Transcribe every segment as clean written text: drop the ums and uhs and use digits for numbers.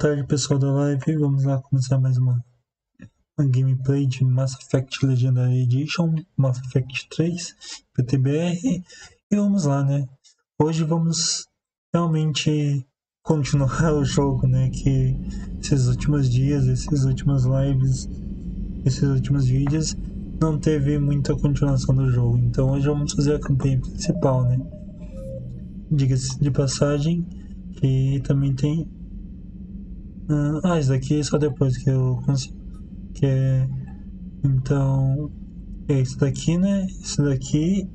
tarde, pessoal da live. Vamos lá começar mais uma gameplay de Mass Effect Legendary Edition, Mass Effect 3, PTBR. E vamos lá, né? Hoje vamos realmente continuar o jogo, né? Que esses últimos dias, esses últimos lives, esses últimos vídeos, não teve muita continuação do jogo. Então hoje vamos fazer a campanha principal, né? Diga-se de passagem que também tem... isso daqui é só depois que eu consigo. Que é... Então... É isso daqui, né? Isso daqui...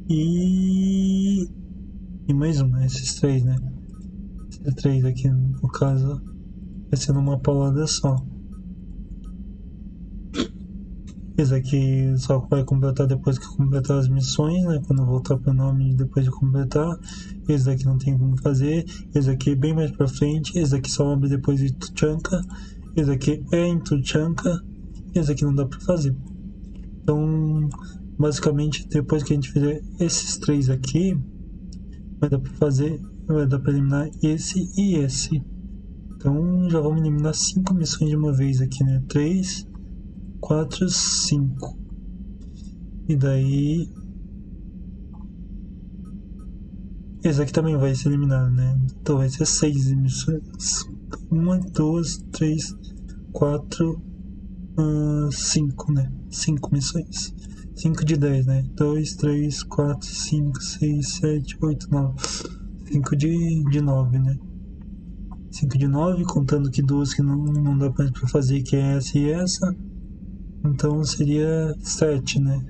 E mais um, né? Esses três, né? Esses três aqui, no caso, vai ser numa paulada só. Esse aqui só vai completar depois que completar as missões, né? Quando voltar pro nome depois de completar. Esse daqui não tem como fazer. Esse aqui é bem mais pra frente. Esse aqui só abre depois de Tuchanka. Esse aqui é em Tuchanka. Esse aqui não dá pra fazer. Então, basicamente, depois que a gente fizer esses três aqui, vai dar pra fazer, vai dar pra eliminar esse e esse. Então, já vamos eliminar 5 missões de uma vez aqui, né? 3, 4, 5. E daí... Esse aqui também vai ser eliminado, né? Então vai ser 6 missões. 1, 2, 3, 4, 5, né? 5 missões. 5 de 10, né? 2, 3, 4, 5, 6, 7, 8, 9. 5 de 9, né? 5 de 9, contando que duas que não dá mais pra fazer, que é essa e essa. Então seria 7, né?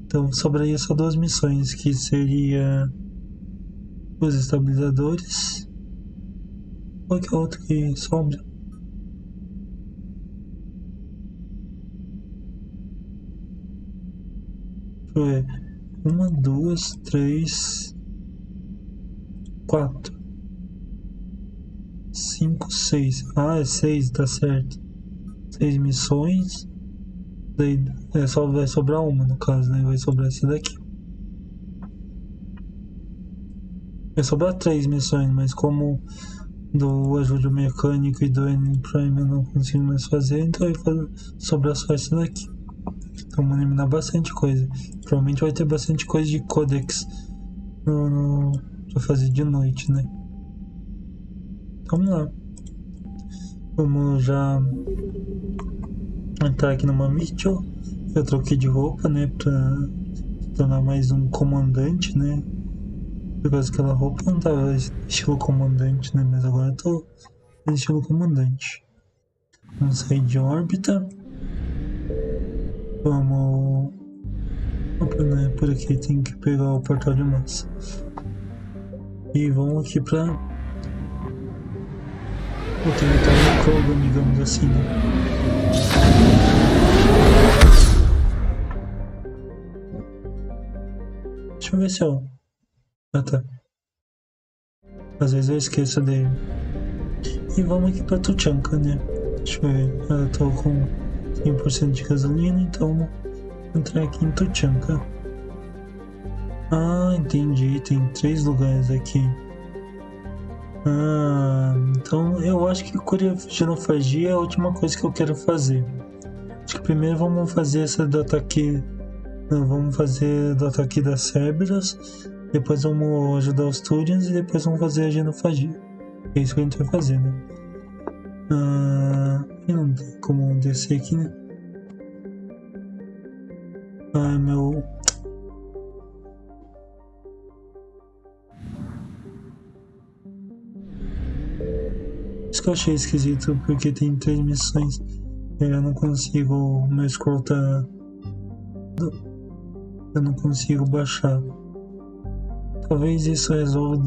Então sobraria só 2 missões, que seria os estabilizadores. Qual que é o outro que sobra? Deixa eu ver. 1, 2, 3, 4, 5, 6. É 6, tá certo. 6 missões. Daí só vai sobrar uma, no caso, né? Vai sobrar essa daqui. Vai sobrar 3 missões, mas como do ajuda mecânico e do N-Prime eu não consigo mais fazer, então vai sobrar só essa daqui. Então vamos eliminar bastante coisa. Provavelmente vai ter bastante coisa de codex pra fazer de noite, né? Então vamos lá. Vamos já entrar aqui numa Mitchell. Eu troquei de roupa, né? Pra tornar mais um comandante, né? Por causa que aquela roupa não tava estilo comandante, né? Mas agora eu tô estilo comandante. Vamos sair de órbita. Vamos... Opa, né? Por aqui tem que pegar o portal de massa. E vamos aqui pra... o território Krogan, digamos assim, né? Deixa eu ver se eu... tá. Às vezes eu esqueço dele. E vamos aqui pra Tuchanka, né? Deixa eu ver. Eu tô com 100% de gasolina, então vou entrar aqui em Tuchanka. Entendi. Tem 3 lugares aqui. Então eu acho que genofagia é a última coisa que eu quero fazer. Acho que primeiro vamos fazer essa do ataque. Vamos fazer do ataque das Cerberus. Depois vamos ajudar os Turians e depois vamos fazer a genofagia. É isso que a gente vai fazer, né? E não tem como descer aqui, né? Meu... Isso que eu achei esquisito, porque tem 3 missões. Eu não consigo... Meu scroll tá... Eu não consigo baixar. Talvez isso resolva.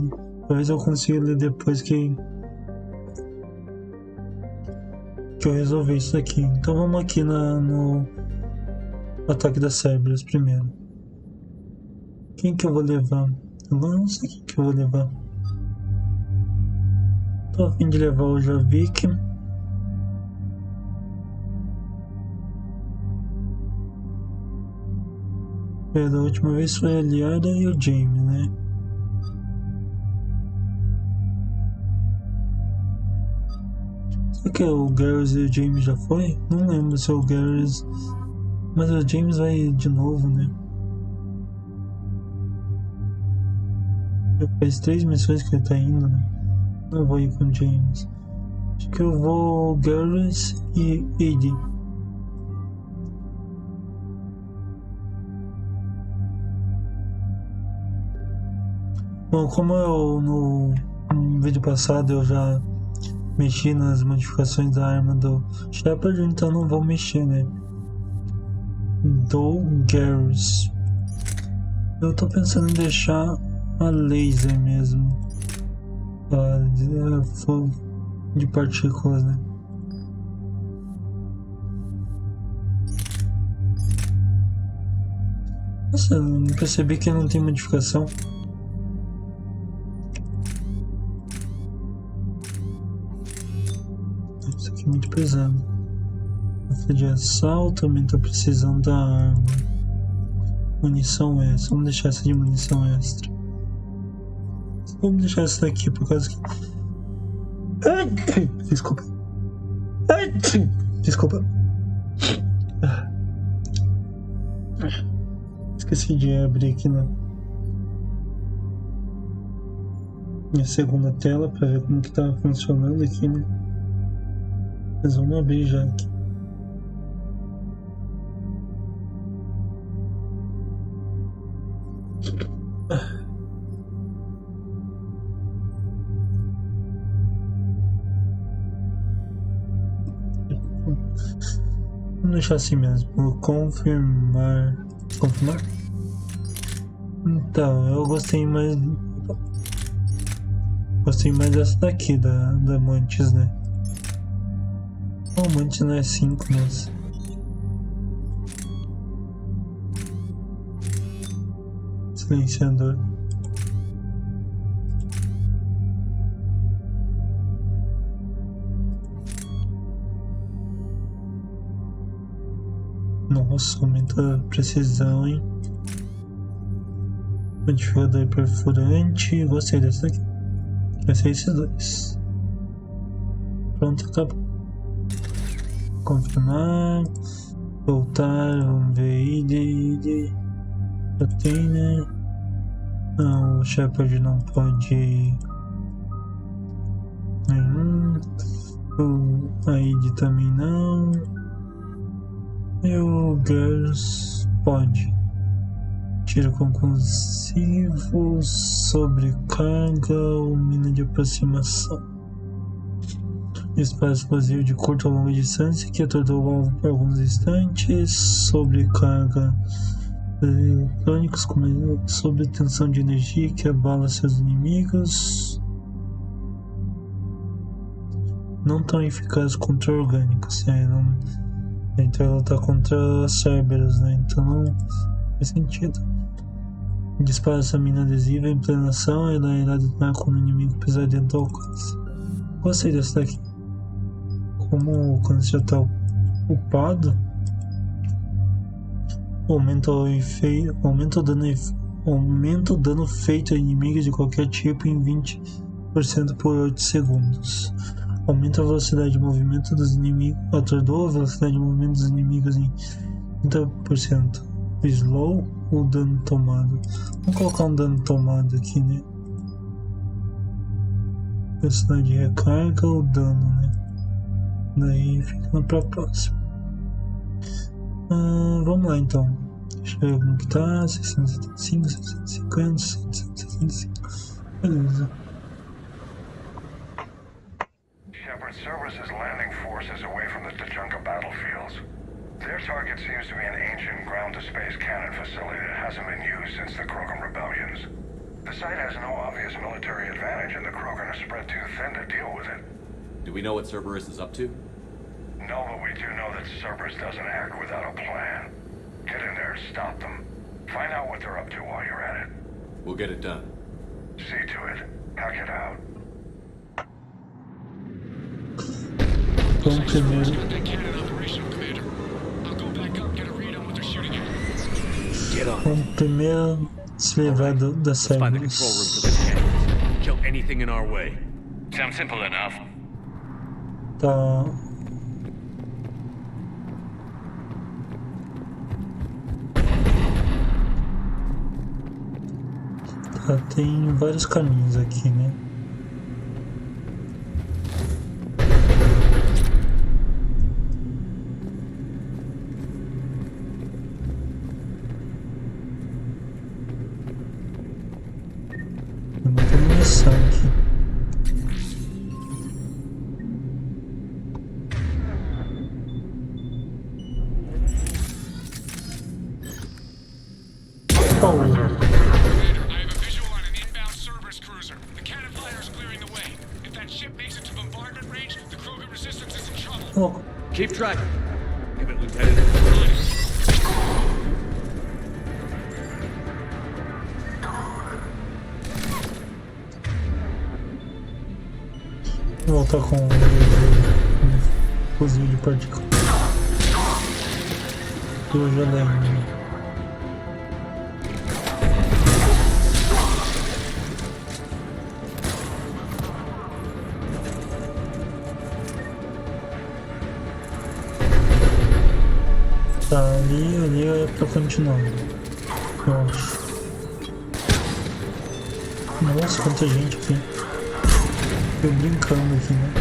Talvez eu consiga ler depois que eu resolver isso aqui. Então vamos aqui no ataque das Cerberus primeiro. Quem que eu vou levar? Eu não sei quem que eu vou levar. Tô a fim de levar o Javik. Da última vez foi a Liara e o Jamie, né? Será que o Garrus e o James já foi? Não lembro se é o Garrus. Mas o James vai de novo, né? Já faz 3 missões que ele tá indo, né? Não vou ir com o James. Acho que eu vou Garrus e Eddie. Bom, como no vídeo passado eu já mexi nas modificações da arma do Shepard, então não vou mexer, né? Do Garrus. Eu tô pensando em deixar a laser mesmo. Fogo de partículas, né? Nossa, eu não percebi que não tem modificação. Isso aqui é muito pesado. Rifle de assalto, aumenta a precisão da arma. Munição extra. Vamos deixar essa de munição extra. Vamos deixar essa daqui por causa que... Desculpa. Desculpa. Esqueci de abrir aqui na minha segunda tela para ver como que tá funcionando aqui, né? Mas vamos abrir já aqui. Vamos deixar assim mesmo. Vou confirmar. Confirmar? Então, eu gostei mais. Gostei mais dessa daqui, da Mantis, né? O Mantis não é 5, mas. Silenciador. Nossa, aumenta a precisão, hein? Modificador perfurante. Gostei dessa daqui. Vai ser esses dois. Pronto, acabou. Confirmar. Voltar. Vamos ver. ID. Já tem, né? Não, o Shepard não pode. Nenhum. A ID também não. E o Garrus pode. Tiro conclusivo, sobrecarga ou mina de aproximação. Disparo explosivo de curta ou longa distância que atordoa o alvo por alguns instantes. Sobrecarga eletrônicos com sobretensão de energia que abala seus inimigos. Não tão eficaz contra orgânicos. Então ela tá contra Cerberus, né? Então não faz sentido. Dispara essa mina adesiva em plena ação, ela irá detonar quando o inimigo pisar dentro do alcance. Gostei dessa daqui. Como quando você já tá upado, aumenta o dano feito a inimigos de qualquer tipo em 20% por 8 segundos. Aumenta a velocidade de movimento dos inimigos. Atordoa a velocidade de movimento dos inimigos em 30%. Slow ou dano tomado? Vamos colocar um dano tomado aqui, né? Velocidade de recarga ou dano, né? Daí fica pra próxima. Vamos lá então. Deixa eu ver como que tá. 675, 650, 675. Beleza. Cerberus is landing forces away from the Tuchanka battlefields. Their target seems to be an ancient ground-to-space cannon facility that hasn't been used since the Krogan rebellions. The site has no obvious military advantage, and the Krogan are spread too thin to deal with it. Do we know what Cerberus is up to? No, but we do know that Cerberus doesn't act without a plan. Get in there, stop them. Find out what they're up to while you're at it. We'll get it done. See to it. Hack it out. Vamos primeiro. Vamos primeiro se livrar da Cerberus. Kill anything in our way. Sounds simple enough. Tá. Tá, tem vários caminhos aqui, né? Tem muita munição aqui. Oh. Keep track. Give it, Lieutenant. Vou voltar com um fuzil de partícula. Eu já lembro. Tá, ali é pra continuar. Eu acho. Nossa, quanta gente aqui. Eu brincando aqui, né?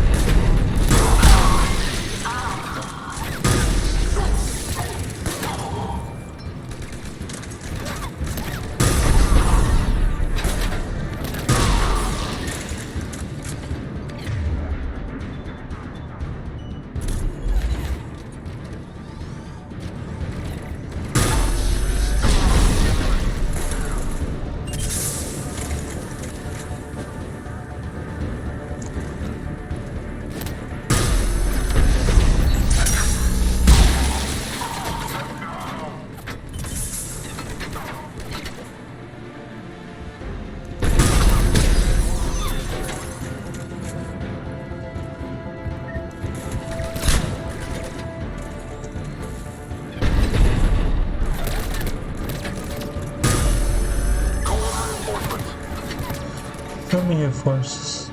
Tome reforços.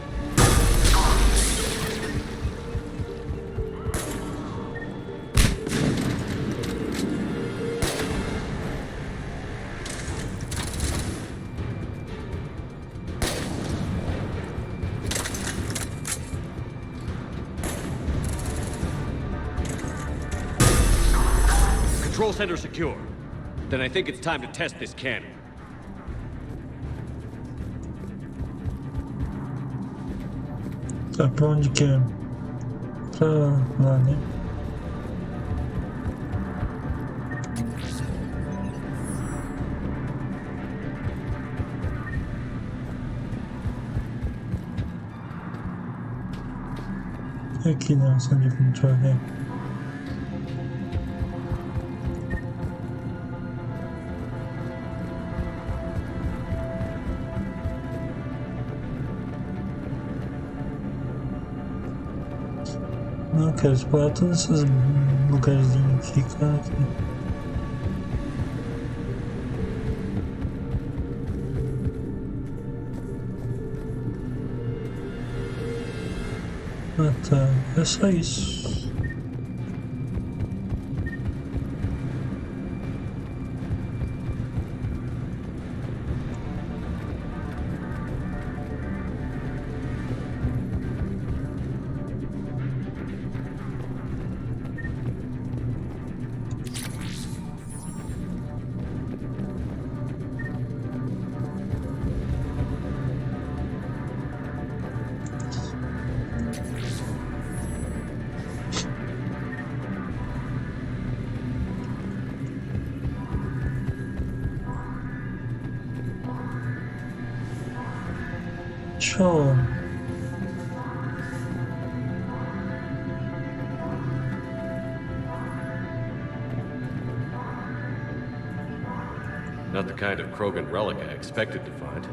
Control center secure. Then I think it's time to test this cannon. Tá, pra onde que é? Pra lá, né? Aqui não, só de como vai ver. Não, quero explorar todos esses lugarzinhos aqui, cara. Ah tá, é só isso. Show. Not the kind of Krogan relic I expected to find.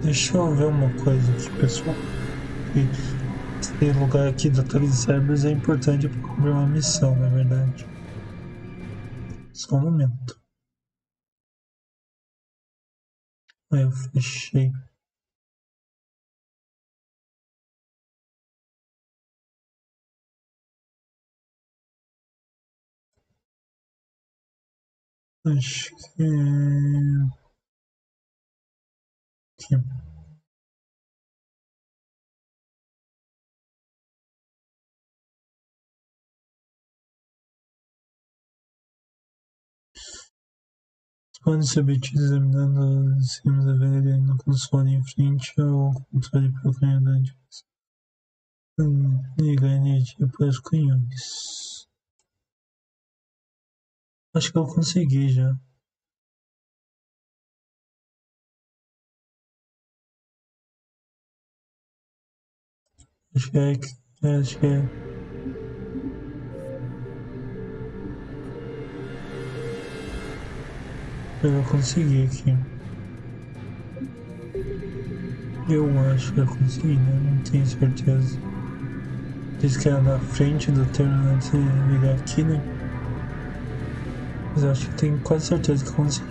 Deixa eu ver uma coisa aqui, pessoal. Esse lugar aqui da torre de Cerberus é importante para cumprir uma missão, na verdade. Só um momento. Aí eu fechei. Acho que aqui. Podem ser obtidos examinando os cimos da velha no console em frente ao controle pelo canhão e ganha energia para os canhões. Acho que eu consegui já. Acho que é. Acho que é. Eu consegui aqui. Eu acho que eu consegui, né? Não tenho certeza. Diz que era na frente do terminal antes de ligar aqui, né? Mas eu acho que tenho quase certeza que eu consegui.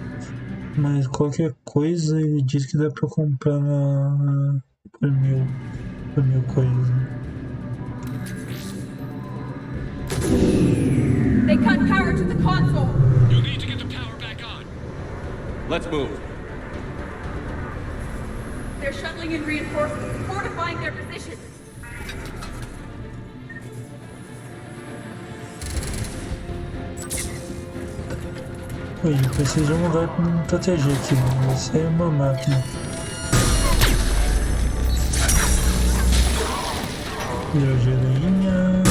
Mas qualquer coisa ele diz que dá pra comprar por mil coisas. They cut power to the console. You need to get the power back on. Let's move. They're shuttling in reinforcements, fortifying their position. Oi, eu preciso de um lugar pra me proteger aqui, né? Você é uma máquina. Virou geleinha.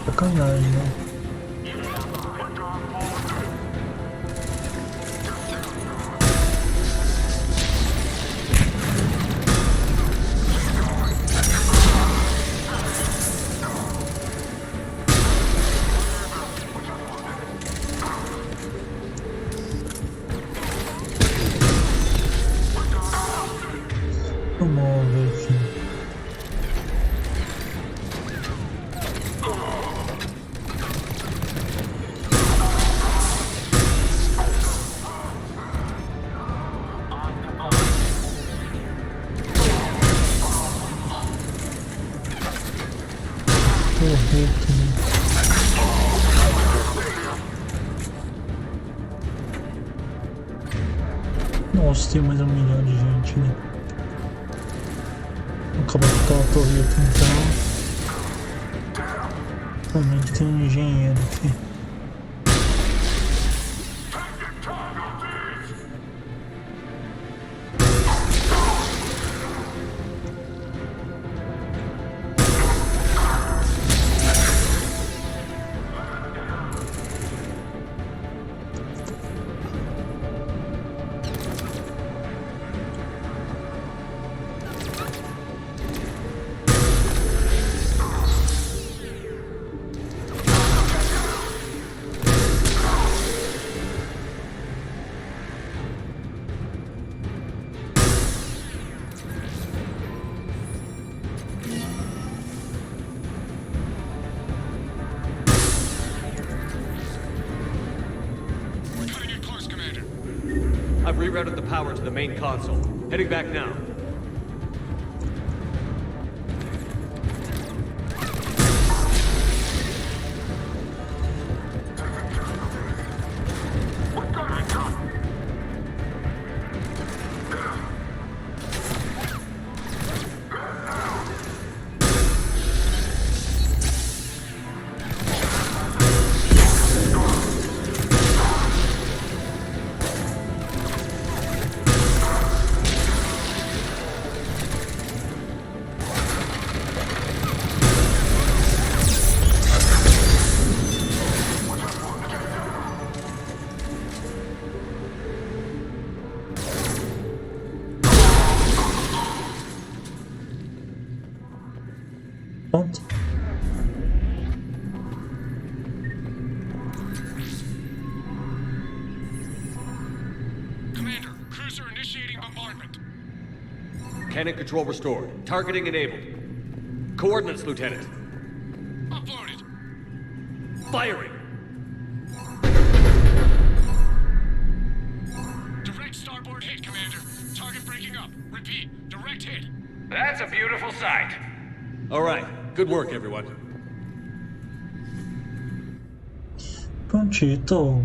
Sacanagem, né? Vamos ver aqui. Nossa, tem mais 1 milhão de gente, né? Vou acabar com aquela torreta então. Realmente tem um engenheiro aqui. I've rerouted the power to the main console. Heading back now. Pronto. Commander, cruiser initiating bombardment. Cannon control restored. Targeting enabled. Coordinates, Lieutenant. Uploaded. Firing! Direct starboard hit, Commander. Target breaking up. Repeat, direct hit. That's a beautiful sight. All right. Good work, everyone. Prontito.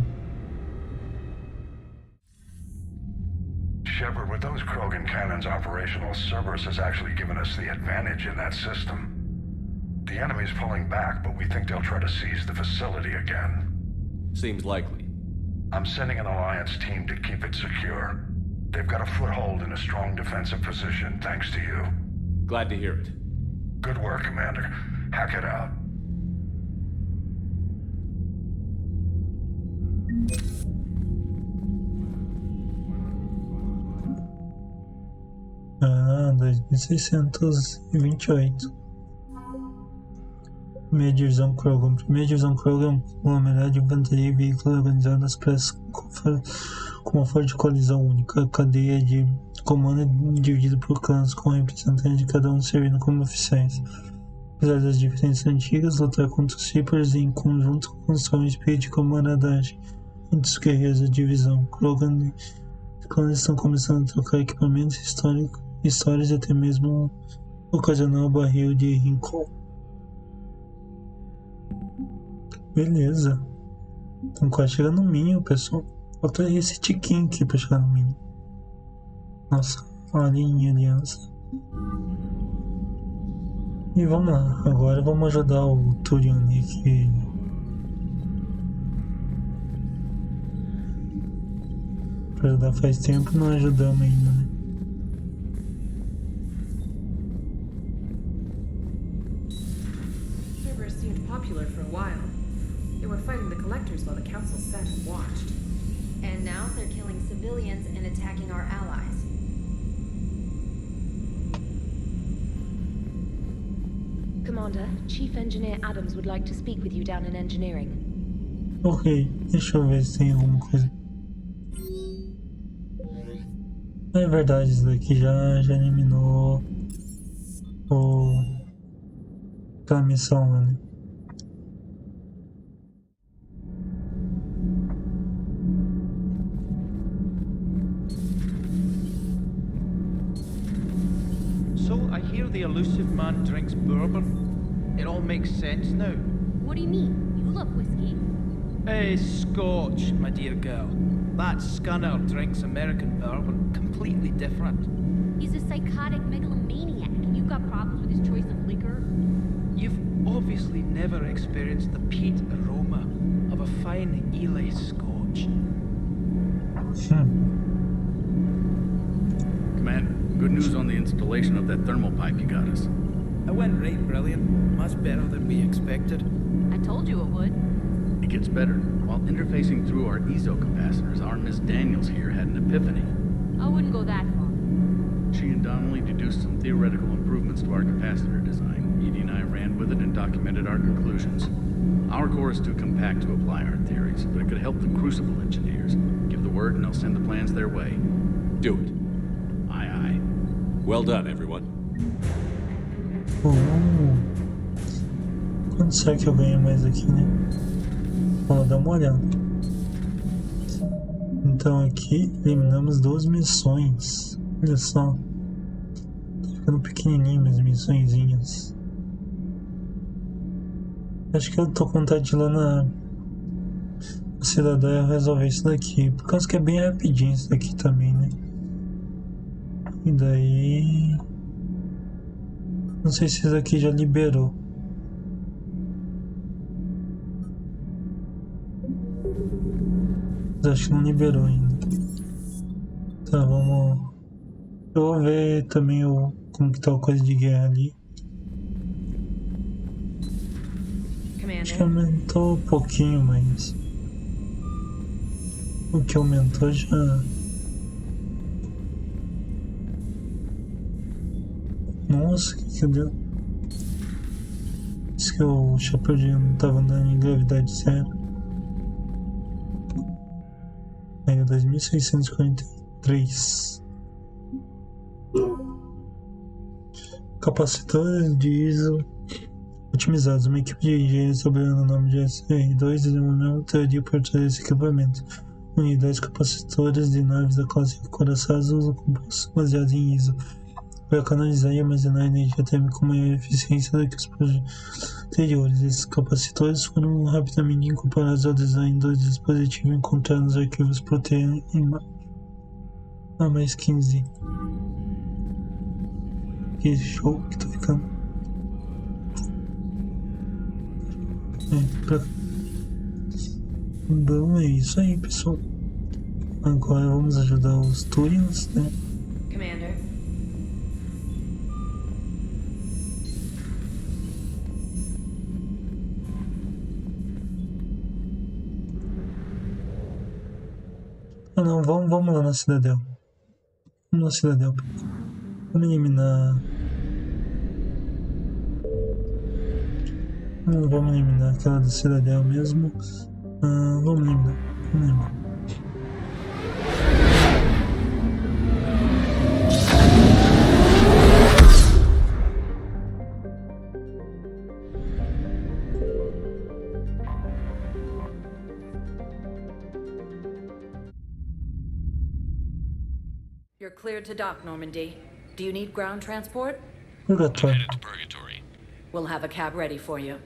Shepard, with those Krogan cannons operational, Cerberus has actually given us the advantage in that system. The enemy's pulling back, but we think they'll try to seize the facility again. Seems likely. I'm sending an Alliance team to keep it secure. They've got a foothold in a strong defensive position, thanks to you. Glad to hear it. Good work, Commander. Hack it out. Ah, 2628. Primeira divisão Krogan. Primeira divisão Krogan com a melhor de infantaria e veículos organizados com uma forte colisão única. A cadeia de comando é dividida por clãs, com representantes de cada um servindo como oficiais. Apesar das diferenças antigas, lutar contra os Reapers em conjunto constrói um espírito de camaradagem entre os guerreiros da divisão. Krogan e os clãs estão começando a trocar equipamentos histórias e até mesmo ocasionar o barril de Rincon. Beleza. Então quase chegando no mínimo, pessoal. Falta esse tiquinho aqui pra chegar no mínimo. Nossa, farinha, aliança. E vamos lá. Agora vamos ajudar o Turiani aqui. Pra ajudar faz tempo, não ajudamos ainda, né? Cerberus seemed popular for a while. They were fighting the collectors while the council sat and watched. And now they're killing civilians and attacking our allies. Commander, Chief Engineer Adams would like to speak with you down in engineering. Ok, deixa eu ver se tem alguma coisa. É verdade, isso daqui já eliminou aquela missão lá, né? So I hear the elusive man drinks bourbon. It all makes sense now. What do you mean? You love whiskey. Hey, Scotch, my dear girl. That Scunner drinks American bourbon. Completely different. He's a psychotic megalomaniac, and you've got problems with his choice of liquor? You've obviously never experienced the peat aroma of a fine Ely Scotch. Commander, good news on the installation of that thermal pipe you got us. It went right brilliant. Much better than we expected. I told you it would. It gets better. While interfacing through our EZO capacitors, our Miss Daniels here had an epiphany. I wouldn't go that far. She and Donnelly deduced some theoretical improvements to our capacitor design. Edie and I ran with it and documented our conclusions. Our core is too compact to apply our theories, but it could help the Crucible engineers. Give the word and they'll send the plans their way. Do it. Aye, aye. Well done, everyone. Quanto será que eu ganho mais aqui, né? Vamos dar uma olhada. Então aqui eliminamos 2 missões. Olha só. Tá ficando pequenininho minhas missõezinhas. Acho que eu tô com vontade de ir lá na cidadã resolver isso daqui. Por causa que é bem rapidinho isso daqui também, né? E daí... Não sei se isso aqui já liberou. Mas acho que não liberou ainda. Tá, vamos... Eu vou ver também como que tá a coisa de guerra ali. Acho que aumentou um pouquinho, mas... O que aumentou já... Nossa, que deu? Diz que o chapéu de não tava andando em gravidade zero. Aí é 2643. Capacitores de ISO otimizados. Uma equipe de engenheiros trabalhando no nome de SR2 desenvolveu teoria por trás desse equipamento. Unidades capacitores de naves da classe acoraçadas usam compostos baseados em ISO para canalizar e armazenar energia térmica com maior eficiência do que os projetos anteriores. Esses capacitores foram rapidamente incorporados ao design do dispositivo encontrado nos arquivos Protean em mais 15. Que show que tô ficando. Bom, é isso aí, pessoal. Agora vamos ajudar os Turians, né? Commander. Não, vamos lá na Cidadel. Vamos na Cidadel. Vamos eliminar. Vamos eliminar aquela da Cidadel mesmo. Vamos eliminar. You're cleared to dock, Normandy. Do you need ground transport? Purgatório. Purgatory. We'll have a cab ready for you.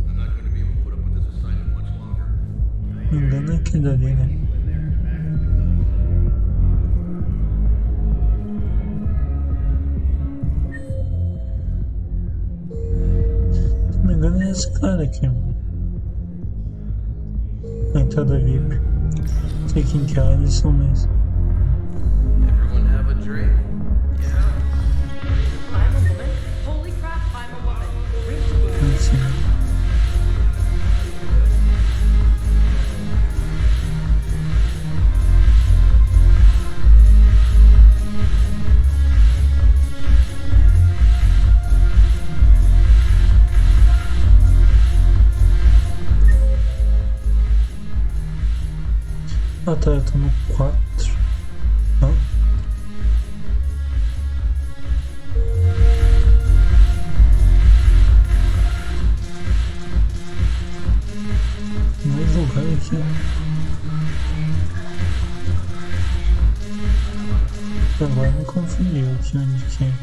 I'm not going to be able to put up with this assignment much longer. Me engano é aquele ali, né? Se não me engano é esse cara aqui. A entrada VIP. Não sei quem que é a Alisson, mas... Everyone have a drink? Yeah. I'm a woman. Holy crap, I'm a woman. Assim. Ah tá, eu tô no 4. Não? Mais lugar aqui. Agora me confundiu aqui onde que é.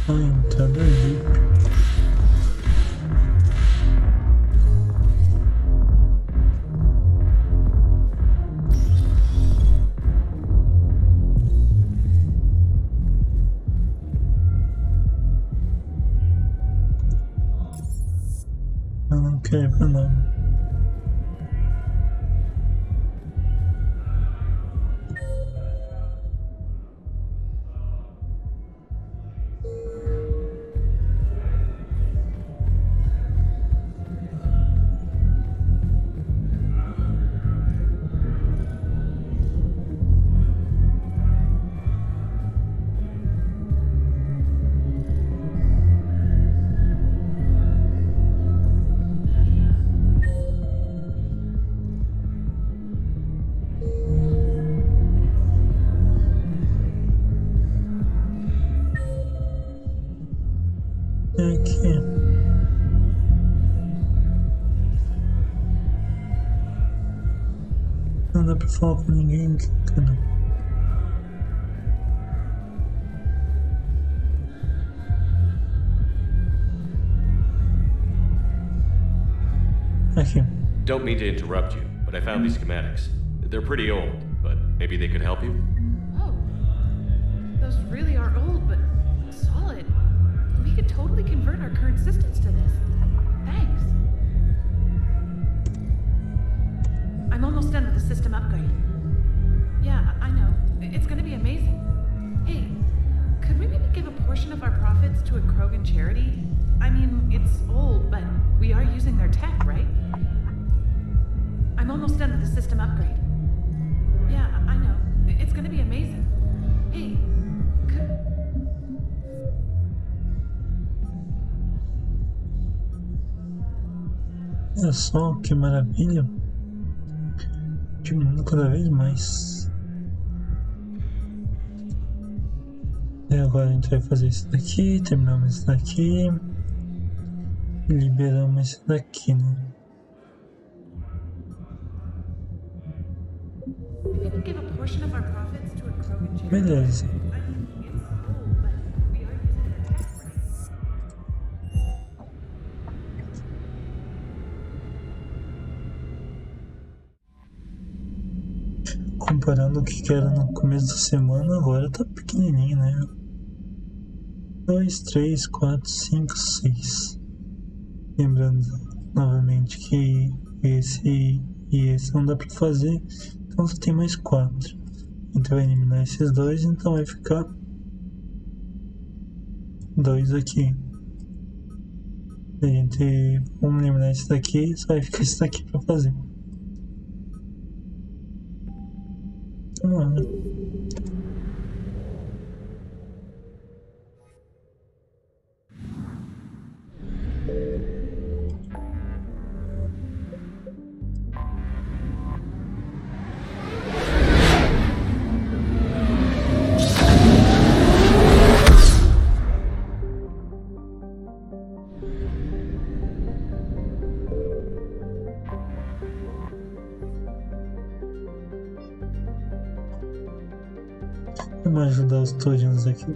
A entrada VIP. Eu não quero ir pra nada. Aqui. Não dá pra falar com ninguém aqui, cara. Aqui. Don't mean to interrupt you, but I found these schematics. They're pretty old, but Maybe they could help you? Oh. Those really are old, but solid. We could totally convert our current systems to this. Thanks. I'm almost done with the system upgrade. Yeah, I know. It's gonna be amazing. Hey, could we maybe give a portion of our profits to a Krogan charity? I mean, it's old, but we are using their tech, right? I'm almost done with the system upgrade. Yeah, I know. It's gonna be amazing. Hey, Olha só que maravilha. Diminuindo cada vez mais. E agora a gente vai fazer isso daqui, terminamos isso daqui e liberamos isso daqui, né? Beleza. Comparando o que era no começo da semana, agora tá pequenininho, né? 2, 3, 4, 5, 6. Lembrando novamente que esse e esse não dá pra fazer, então só tem mais 4. A gente vai eliminar esses dois, então vai ficar 2 aqui. A gente vamos eliminar esse daqui, só vai ficar esse daqui pra fazer. Vamos lá. Vamos ajudar os turianos aqui.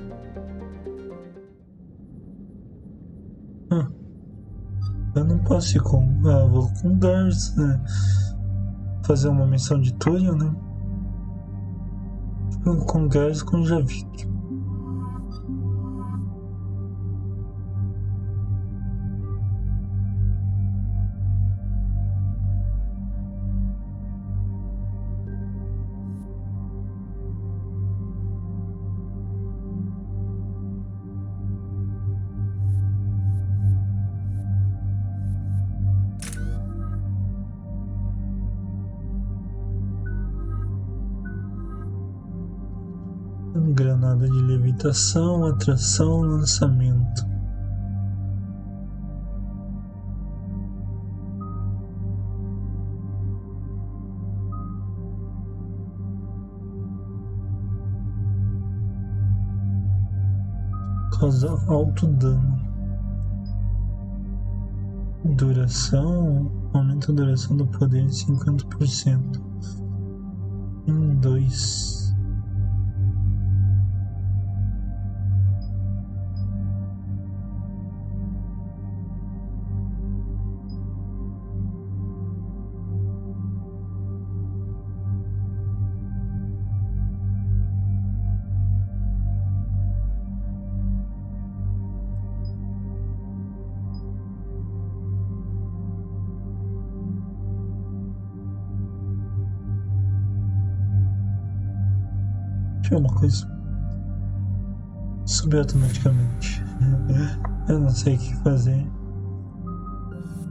Eu não posso ir com... vou com Gars, né? Fazer uma missão de Turian, né? Com Gars e com Javik. Granada de levitação, atração, lançamento. Causa alto dano. Duração, aumenta a duração do poder em 50%. Em 2. Deixa eu ver uma coisa. Subiu automaticamente. Eu não sei o que fazer.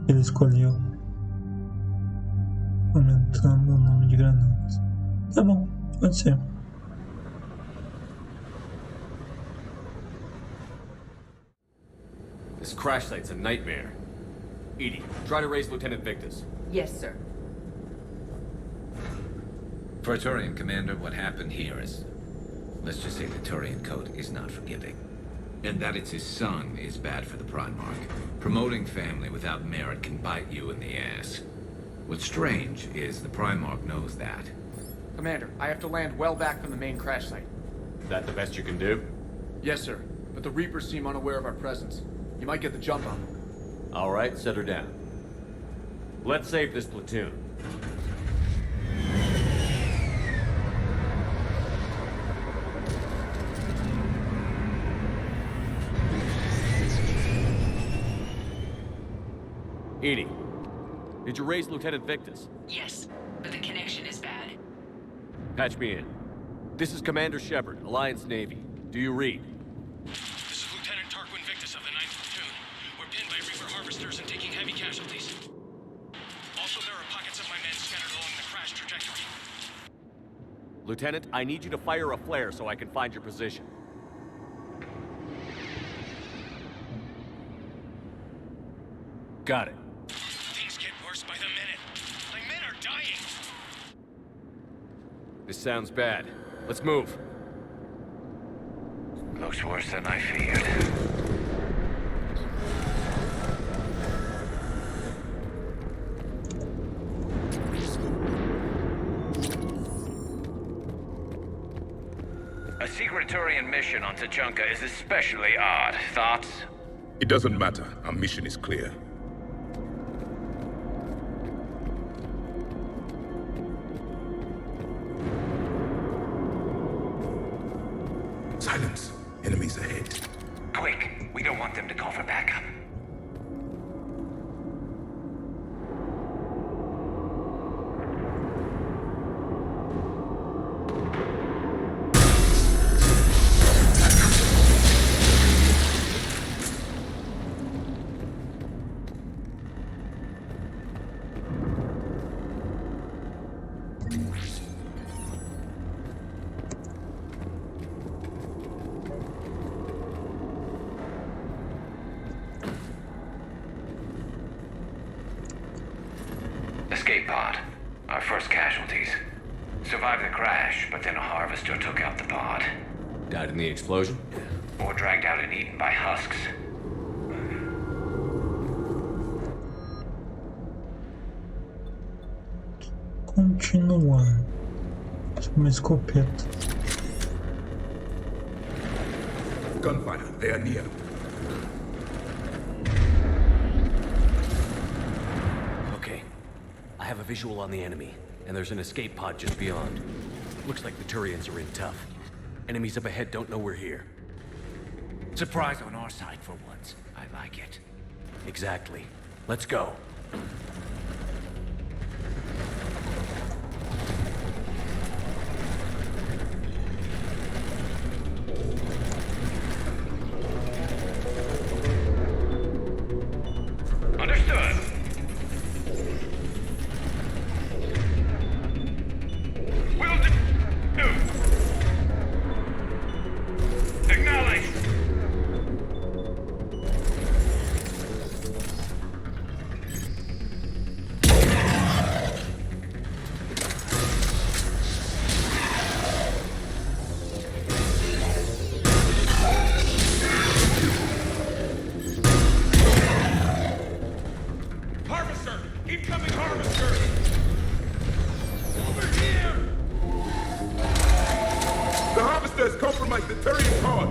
Ele escolheu. Aumentando o nome de granadas. Tá bom, pode ser. This crash site's a nightmare. Edie, try to raise Lieutenant Victus. Yes, sir. For a Turian commander, what happened here is... Let's just say the Turian code is not forgiving. And that it's his son is bad for the Primarch. Promoting family without merit can bite you in the ass. What's strange is the Primarch knows that. Commander, I have to land well back from the main crash site. Is that the best you can do? Yes, sir. But the Reapers seem unaware of our presence. You might get the jump on them. All right, set her down. Let's save this platoon. Edie, did you raise Lieutenant Victus? Yes, but the connection is bad. Patch me in. This is Commander Shepard, Alliance Navy. Do you read? This is Lieutenant Tarquin Victus of the 9th Platoon. We're pinned by Reaper harvesters and taking heavy casualties. Also, there are pockets of my men scattered along the crash trajectory. Lieutenant, I need you to fire a flare so I can find your position. Got it. Things get worse by the minute. My men are dying. This sounds bad. Let's move. Looks worse than I feared. A secret Turian mission on Tuchanka is especially odd. Thoughts? It doesn't matter. Our mission is clear. Silence. Enemies ahead. Quick! We don't want them to call for backup. Escape pod. Our first casualties. Survived the crash, but then a harvester took out the pod. Died in the explosion? Or dragged out and eaten by husks. Continuar. Uma escopeta. Gunfire. They are near. I have a visual on the enemy, and there's an escape pod just beyond. Looks like the Turians are in tough. Enemies up ahead don't know we're here. Surprise on our side for once. I like it. Exactly. Let's go. Understood. Compromise the Turian pod!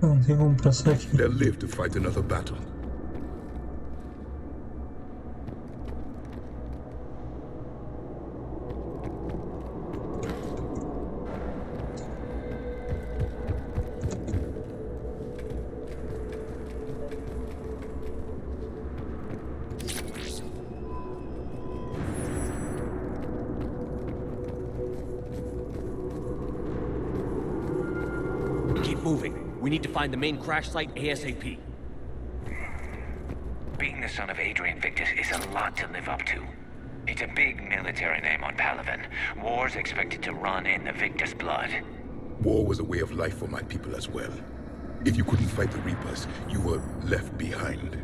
Não tem como passar aqui. They'll live to fight another battle. Keep moving. We need to find the main crash site ASAP. Being the son of Adrian Victus is a lot to live up to. It's a big military name on Palaven. War's expected to run in the Victus blood. War was a way of life for my people as well. If you couldn't fight the Reapers, you were left behind.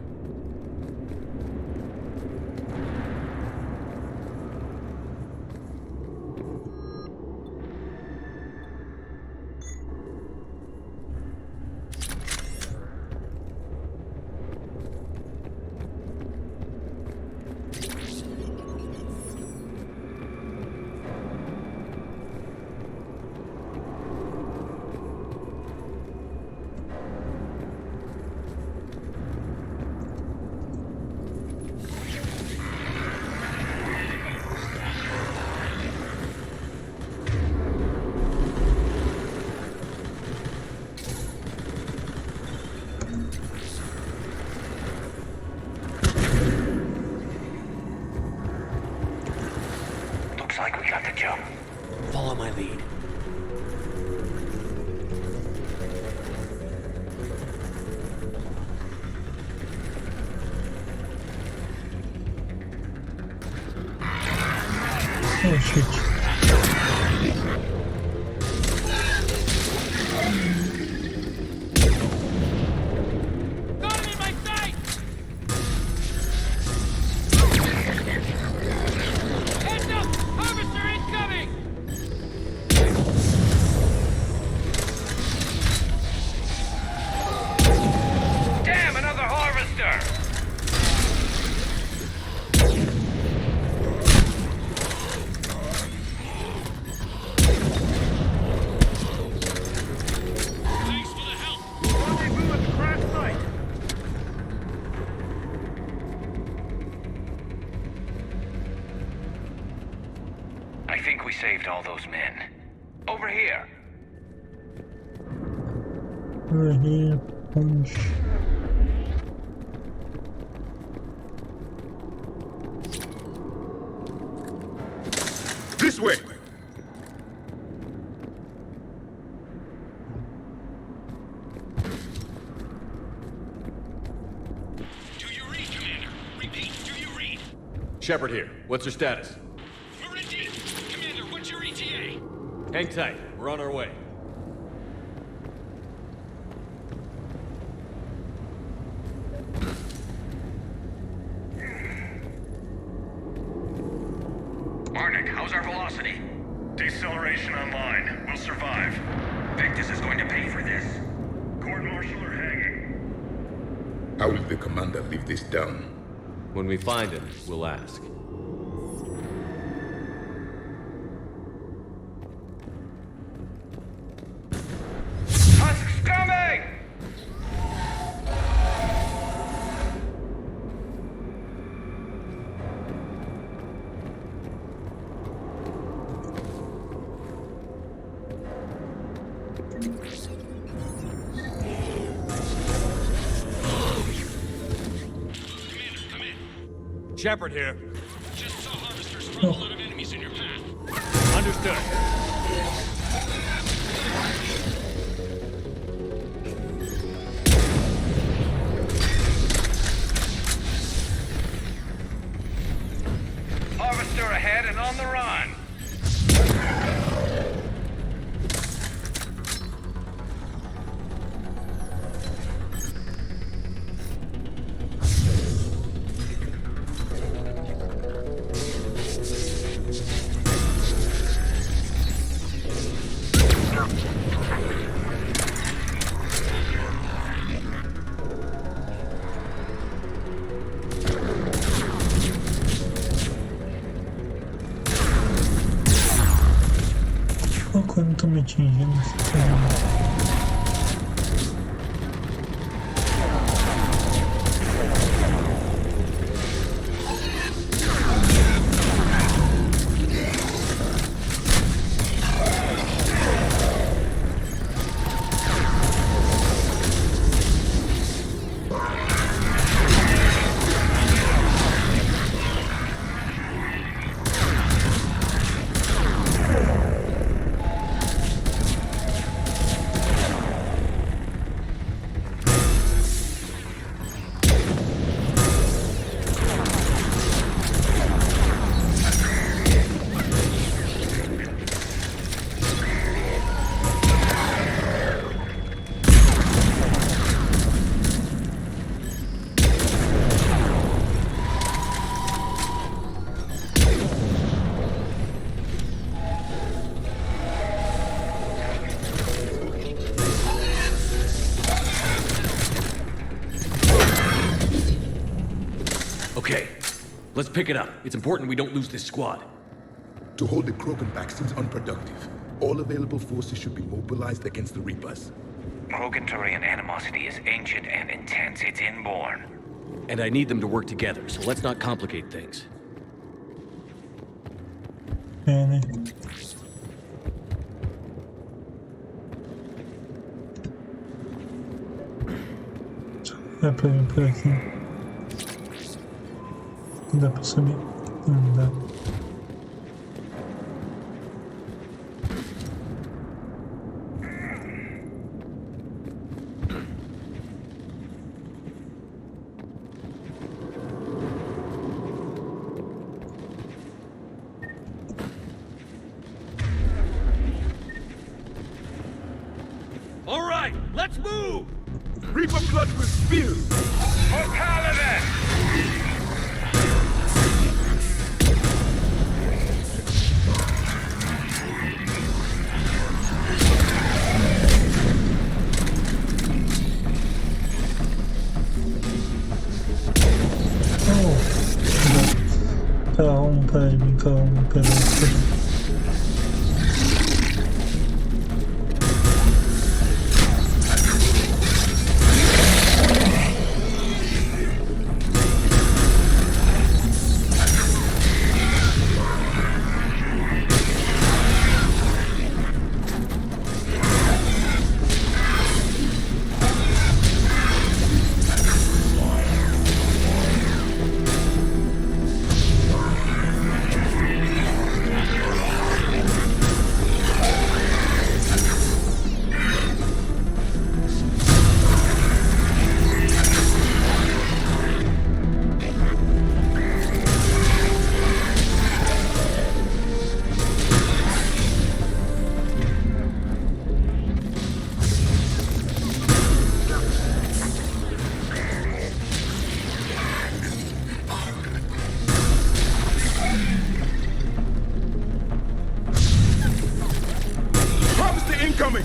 Looks like we got the jump. Follow my lead. Oh shit. I think we saved all those men. Over here. Over here. Punch. This way! Do you read, Commander? Repeat, do you read? Shepard here. What's your status? We're in deep. Commander, what's your ETA? Hang tight. We're on our way. Arnik, how's our velocity? Deceleration online. We'll survive. Victus is going to pay for this. Court-martial or hanging? How will the commander live this down? When we find him, we'll ask. Husk's coming! Shepard here. Just saw harvesters throw a lot of enemies in your path. Understood. Harvester ahead and on the run. Quando tô me atingindo esse cara. Okay, let's pick it up. It's important we don't lose this squad. To hold the Krogan back seems unproductive. All available forces should be mobilized against the Reapers. Krogan-Turian animosity is ancient and intense. It's inborn. And I need them to work together, so let's not complicate things. Né? Dá pra vir por aqui. Não dá pra subir? Não dá. Let's move! Reaper blood with spears! For Paladin! Calma, peraí. Incoming!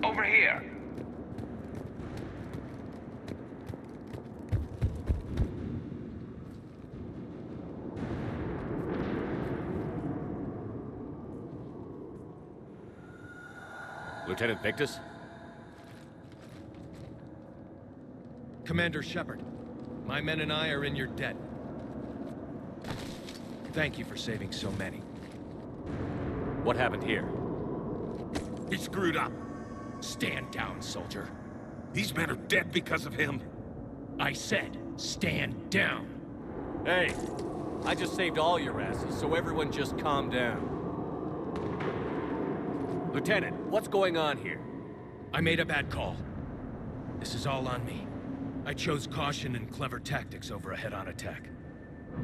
Over here. Lieutenant Victus? Commander Shepard, my men and I are in your debt. Thank you for saving so many. What happened here? He screwed up. Stand down, soldier. These men are dead because of him. I said, stand down. Hey, I just saved all your asses, so everyone just calm down. Lieutenant, what's going on here? I made a bad call. This is all on me. I chose caution and clever tactics over a head-on attack.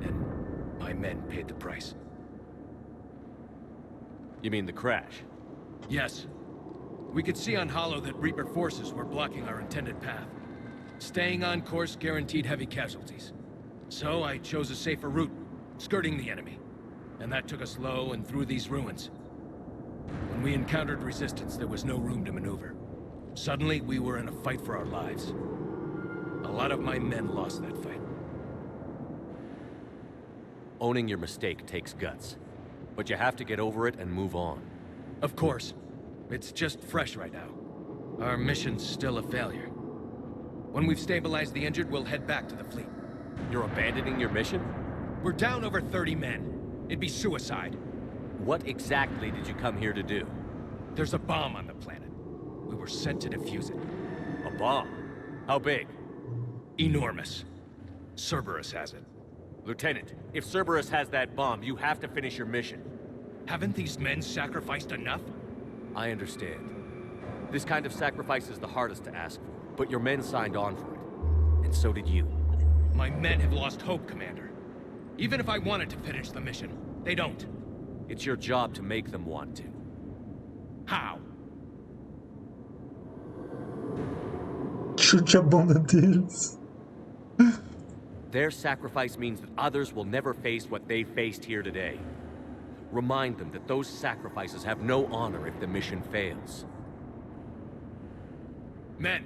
And my men paid the price. You mean the crash? Yes. We could see on Hollow that Reaper forces were blocking our intended path. Staying on course guaranteed heavy casualties. So I chose a safer route, skirting the enemy. And that took us low and through these ruins. When we encountered resistance, there was no room to maneuver. Suddenly, we were in a fight for our lives. A lot of my men lost that fight. Owning your mistake takes guts. But you have to get over it and move on. Of course. It's just fresh right now. Our mission's still a failure. When we've stabilized the injured, we'll head back to the fleet. You're abandoning your mission? We're down over 30 men. It'd be suicide. What exactly did you come here to do? There's a bomb on the planet. We were sent to defuse it. A bomb? How big? Enormous. Cerberus has it. Lieutenant, if Cerberus has that bomb, you have to finish your mission. Haven't these men sacrificed enough? I understand. This kind of sacrifice is the hardest to ask for. But your men signed on for it. And so did you. My men have lost hope, Commander. Even if I wanted to finish the mission, they don't. It's your job to make them want to. How? Chute a bunda deles. Their sacrifice means that others will never face what they faced here today. Remind them that those sacrifices have no honor if the mission fails. Men,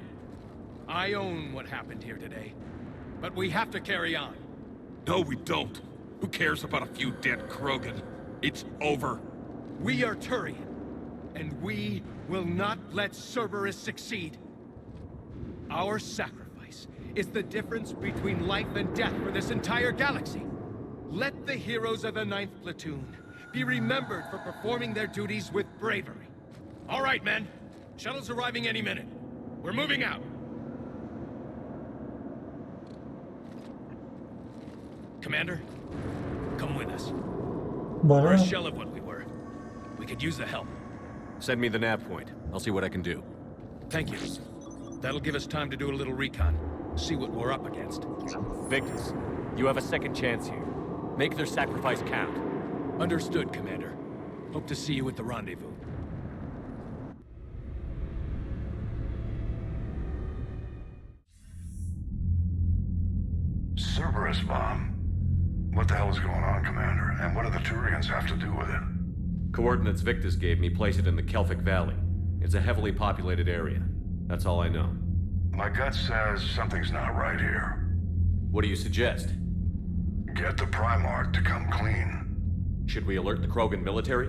I own what happened here today. But we have to carry on. No, we don't. Who cares about a few dead Krogan? It's over. We are Turian, and we will not let Cerberus succeed. Our sacrifice is the difference between life and death for this entire galaxy. Let the heroes of the 9th Platoon be remembered for performing their duties with bravery. All right, men. Shuttle's arriving any minute. We're moving out. Commander, come with us. We're a shell of what we were. We could use the help. Send me the nav point. I'll see what I can do. Thank you. That'll give us time to do a little recon. See what we're up against. Victus, you have a second chance here. Make their sacrifice count. Understood, Commander. Hope to see you at the rendezvous. Cerberus bomb. What the hell is going on, Commander? And what do the Turians have to do with it? Coordinates Victus gave me place it in the Kelphic Valley. It's a heavily populated area. That's all I know. My gut says something's not right here. What do you suggest? Get the Primarch to come clean. Should we alert the Krogan military?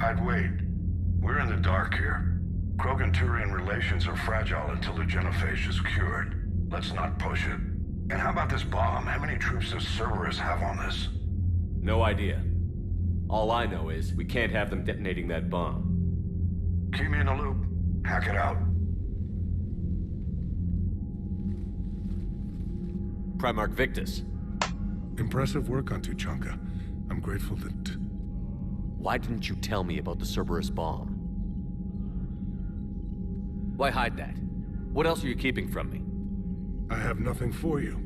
I'd wait. We're in the dark here. Krogan-Turian relations are fragile until the genophage is cured. Let's not push it. And how about this bomb? How many troops does Cerberus have on this? No idea. All I know is we can't have them detonating that bomb. Keep me in the loop. Hack it out. Primarch Victus. Impressive work on Tuchanka. I'm grateful that... Why didn't you tell me about the Cerberus bomb? Why hide that? What else are you keeping from me? I have nothing for you.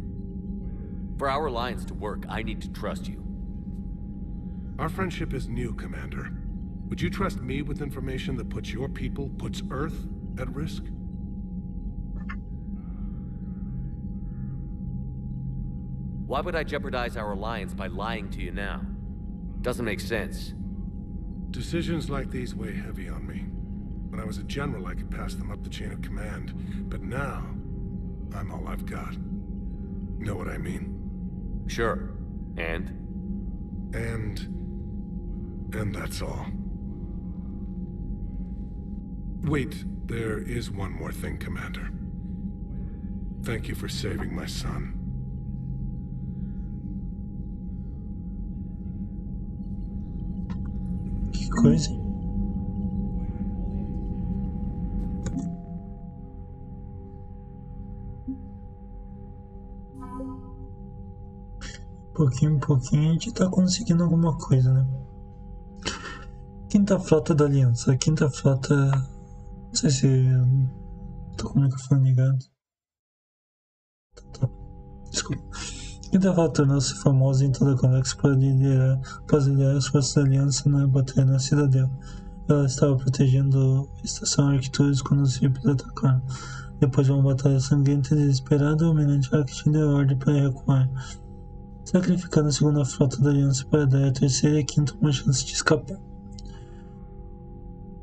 For our alliance to work, I need to trust you. Our friendship is new, Commander. Would you trust me with information that puts your people, puts Earth, at risk? Why would I jeopardize our alliance by lying to you now? Doesn't make sense. Decisions like these weigh heavy on me. When I was a general, I could pass them up the chain of command. But now, I'm all I've got. Know what I mean? Sure. And that's all. Wait, there is one more thing, Commander. Thank you for saving my son. Que coisa. Pouquinho em pouquinho a gente tá conseguindo alguma coisa, né? Quinta frota da Aliança. A quinta frota... Não sei se... Tô com o microfone ligado. Tá. Desculpa. Quinta frota tornou-se famosa em toda a galáxia para liderar as forças da Aliança na batalha na Cidadela. Ela estava protegendo a estação Arcturus quando os Reapers atacaram. Depois de uma batalha sangrenta e desesperada, o almirante Arcturus deu ordem para recuar, sacrificando a segunda frota da Aliança para dar à terceira e a quinta uma chance de escapar.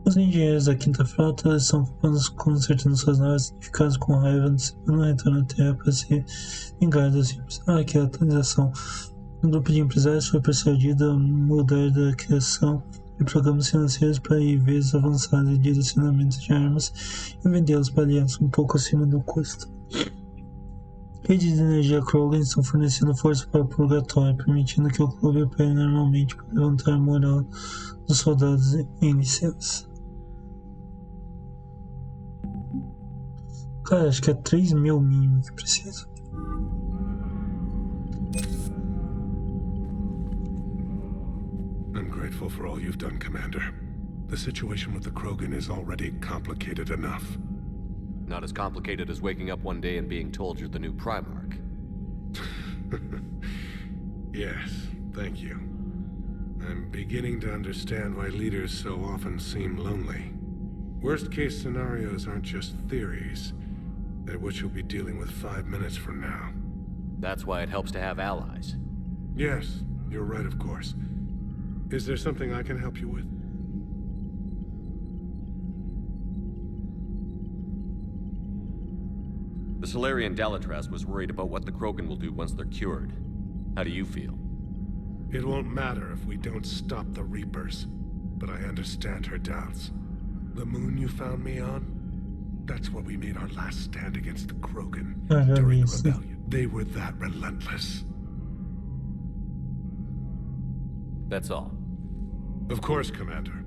Os engenheiros da quinta frota estão ocupados consertando suas naves danificadas com raiva, antecipando o retorno à Terra para se vingar dos Reapers. Que atualização. Um grupo de empresários foi persuadido a mudar da criação de programas financeiros para IVs avançados e direcionamentos de armas e vendê-los para a Aliança um pouco acima do custo. Redes de energia Krogan estão fornecendo força para o purgatório, permitindo que o clube opere normalmente para levantar a moral dos soldados em licença. Cara, acho que é 3.000 mínimo que precisa. I'm grateful for all you've done, Commander. The situation with the Krogan is already complicated enough. Not as complicated as waking up one day and being told you're the new Primarch. Yes, thank you. I'm beginning to understand why leaders so often seem lonely. Worst-case scenarios aren't just theories. They're what you'll be dealing with 5 minutes from now. That's why it helps to have allies. Yes, you're right, of course. Is there something I can help you with? The Solarian Delatras was worried about what the Krogan will do once they're cured. How do you feel? It won't matter if we don't stop the Reapers, but I understand her doubts. The moon you found me on? That's where we made our last stand against the Krogan during the rebellion. They were that relentless. That's all. Of course, Commander.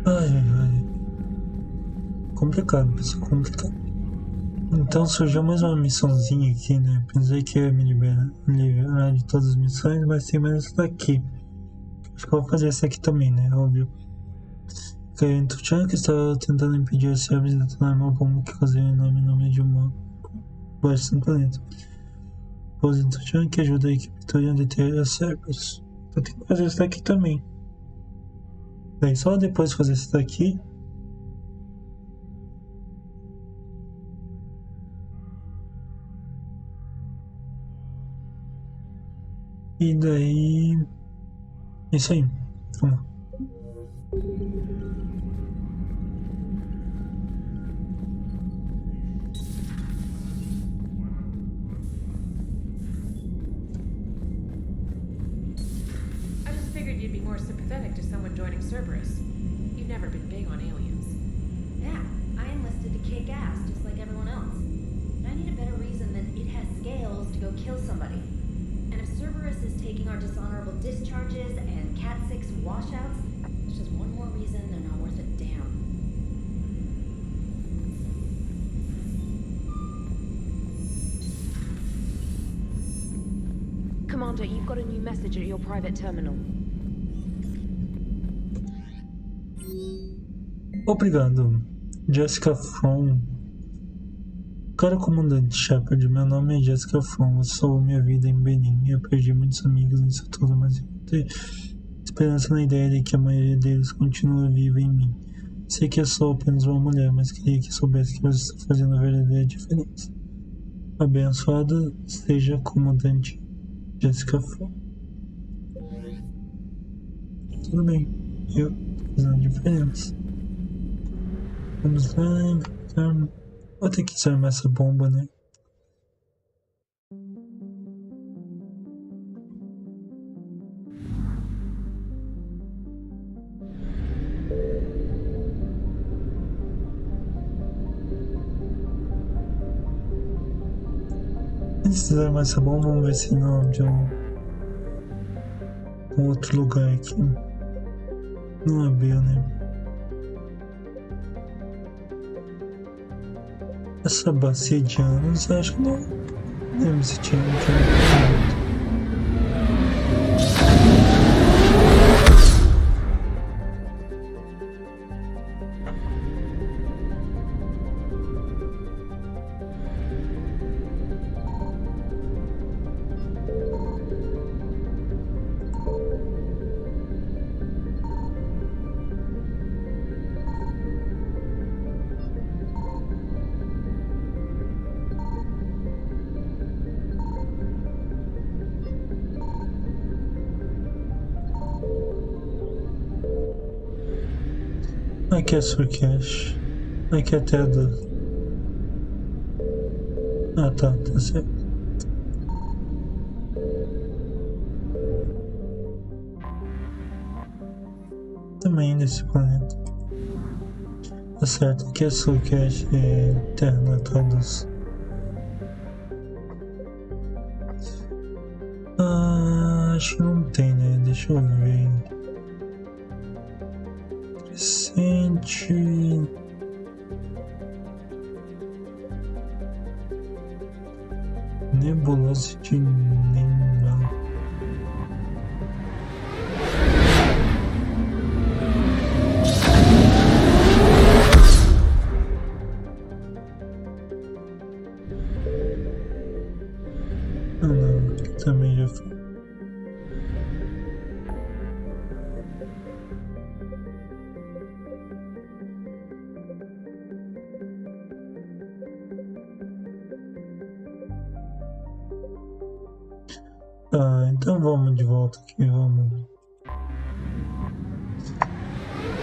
Ai. Complicado, pessoal, complicado. Então surgiu mais uma missãozinha aqui, né? Pensei que ia me liberar de todas as missões, mas tem mais essa daqui. Acho que eu vou fazer essa aqui também, né? Óbvio. Caiu em Tuchanka, estava tentando impedir os servos de detonar uma bomba que causou um enorme número de mortes no planeta. Pouso em Tuchanka ajuda a equipe toda a deter os servos. Então tem que fazer isso daqui também. Daí só depois de fazer isso daqui. E daí... Isso aí. Vamos lá. I just figured you'd be more sympathetic to someone joining Cerberus. You've never been big on aliens. Yeah, I enlisted to kick ass just like everyone else. But I need a better reason than it has scales to go kill somebody. And if Cerberus is taking our dishonorable discharges and Cat 6 washouts, it's just one more reason they're not worth a damn. Commander, you've got a new message at your private terminal. Obrigado, Jessica From. Caro comandante Shepard, meu nome é Jessica From. Eu sou minha vida em Benin. Eu perdi muitos amigos nisso tudo, mas eu tenho esperança na ideia de que a maioria deles continua viva em mim. Sei que eu sou apenas uma mulher, mas queria que soubesse que você está fazendo a verdadeira diferença. Abençoada seja comandante Jessica From. Tudo bem, eu estou fazendo a diferença. Vamos lá, vou ter que desarmar essa bomba, né? Antes de desarmar essa bomba, vamos ver se não abre um outro lugar aqui. Não abriu, né? Essa bacia de anos, acho que não lembro se tinha Aqui é Surcash. Aqui é até a do... Ah, tá certo. Também nesse planeta. Tá certo, aqui é Surcash, derrotados. Acho que não tem, né? Deixa eu ver. Crescente. Nebulosa de Nengal. Então vamos de volta aqui, vamos.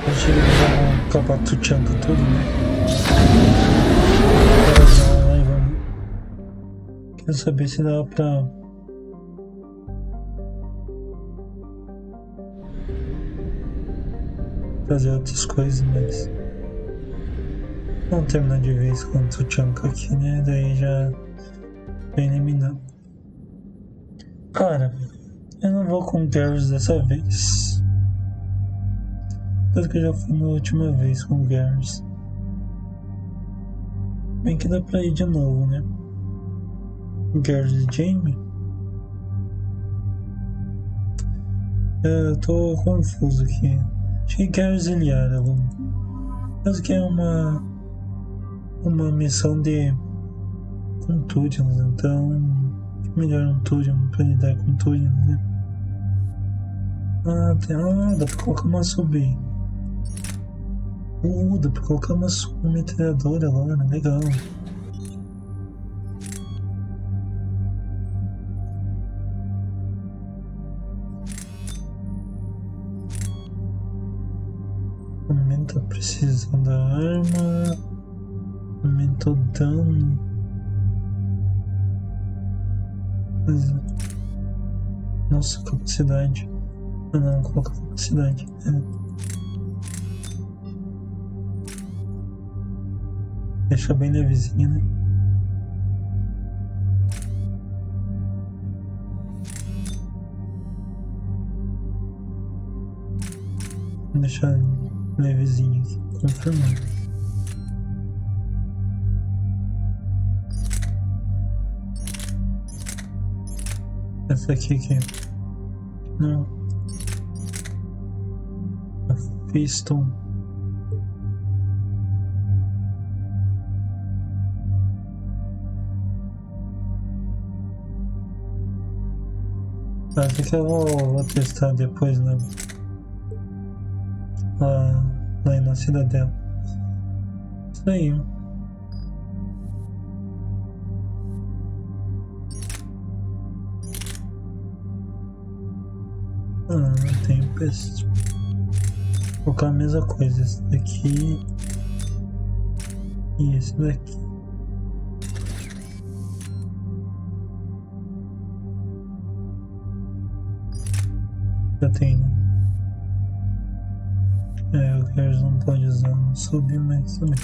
Eu cheguei a acabar a Tuchanka tudo, né? Agora vamos. Quero saber se dá pra fazer outras coisas, mas vamos terminar de vez com o Tuchanka aqui, né? Daí já eliminar. Cara, eu não vou com Garrus dessa vez. Tanto que eu já fui na última vez com Garrus. Bem que dá pra ir de novo, né? Garrus e Jamie. Eu tô confuso aqui. Acho que Garrus e Liara. Mas que é uma missão de Contúrios, então melhor um Turion pra lidar com Turion, né? Dá pra colocar uma sub. Dá pra colocar uma submetralhadora agora, legal. Aumenta a precisão da arma. Aumenta o dano. Nossa, capacidade. Não, coloca capacidade. Deixa bem levezinha, né? Vou deixar levezinho aqui, confirmando. Essa aqui não. A Fiston. Essa aqui eu vou testar depois, né? Lá na cidadela. Isso aí. Não tenho peste. Vou colocar a mesma coisa. Esse daqui e esse daqui. Já tem. O Garrus não pode usar, não subir, mas também.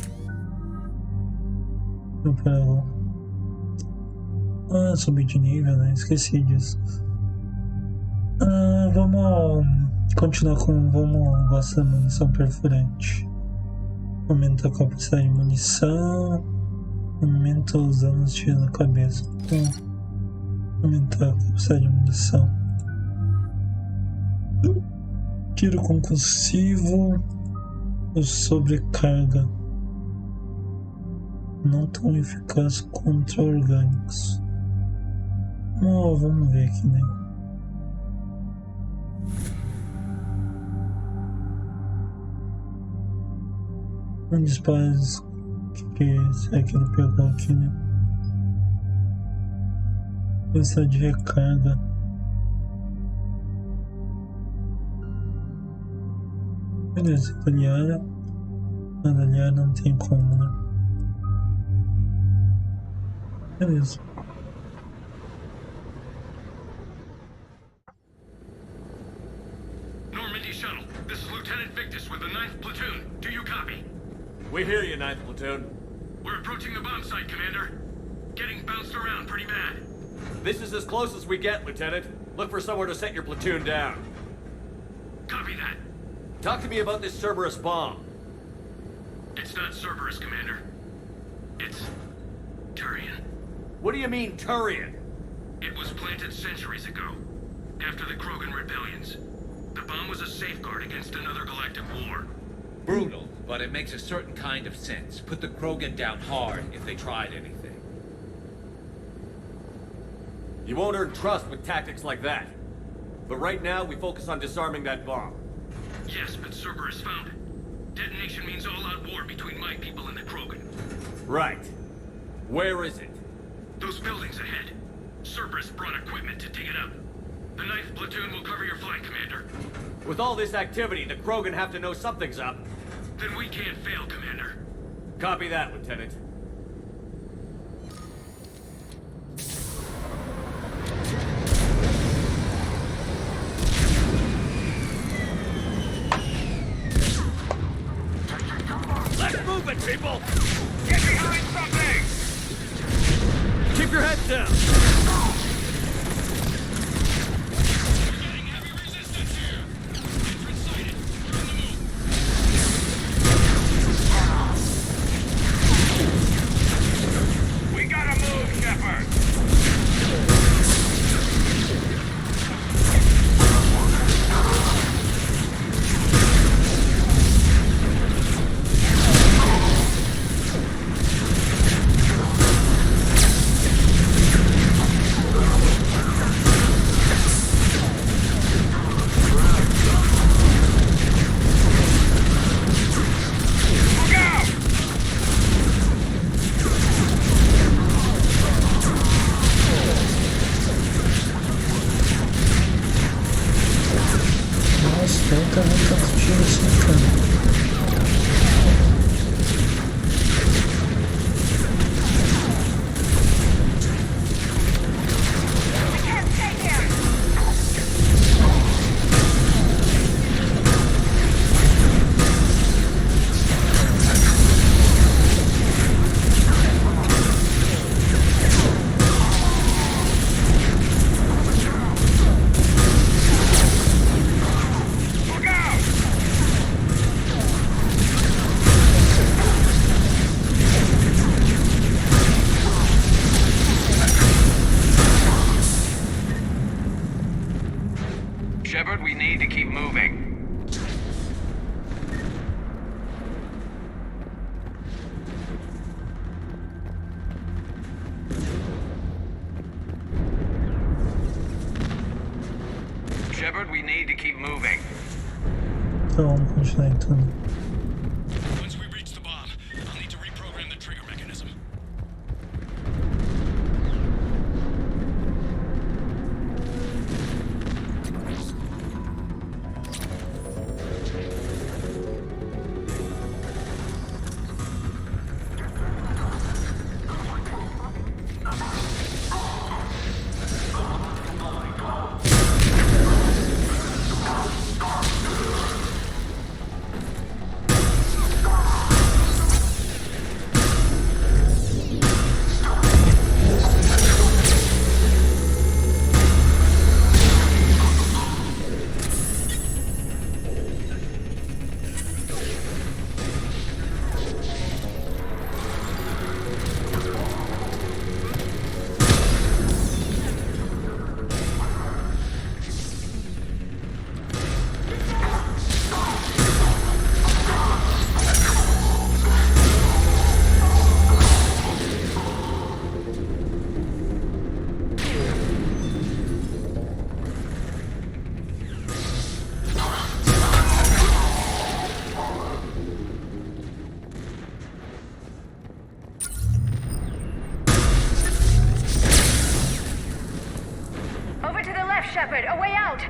Vou para lá. Subir de nível, né? Esqueci disso. Vamos continuar com. Vamos gastar munição perfurante. Aumenta a capacidade de munição. Aumenta os danos de tiro na cabeça. Aumentar a capacidade de munição. Tiro concussivo. Ou sobrecarga. Não tão eficaz contra orgânicos. Vamos ver aqui, né? Um disparos que é que ele pegou aqui, né? Velocidade de recarga. Beleza, da Liara. Da Liara não tem como, né? Beleza. We hear you, 9th Platoon. We're approaching the bomb site, Commander. Getting bounced around pretty bad. This is as close as we get, Lieutenant. Look for somewhere to set your platoon down. Copy that. Talk to me about this Cerberus bomb. It's not Cerberus, Commander. It's Turian. What do you mean, Turian? It was planted centuries ago, after the Krogan rebellions. The bomb was a safeguard against another galactic war. Brutal, but it makes a certain kind of sense. Put the Krogan down hard if they tried anything. You won't earn trust with tactics like that. But right now, we focus on disarming that bomb. Yes, but Cerberus found it. Detonation means all-out war between my people and the Krogan. Right. Where is it? Those buildings ahead. Cerberus brought equipment to dig it up. The 9th platoon will cover your flank, Commander. With all this activity, the Krogan have to know something's up. Then we can't fail, Commander. Copy that, Lieutenant. Let's move it, people! Get behind something! Keep your heads down! Shepard, we need to keep moving. Shepard, we need to keep moving. Então vamos continuar então. Once we reach the bomb, I'll need to reprogram the trigger mechanism. Shepard, a way out!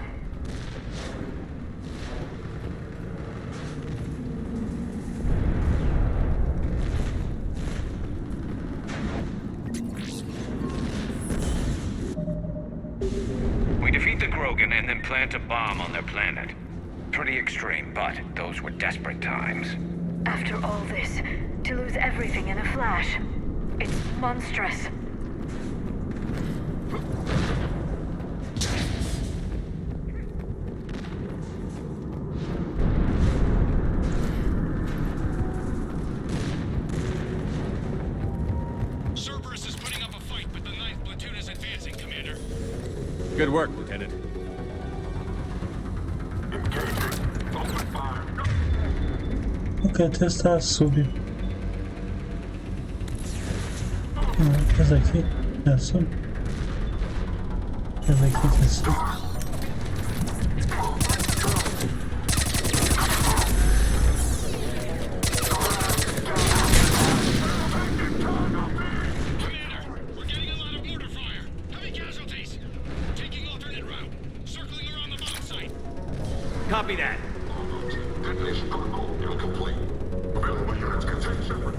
We defeat the Krogan and then plant a bomb on their planet. Pretty extreme, but those were desperate times. After all this, to lose everything in a flash, it's monstrous. Cerberus is putting up a fight, but the 9th platoon is advancing, Commander. Good work, Lieutenant. Eu quero testar a sub. Essa aqui é a sub. Essa aqui é a sub. Copy that. Detonation protocol incomplete. Available units contain Shepard.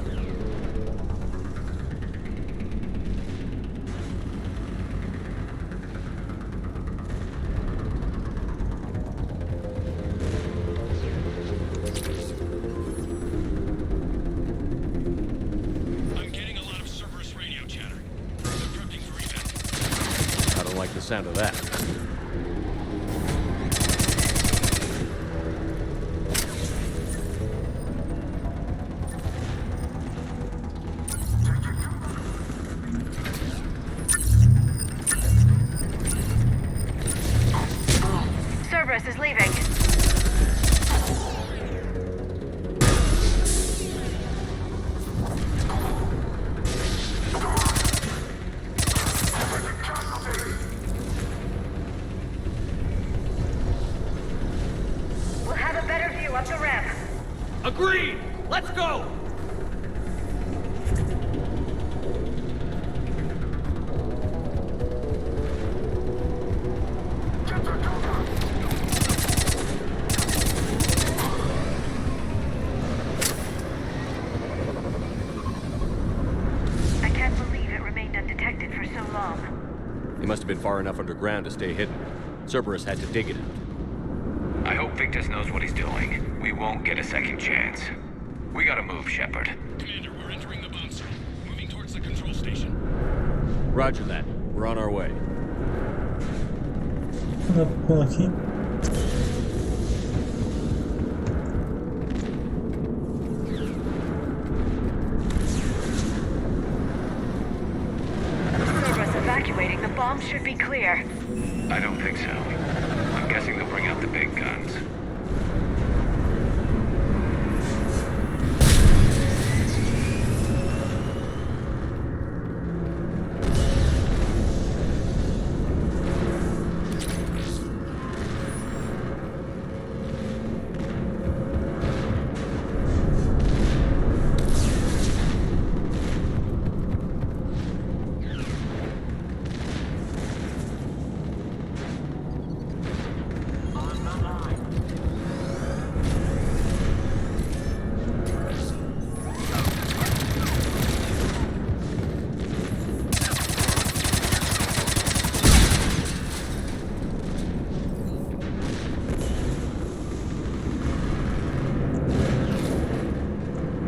I'm getting a lot of Cerberus radio chatter. Prepping for event. I don't like the sound of that. Cerberus is leaving. We'll have a better view up the ramp. Agreed! Let's go! I can't believe it remained undetected for so long. They must have been far enough underground to stay hidden. Cerberus had to dig it out. I hope Victus knows what he's doing. We won't get a second chance. We gotta move, Shepard. Commander, we're entering the bomb zone. Moving towards the control station. Roger that. We're on our way. Dá pra pular aqui. Cerberus evacuating. The bomb should be clear. I don't think so. I'm guessing they'll bring out the big guns.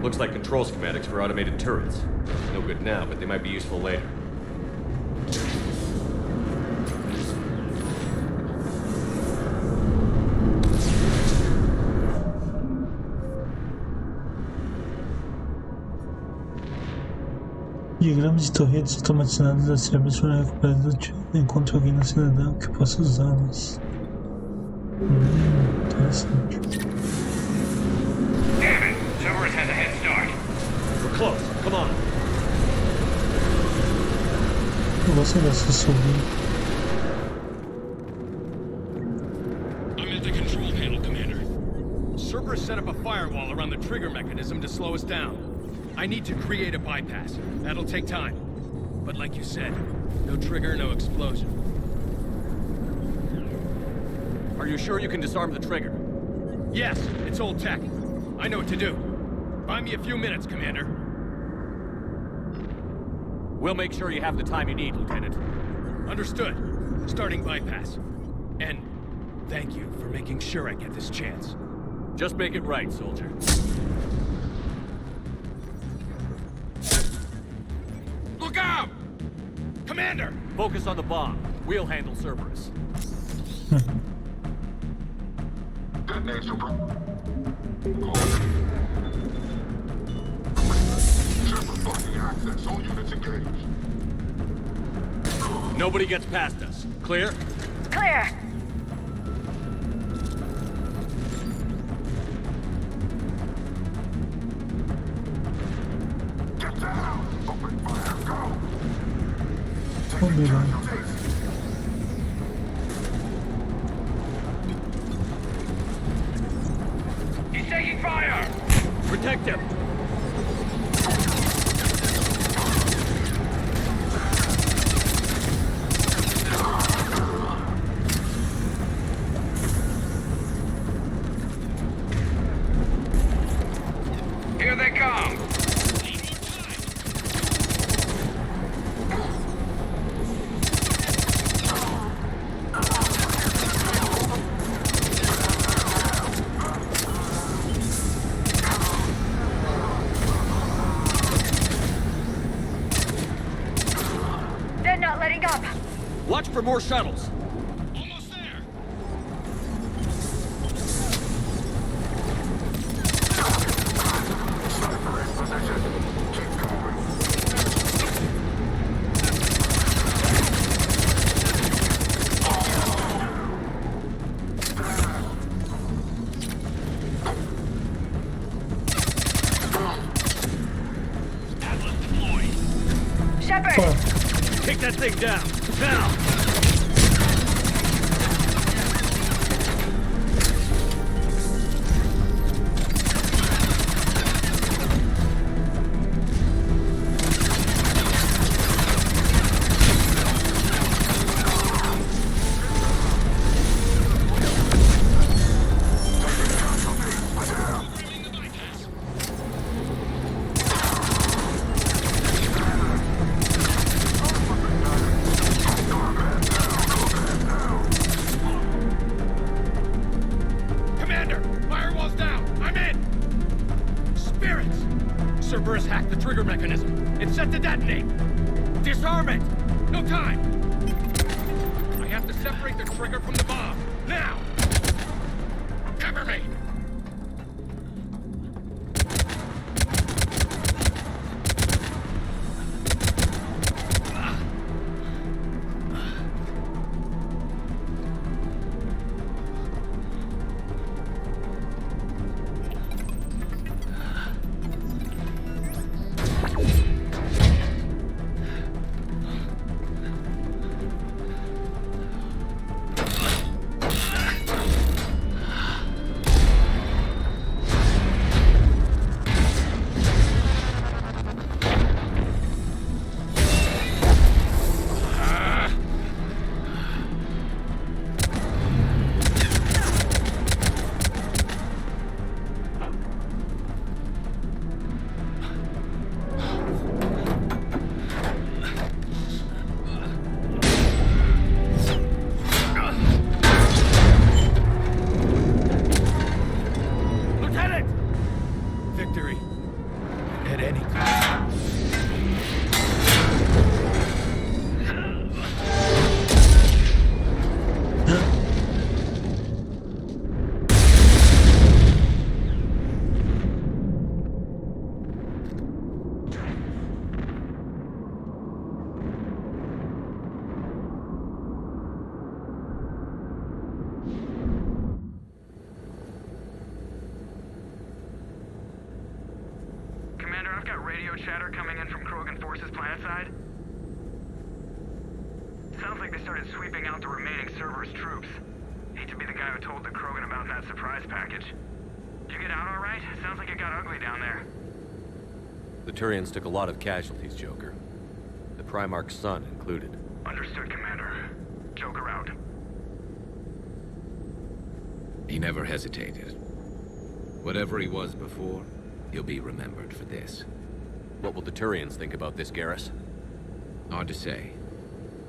Looks like control schematics for automated turrets. No good now, but they might be useful later. Diagramas de torretas automatizadas das células foram recuperados. Encontre alguém no cidadão que possa usá-las. Interessante. Damn it! Cerberus has a head start. We're close. Come on. Eu gosto dessa subir. I'm at the control panel, Commander. Cerberus set up a firewall around the trigger mechanism to slow us down. I need to create a bypass. That'll take time. But like you said, no trigger, no explosion. Are you sure you can disarm the trigger? Yes, it's old tech. I know what to do. Buy me a few minutes, Commander. We'll make sure you have the time you need, Lieutenant. Understood. Starting bypass. And thank you for making sure I get this chance. Just make it right, soldier. Look out! Commander! Focus on the bomb. We'll handle Cerberus. Detonation Shepard blocking access. All units engaged. Nobody gets past us. Clear? Clear. Get down! Open fire! Go! Taking He's taking fire! Protect him! more shuttles. Take that thing down! Now! Cerberus hacked the trigger mechanism. It's set to detonate. Disarm it! No time! I have to separate the trigger from the bomb. Now! Cover me! Chatter coming in from Krogan forces planetside. Sounds like they started sweeping out the remaining Cerberus troops. Hate to be the guy who told the Krogan about that surprise package. Did you get out all right? Sounds like it got ugly down there. The Turians took a lot of casualties, Joker. The Primarch's son included. Understood, Commander. Joker out. He never hesitated. Whatever he was before, he'll be remembered for this. What will the Turians think about this, Garrus? Hard to say.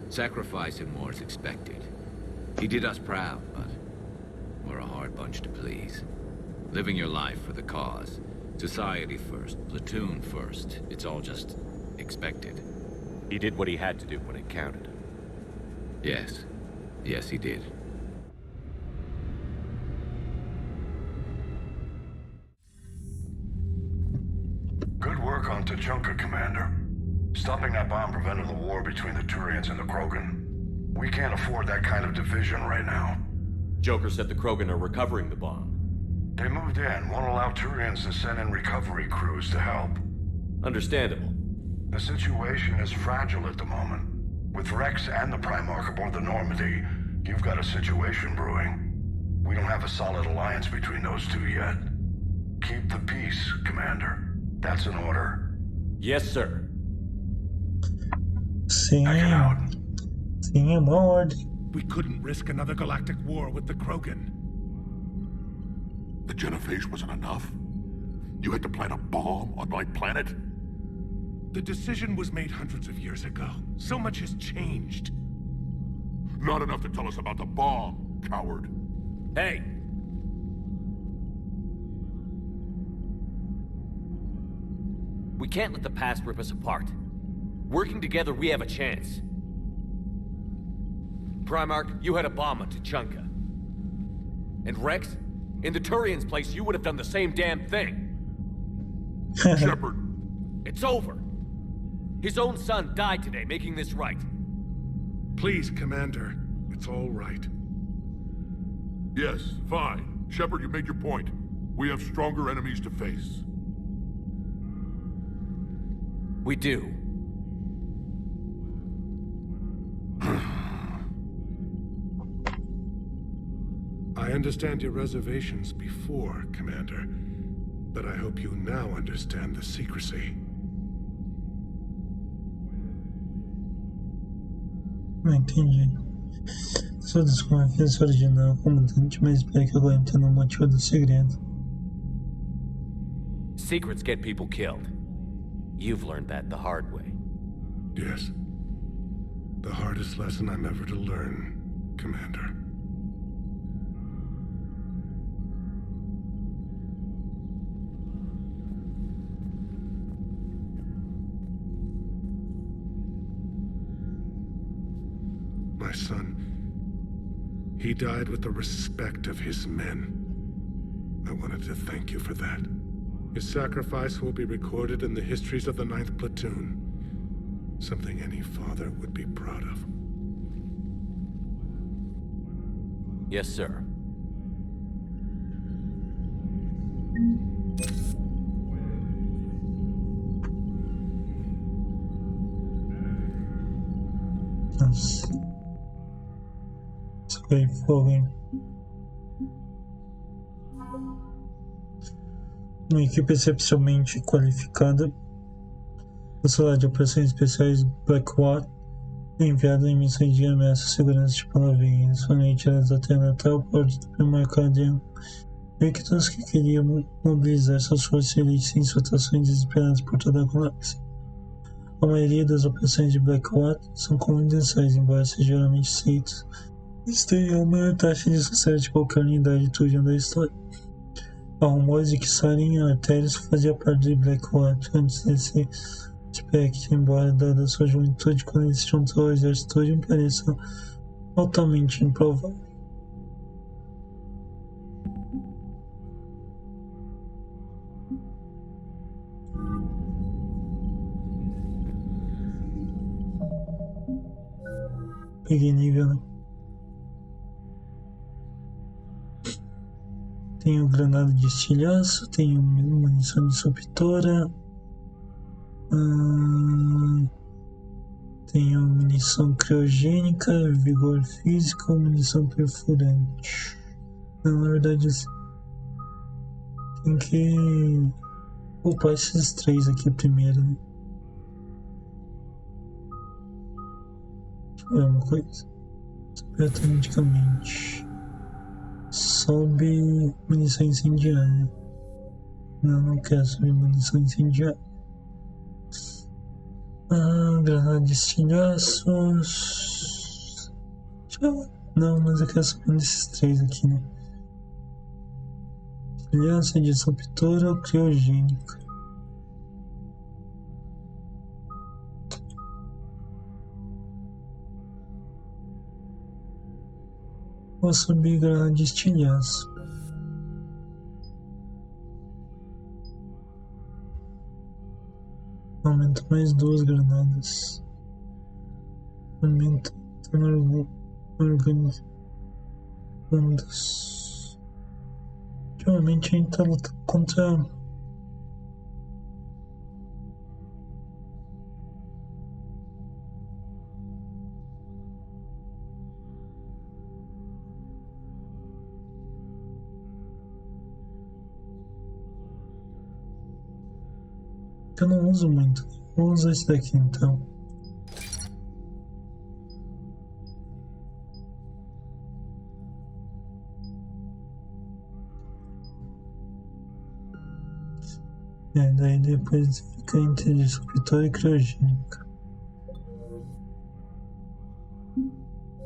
Sacrifice in war is expected. He did us proud, but we're a hard bunch to please. Living your life for the cause. Society first, platoon first. It's all just expected. He did what he had to do when it counted. Yes. Yes, he did. Good work on Tuchanka, Commander. Stopping that bomb prevented the war between the Turians and the Krogan. We can't afford that kind of division right now. Joker said the Krogan are recovering the bomb. They moved in, won't allow Turians to send in recovery crews to help. Understandable. The situation is fragile at the moment. With Rex and the Primarch aboard the Normandy, you've got a situation brewing. We don't have a solid alliance between those two yet. Keep the peace, Commander. That's an order. Yes, sir. Sim. Sim, é uma ordem. We couldn't risk another galactic war with the Krogan. The Genophage wasn't enough? You had to plant a bomb on my planet? The decision was made hundreds of years ago. So much has changed. Not enough to tell us about the bomb, coward. Hey! We can't let the past rip us apart. Working together, we have a chance. Primarch, you had a bomb on Tuchanka. And Rex, in the Turian's place, you would have done the same damn thing. Shepard. It's over. His own son died today, making this right. Please, Commander. It's all right. Yes, fine. Shepard, you made your point. We have stronger enemies to face. We do. I understand your reservations before, Commander, but I hope you now understand the secrecy. Não entendi. Sua desconfiança original é comandante, mas espero que agora entenda o motivo do segredo. Secrets get people killed. You've learned that the hard way. Yes. The hardest lesson I'm ever to learn, Commander. My son, he died with the respect of his men. I wanted to thank you for that. His sacrifice will be recorded in the histories of the 9th Platoon. Something any father would be proud of. Yes, sir. Nossa. Isso foi fogo, hein? Uma equipe excepcionalmente qualificada, o celular de operações especiais Blackwater é enviado em missões de ameaça à segurança de Palavim. Eles foram retirados até Natal por ordem do Primarcadian. Meio que todos que queriam mobilizar suas forças de elite em situações desesperadas por toda a galáxia. A maioria das operações de Blackwater são confidenciais, embora sejam geralmente aceitos. Eles têm a maior taxa de sucesso de qualquer unidade Tujan da história. Há rumores de que Sarin Arterios fazia parte de Blackwater antes desse aspecto, embora dada a sua juventude quando ele se juntou ao exército Tujan pareça altamente improvável. Peguei nível, né? Tenho granada de estilhaço, tenho munição disruptora, tenho munição criogênica, vigor físico, munição perfurante. Não, na verdade, tem que upar esses três aqui primeiro, né? Deixa eu ver uma coisa. Automaticamente. Sobe munição incendiária. Não quero subir munição incendiária. Granada de estilhaços. Não, mas eu quero subir um desses três aqui, né? Estilhaço, disruptora ou criogênica. Vou subir granada de estilhaço. Aumenta mais 2 granadas. Aumenta organizações. Ultimamente a gente tá lutando contra eu não uso muito. Vou usar esse daqui então. Daí depois fica entre disruptor e criogênica.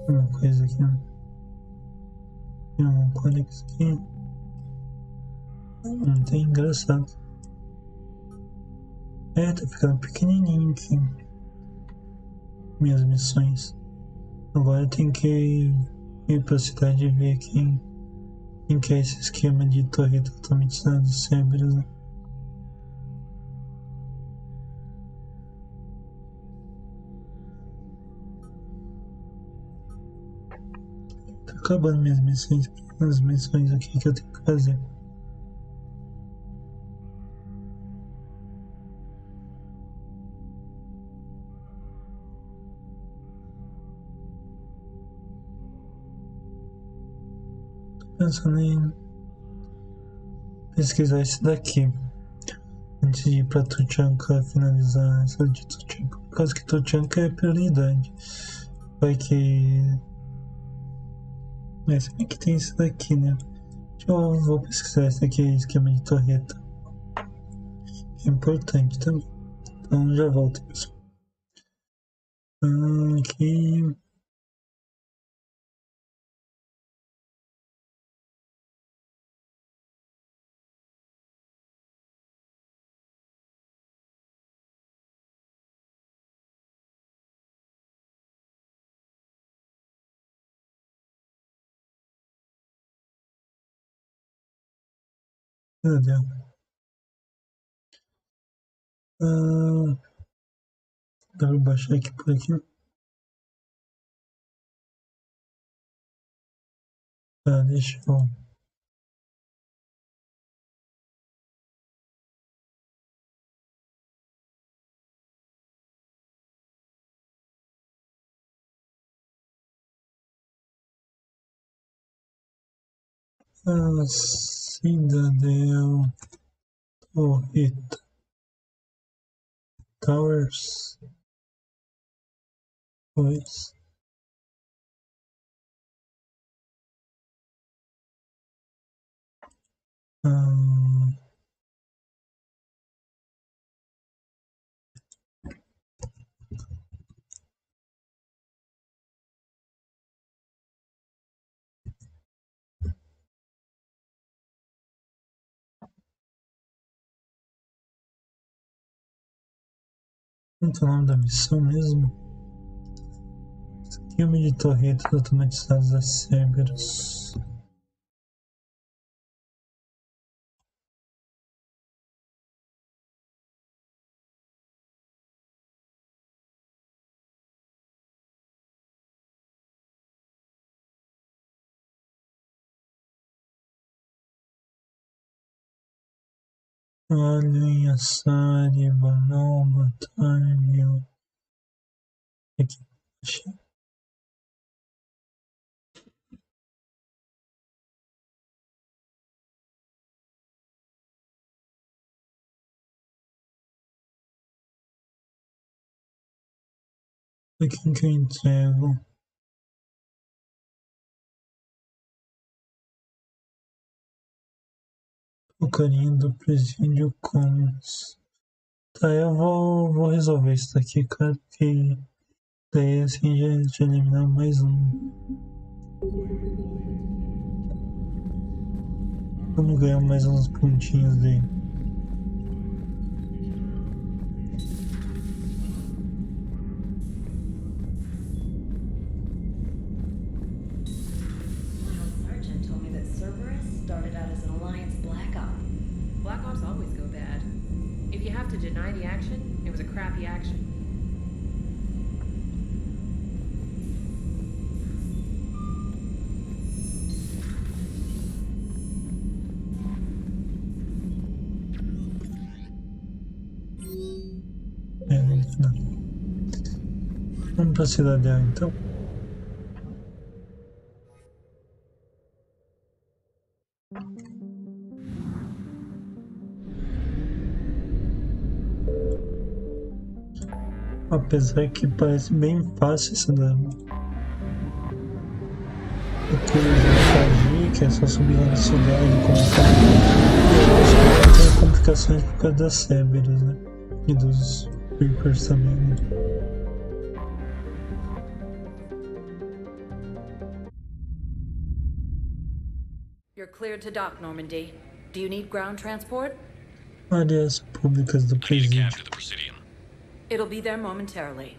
Uma coisa aqui. Tem um conex aqui. Não tem, engraçado. Tá ficando pequenininho aqui. Minhas missões. Agora tem que ir pra cidade e ver quem quer esse esquema de torreta automatizada de Cerberus, né? Tá acabando minhas missões, as missões aqui que eu tenho que fazer. Pensando em pesquisar esse daqui antes de ir pra Tuchanka finalizar essa de Tuchanka, por causa que Tuchanka é prioridade. Vai que. Mas como é que tem esse daqui, né? Eu vou pesquisar esse daqui, esquema de torreta. É importante também. Então já volto, pessoal. Aqui. Meu Deus. Dá pra baixar aqui por aqui. Tá, deixa eu. Cidadel Torreta Towers 2. Qual é o nome da missão mesmo? Filme de torretas automatizadas da Cerberus. Alianças, banal, batalha. Aqui. Aqui que eu entrego. O carinho do presídio Commons. Tá, eu vou resolver isso daqui, cara, porque daí assim já eliminar mais um. Vamos ganhar mais uns pontinhos daí. Sergeant told me that Cerberus started out as an Alliance Black Op. Black Ops always go bad. If you have to deny the action, it was a crappy action. Vamos pra Cidadel então. Apesar que parece bem fácil essa daí. Porque agir, que é só subir lá na cidade como eu acho que vai ter complicações por causa das Cerberus, né? E dos Reapers também, né? You're cleared to dock, Normandy. Do you need ground transport? Áreas públicas do presídio. It'll be there momentarily.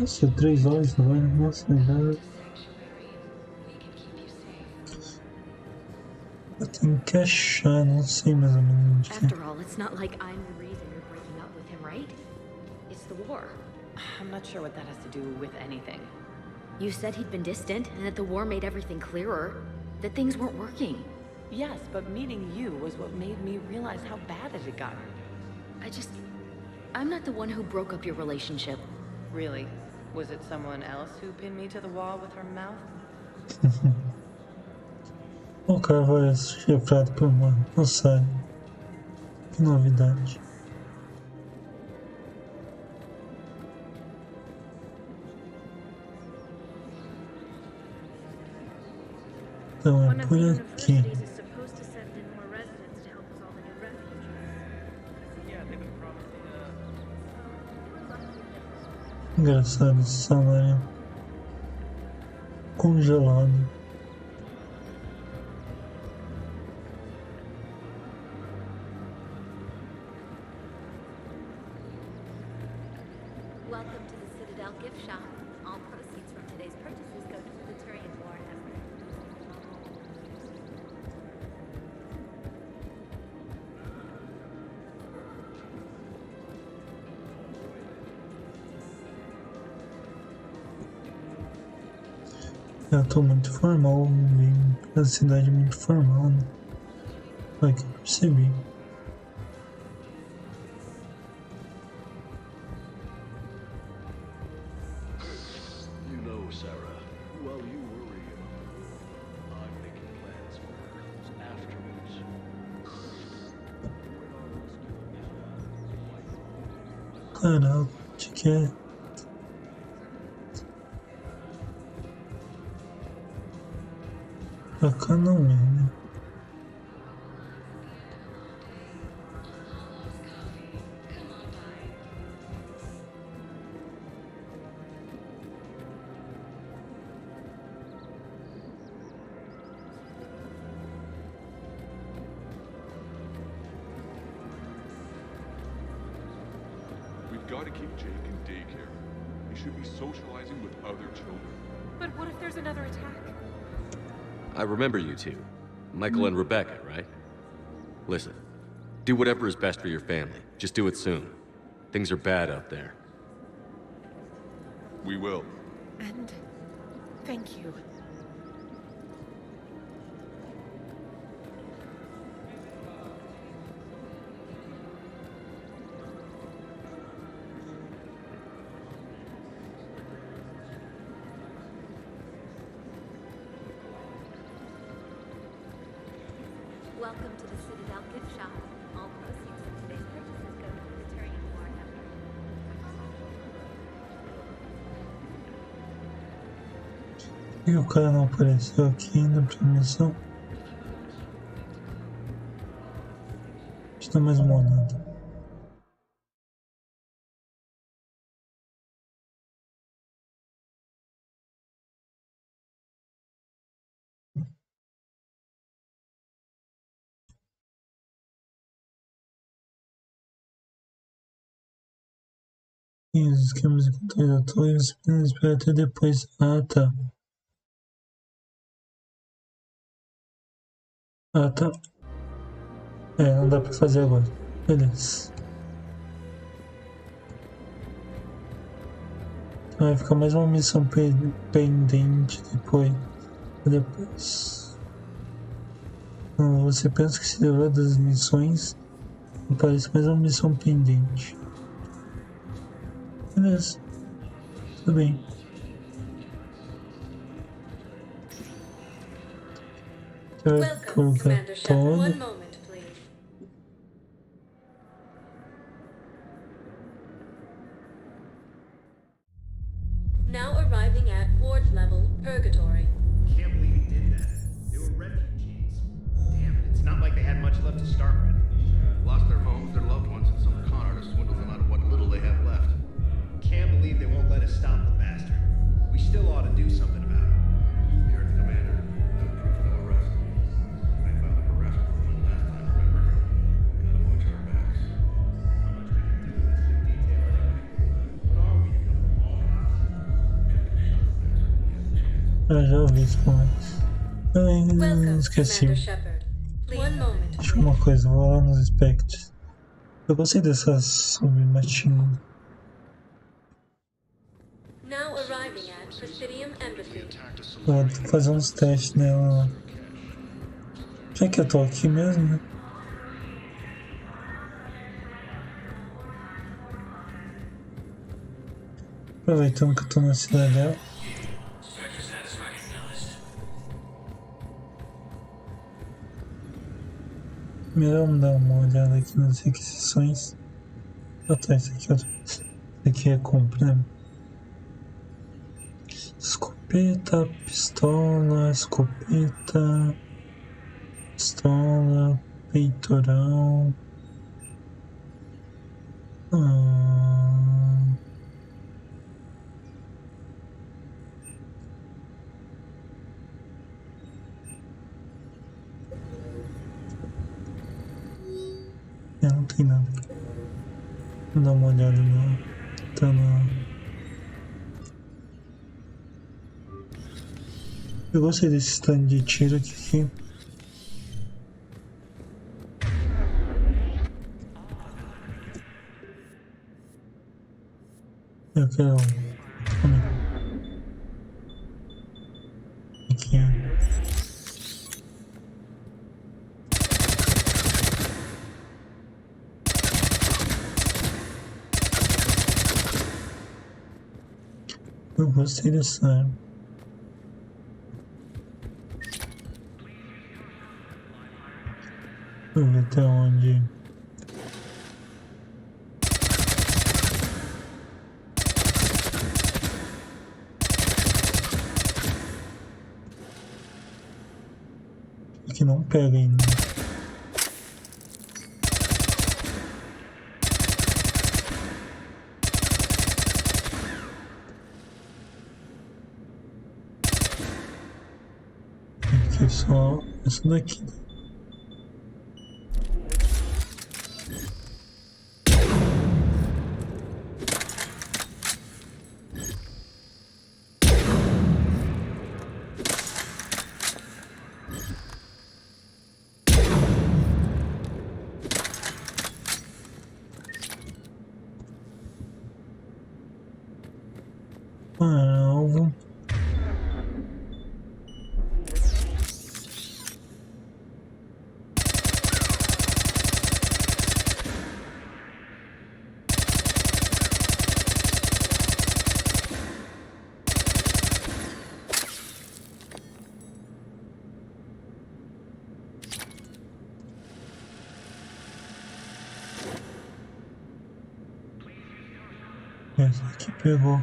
Nossa, 3 horas agora, nossa, já... Eu tenho que achar, não sei mais ou menos de que. After all, it's not like I'm the reason you're breaking up with him, right? It's the war. I'm not sure what that has to do with anything. You said he'd been distant, and that the war made everything clearer. That things weren't working. Yes, but meeting you was what made me realize how bad it had gotten. I'm not the one who broke up your relationship. Really? Was it someone else who pinned me to the wall with her mouth? O cara vai chifrado por uma osário. Que novidade. Então é por aqui. Engraçado esse salário congelado. Welcome to the Citadel gift shop. All proceeds from today's purchases go to the Turian war effort. Eu tô muito formal, vim pra cidade muito formal, né? Foi que eu percebi. You know, Sarah, while you worry about the war, I'm making plans for afterwards. Caraca, de que é? Pra cá não é, né? We've got to keep Jake in daycare. He should be socializing with other children. But what if there's another attack? I remember you two. Michael and Rebecca, right? Listen, do whatever is best for your family. Just do it soon. Things are bad out there. We will. And thank you. Welcome to the Citadel gift shop. All proceeds from today's purchases go to the Turian war effort. E o cara não apareceu aqui ainda pra missão? Deixa eu dar mais uma olhada. E os esquemas de controle da torre, você precisa esperar até depois. Ah, tá. Ah, tá. É, não dá pra fazer agora. Beleza. Então vai ficar mais uma missão pendente depois. Então, você pensa que se livrou das missões, aparece mais uma missão pendente. Beleza. Tudo bem. Welcome, Commander Shepard. One moment, please. Now arriving at ward level purgatory. Can't believe he did that. They were refugees. Damn it, it's not like they had much left to start with. Lost their homes, their loved ones, and some con artist swindled them out of what little they have left. Can't believe they won't let us stop the bastard. We still ought to do something about it. You heard the commander. Proof of no arrest. They filed up arrest warrant last time, remember? Gotta watch our backs. Not much we can do with this big detail anyway. What are we, a couple of all cops? Já ouvi isso como é. Esqueci. Deixa uma coisa, vou lá nos Spectres. Eu gostei dessa submachine. Vou fazer uns testes nela. Já que eu tô aqui mesmo, né? Aproveitando que eu tô na cidadela. Melhor dar uma olhada aqui nas requisições. Ah tá, isso aqui é compra, né? Escopeta, pistola, peitoral. Não tem nada. Vou dar uma olhada Eu gostei desse stand de tiro aqui. Eu quero... Aqui, eu gostei dessa arma. Deixa eu ver até onde... Que não pega ainda. Aqui só essa daqui. Alvo. Essa aqui pegou.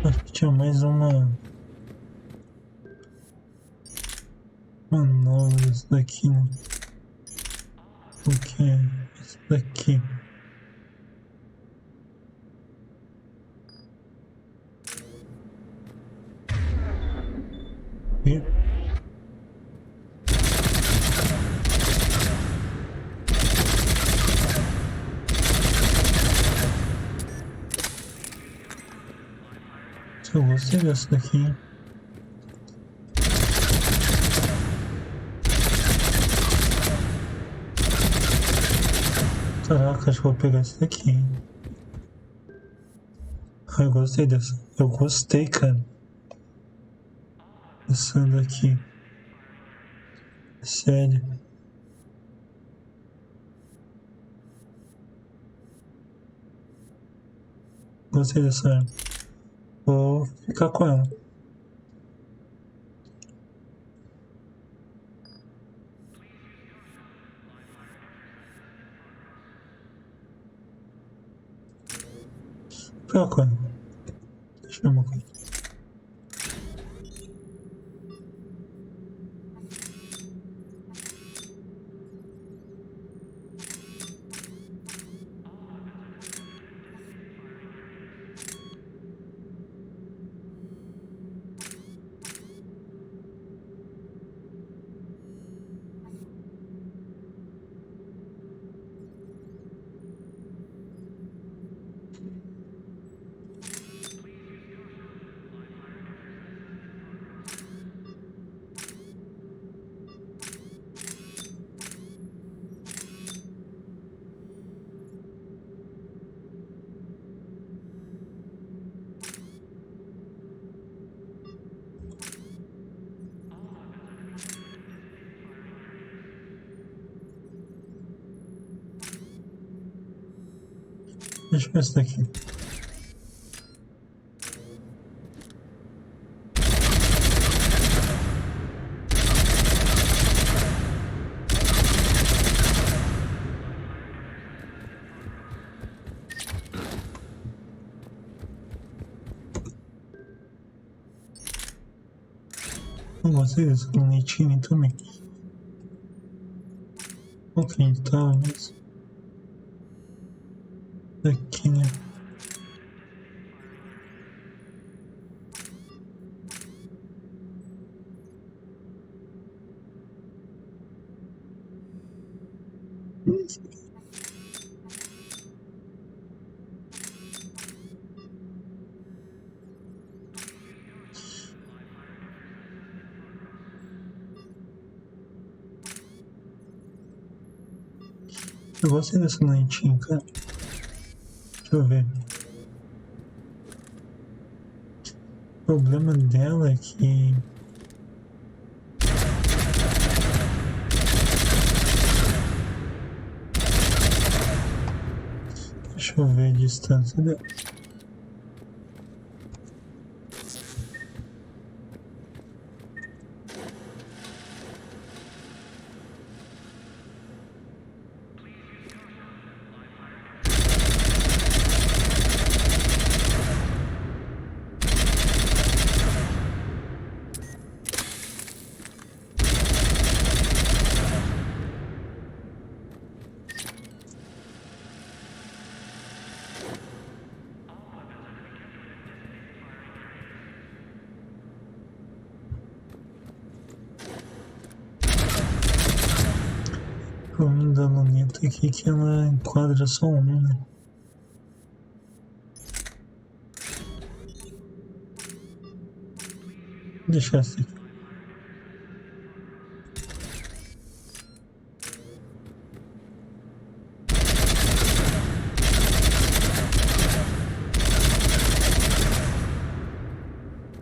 Acho que tinha mais uma nova desse daqui, né? O que é esse daqui? E? Eu gostei dessa daqui, hein? Caraca, acho que vou pegar essa daqui, hein? Eu gostei dessa. Eu gostei, cara. Essa daqui. Sério. Gostei dessa arma. Vou ficar com ela. Ficar com ela. Deixa eu ver uma coisa. Deixa eu ver esse daqui. Não gostei desse canetinho também. Ok, então, mas... Aqui, né? Eu gostei dessa lentinha, cara. Deixa eu ver. O problema dela é que... Deixa eu ver a distância dela. O problema da luneta aqui é que ela enquadra só um, né? Vou deixar assim.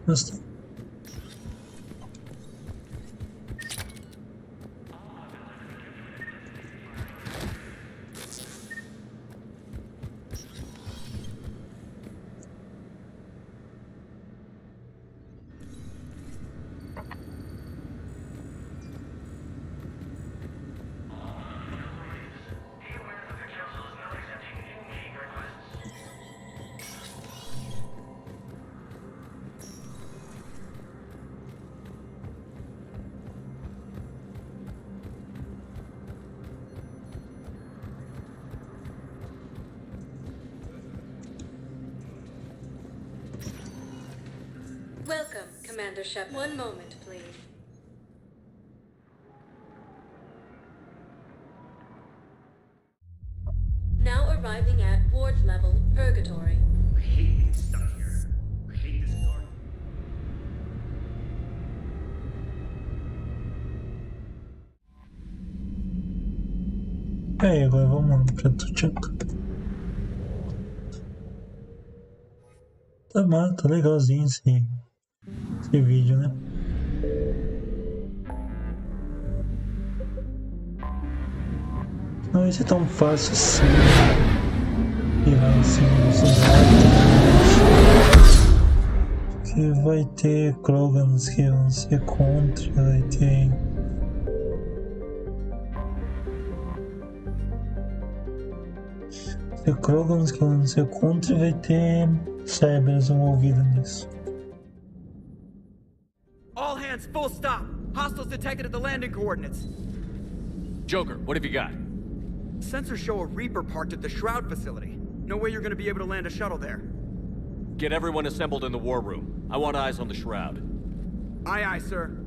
Gostei. Welcome, Commander Shepard. One moment, please. Now arriving at ward level purgatory. I hate being stuck here. I hate this garden. Aí, agora vamos pra Tuchanka. Tá legalzinho esse vídeo, né? Não vai ser tão fácil assim. Ir lá em cima do cidade. Que vai ter Krogans que vão ser contra, vai ter... Krogans que vão ser contra e vai ter Cerberus envolvido nisso. All hands, full stop. Hostiles detected at the landing coordinates. Joker, what have you got? Sensors show a Reaper parked at the Shroud facility. No way you're gonna be able to land a shuttle there. Get everyone assembled in the war room. I want eyes on the Shroud. Aye, aye, sir.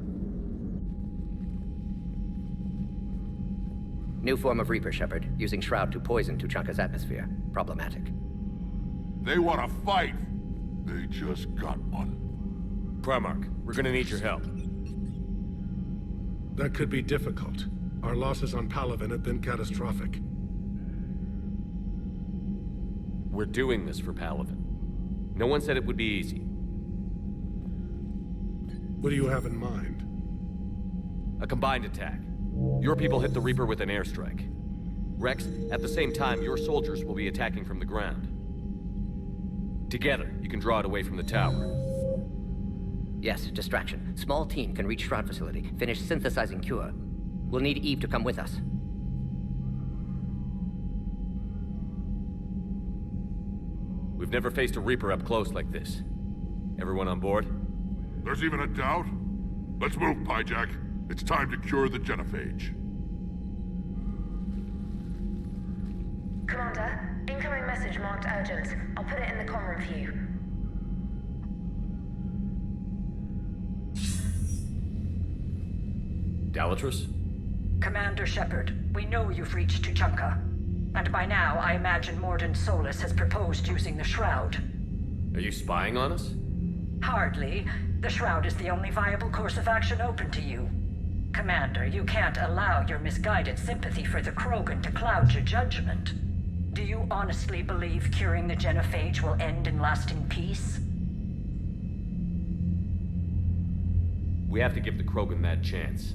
New form of Reaper, Shepard, using Shroud to poison Tuchanka's atmosphere. Problematic. They want to fight. They just got one. Primarch, we're gonna need your help. That could be difficult. Our losses on Palaven have been catastrophic. We're doing this for Palaven. No one said it would be easy. What do you have in mind? A combined attack. Your people hit the Reaper with an airstrike. Rex, at the same time, your soldiers will be attacking from the ground. Together, you can draw it away from the tower. Yes, distraction. Small team can reach Shroud facility. Finish synthesizing cure. We'll need Eve to come with us. We've never faced a Reaper up close like this. Everyone on board? There's even a doubt? Let's move, Pyjack. It's time to cure the genophage. Commander, incoming message marked urgent. I'll put it in the comm room for you. Dalatrus? Commander Shepard, we know you've reached Tuchanka. And by now, I imagine Morden Solus has proposed using the Shroud. Are you spying on us? Hardly. The Shroud is the only viable course of action open to you. Commander, you can't allow your misguided sympathy for the Krogan to cloud your judgment. Do you honestly believe curing the genophage will end in lasting peace? We have to give the Krogan that chance.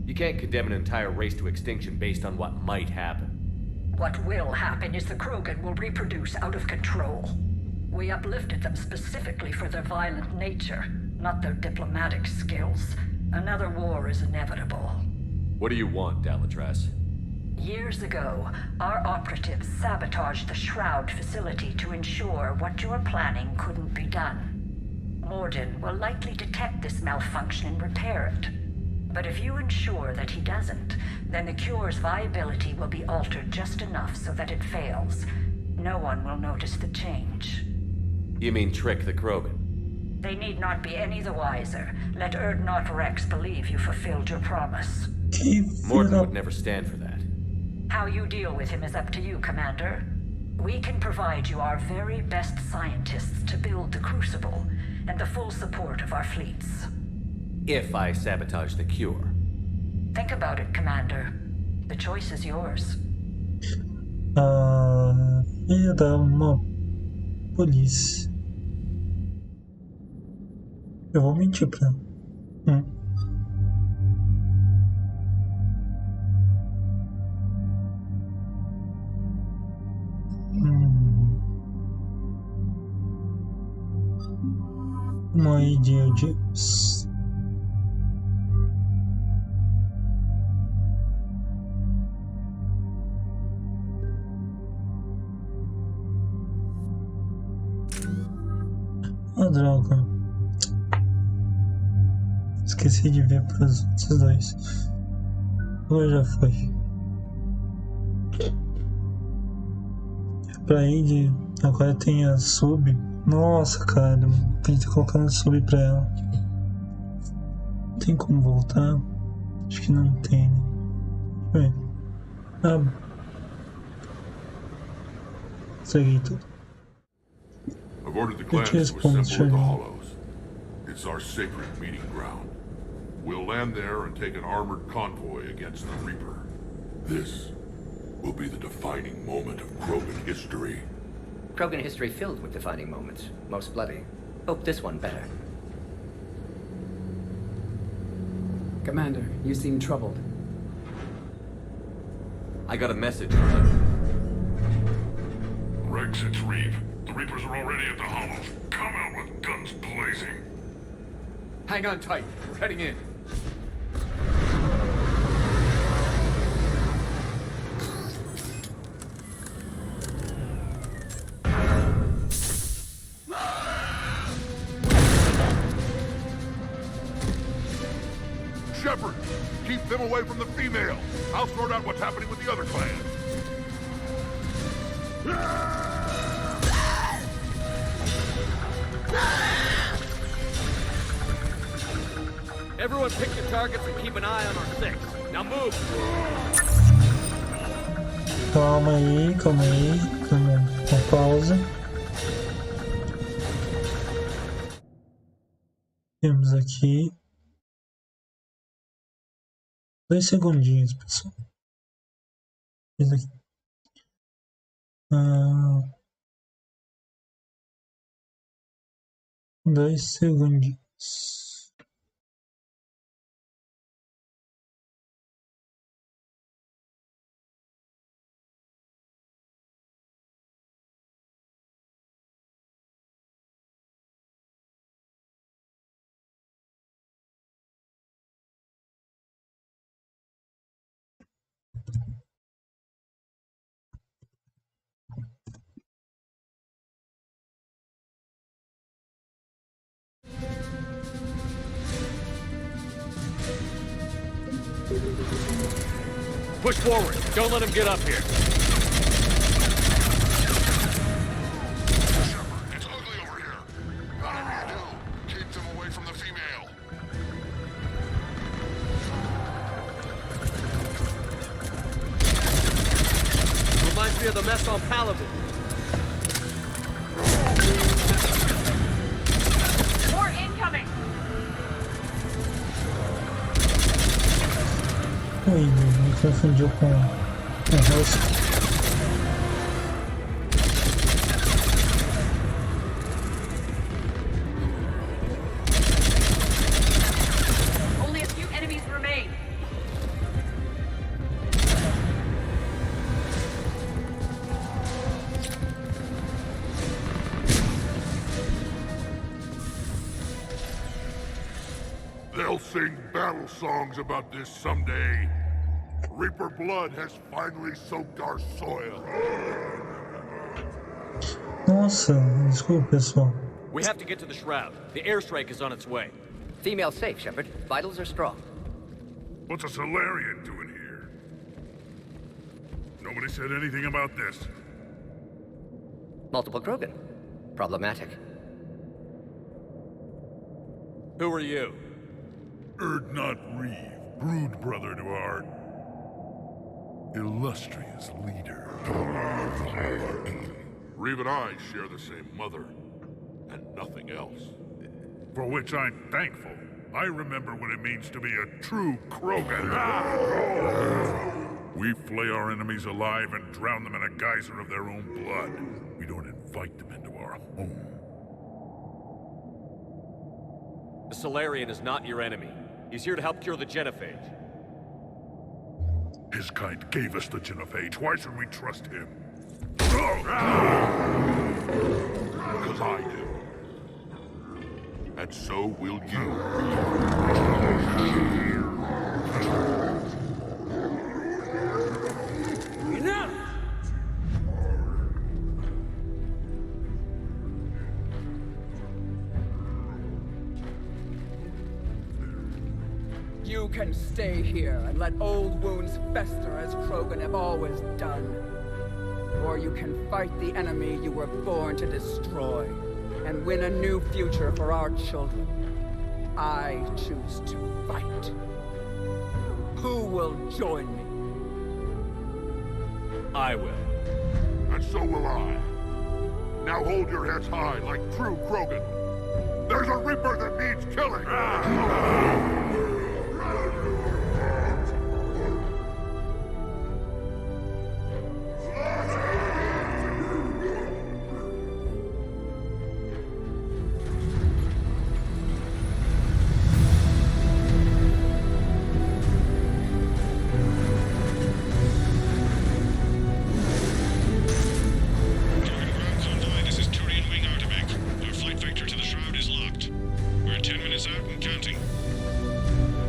You can't condemn an entire race to extinction based on what might happen. What will happen is the Krogan will reproduce out of control. We uplifted them specifically for their violent nature, not their diplomatic skills. Another war is inevitable. What do you want, Dalatrus? Years ago, our operatives sabotaged the Shroud facility to ensure what you are planning couldn't be done. Morden will likely detect this malfunction and repair it. But if you ensure that he doesn't, then the cure's viability will be altered just enough so that it fails. No one will notice the change. You mean trick the Krogan? They need not be any the wiser. Let Erdnot Rex believe you fulfilled your promise. Morden would never stand for that. How you deal with him is up to you, Commander. We can provide you our very best scientists to build the Crucible, and the full support of our fleets. If I sabotage the cure. Think about it, Commander. The choice is yours. Ia dar uma polícia. Eu vou mentir pra ela. Uma ideia. Ah, droga. Esqueci de ver para os outros dois. Ou já foi? Pra Id, agora tem a sub. Nossa, cara. Tem que colocar uma sub pra ela. Tem como voltar? Acho que não tem, né? Segue tudo. I've ordered the clans to assemble at the Hollows. It's our sacred meeting ground. We'll land there and take an armored convoy against the Reaper. This will be the defining moment of Krogan history. Krogan history filled with defining moments. Most bloody. Hope this one better. Commander, you seem troubled. I got a message from them. Rex, it's Reeve. The Reapers are already at the Hollows. Come out with guns blazing. Hang on tight. We're heading in. Shepard, keep them away from the female. I'll sort out what's happening with the other clan. Everyone pick your targets and keep an eye on our six. Now move! Calma aí, calma aí. Uma pausa. Temos aqui 2 segundinhos, pessoal. Isso aqui. 2 segundinhos. Push forward. Don't let him get up here. Shepard, it's ugly over here. Whatever you do, keep them away from the female. Reminds me of the mess on Paladin. More incoming! Ui, me confundiu com o rosto. Only a few enemies remain. They'll sing battle songs about this someday. Reaper blood has finally soaked our soil. Nossa, desculpa, pessoal. We have to get to the Shroud. The airstrike is on its way. Female safe, Shepard. Vitals are strong. What's a Solarian doing here? Nobody said anything about this. Multiple Krogan. Problematic. Who are you? Erdnot Reeve, brood brother to our illustrious leader. Reeve and I share the same mother, and nothing else. For which I'm thankful. I remember what it means to be a true Krogan. We flay our enemies alive and drown them in a geyser of their own blood. We don't invite them into our home. The Solarian is not your enemy. He's here to help cure the genophage. His kind gave us the genophage. Why should we trust him? Because I do. And so will you. Enough! You can stay here and let old wounds fester as Krogan have always done. Or you can fight the enemy you were born to destroy and win a new future for our children. I choose to fight. Who will join me? I will. And so will I. Now hold your heads high like true Krogan. There's a Reaper that needs killing!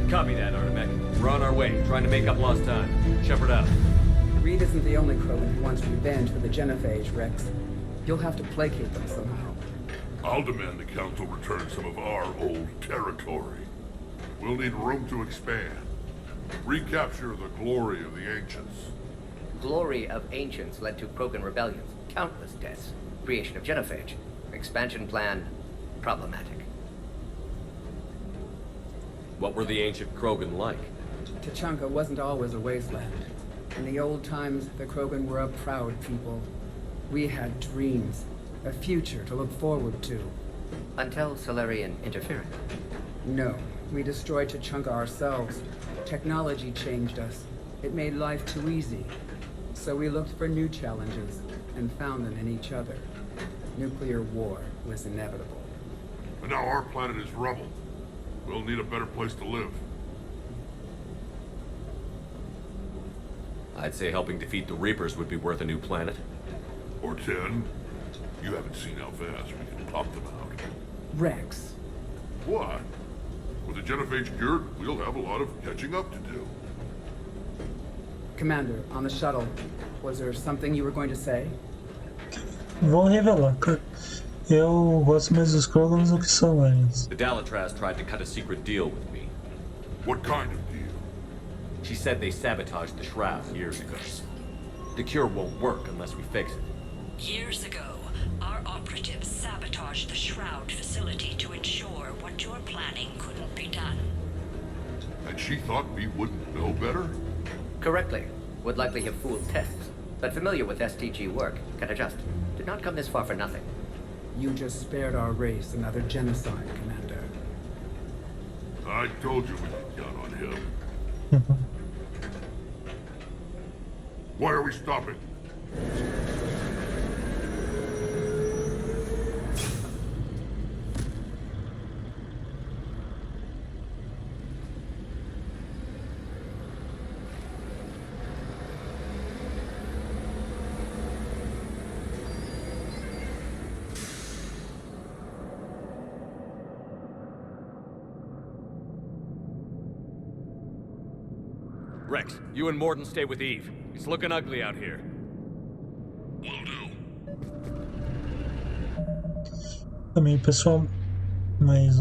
Copy that, Artemek. We're on our way, trying to make up lost time. Shepard out. Reed isn't the only Krogan who wants revenge for the genophage, Rex. You'll have to placate them somehow. I'll demand the Council return some of our old territory. We'll need room to expand. Recapture the glory of the Ancients. Glory of Ancients led to Krogan rebellions, countless deaths, creation of genophage. Expansion plan, problematic. What were the ancient Krogan like? Tuchanka wasn't always a wasteland. In the old times, the Krogan were a proud people. We had dreams, a future to look forward to. Until Solarian interference. No, we destroyed Tuchanka ourselves. Technology changed us. It made life too easy. So we looked for new challenges and found them in each other. Nuclear war was inevitable. And now our planet is rubble. We'll need a better place to live. I'd say helping defeat the Reapers would be worth a new planet. Or 10. You haven't seen how fast we can pop them out. Rex. What? With the genophage cured, we'll have a lot of catching up to do. Commander, on the shuttle, was there something you were going to say? Vou revelar, cara. Eu gosto mais dos Krogans do que Solarians. The Dalatraz tried to cut a secret deal with me. What kind of deal? She said they sabotaged the shroud years ago. The cure won't work unless we fix it. Years ago, our operatives sabotaged the shroud facility to ensure what you're planning couldn't be done. And she thought we wouldn't know better? Correctly. Would likely have fooled tests, but familiar with STG work, can adjust. Did not come this far for nothing. You just spared our race another genocide, Commander. I told you we could count on him. Why are we stopping? Rex, you and Morden stay with Eve. It's looking ugly out here. Will do. Também, pessoal, mais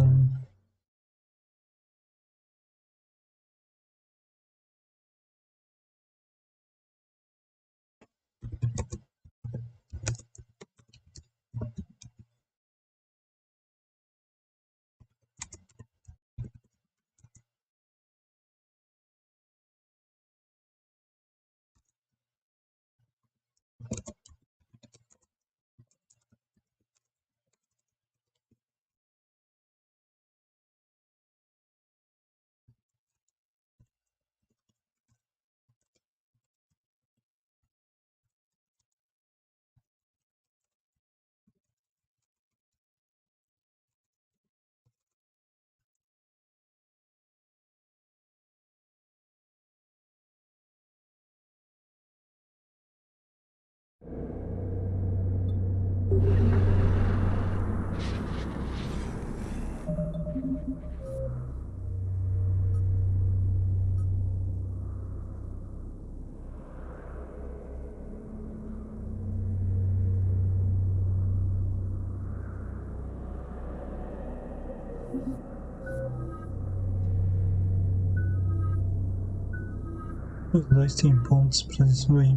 os dois têm pontos para destruir.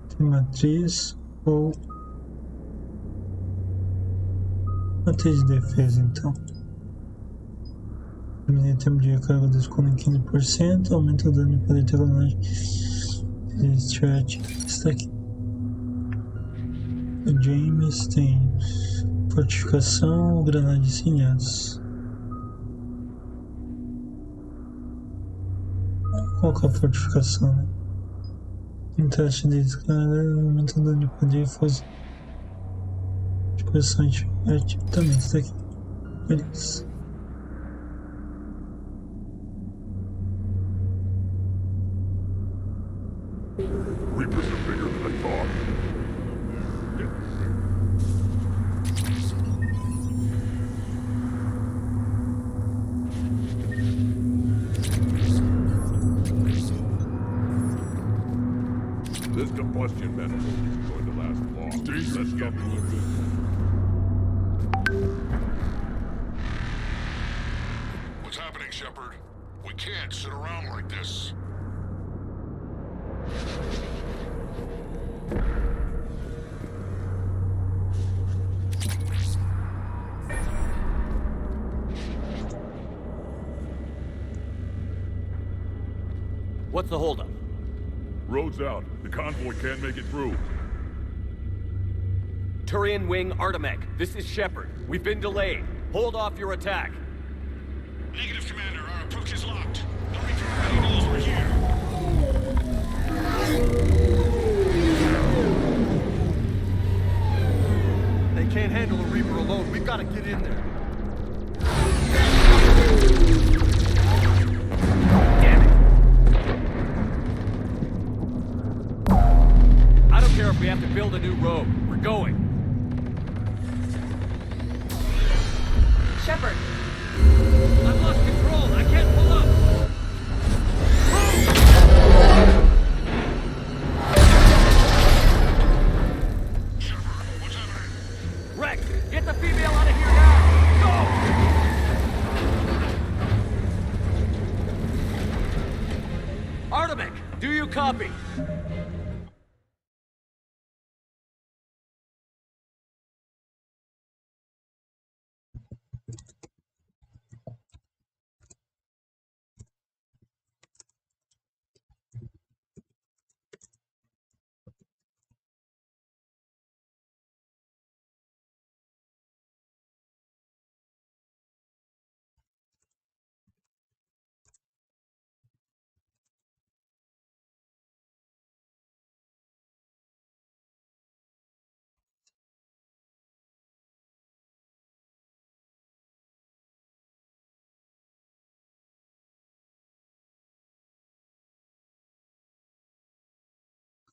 Tem matriz ou matriz de defesa, então. Diminui o tempo de recarga da escudo em 15%, aumenta o dano para deteriorar. Está aqui. O James tem fortificação, granada sem aço. Qual que é a fortificação, né? Em teste de descarga, aumenta o dano de poder e força de posição antiviática. Também, isso daqui. Beleza. Reapers are bigger than I thought. This combustion method isn't going to last long. Let's get moving. What's happening, Shepard? We can't sit around like this. What's the holdup? Road's out. The convoy can't make it through. Turian Wing Artemech, this is Shepard. We've been delayed. Hold off your attack. Negative, Commander. Our approach is locked. The Reaper already knows we're here. They can't handle a Reaper alone. We've got to get in there. Damn it. I don't care if we have to build a new road. We're going. Shepard! I've lost control. I can't pull up. Rex, get the female out of here now! Go! copy?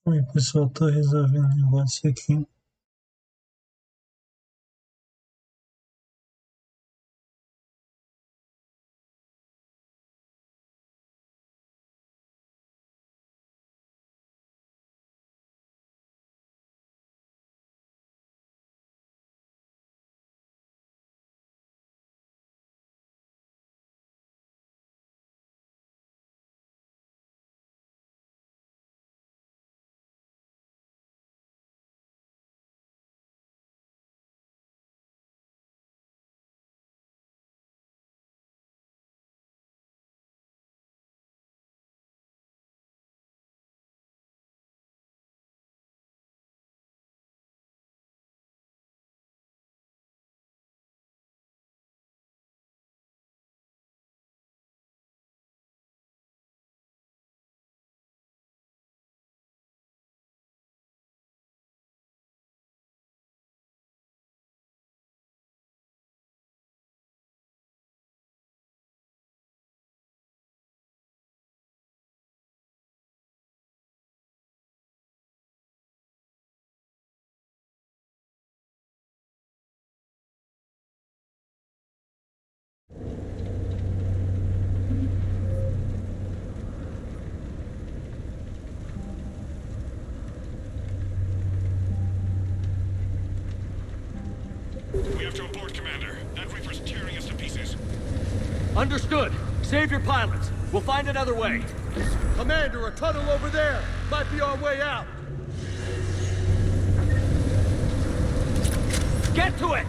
Oi, pessoal, tô resolvendo um negócio aqui. We have to abort, Commander. That Reaper's tearing us to pieces. Understood. Save your pilots. We'll find another way. Commander, a tunnel over there! Might be our way out! Get to it!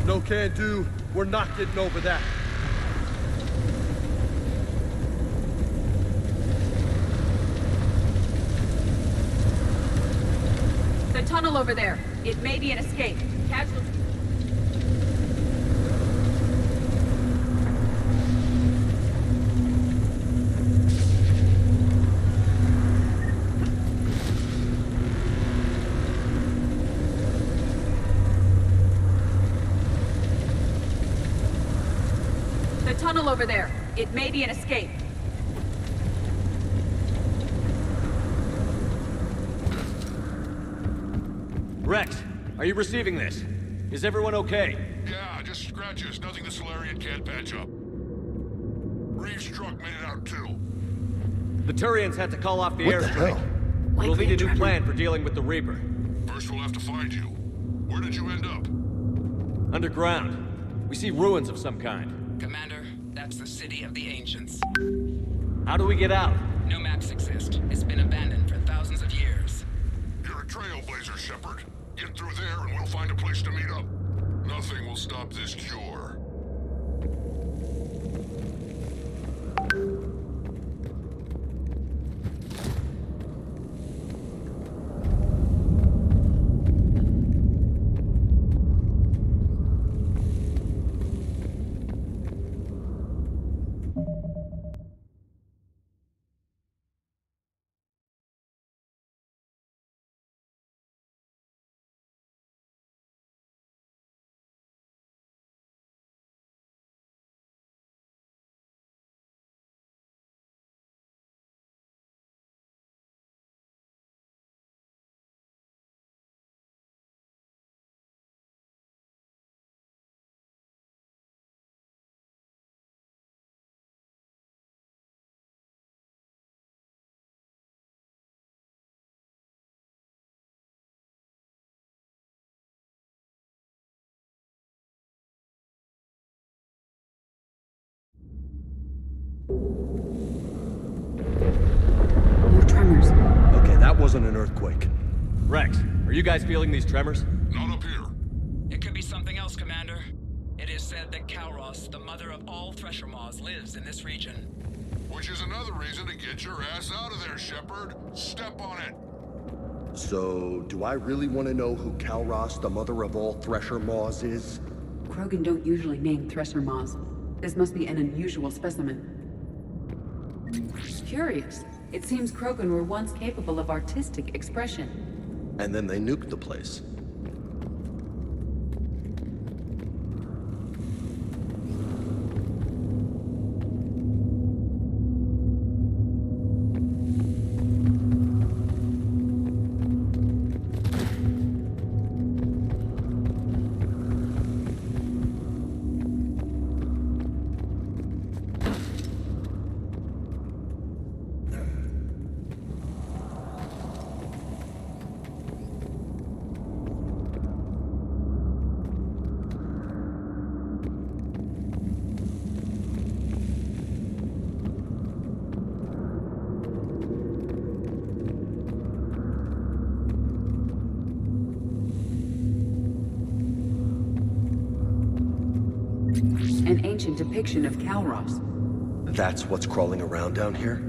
No can do. We're not getting over that. The tunnel over there. It may be an escape. Casualties. The tunnel over there. It may be an escape. Rex, are you receiving this? Is everyone okay? Yeah, just scratches. Nothing the Solarian can't patch up. Reeves' truck made it out too. The Turians had to call off the What the airstrike. hell? We'll need a new plan for dealing with the Reaper. First we'll have to find you. Where did you end up? Underground. We see ruins of some kind. Commander, that's the city of the ancients. How do we get out? No maps exist. It's been abandoned for thousands of years. You're a trailblazer, Shepard. Get through there and we'll find a place to meet up. Nothing will stop this cure. wasn't an earthquake. Rex, are you guys feeling these tremors? Not up here. It could be something else, Commander. It is said that Kalros, the mother of all thresher maws, lives in this region. Which is another reason to get your ass out of there, Shepard. Step on it. So, do I really want to know who Kalros, the mother of all thresher maws, is? Krogan don't usually name thresher maws. This must be an unusual specimen. Curious. It seems Krogan were once capable of artistic expression. And then they nuked the place. An ancient depiction of Kalros. That's what's crawling around down here?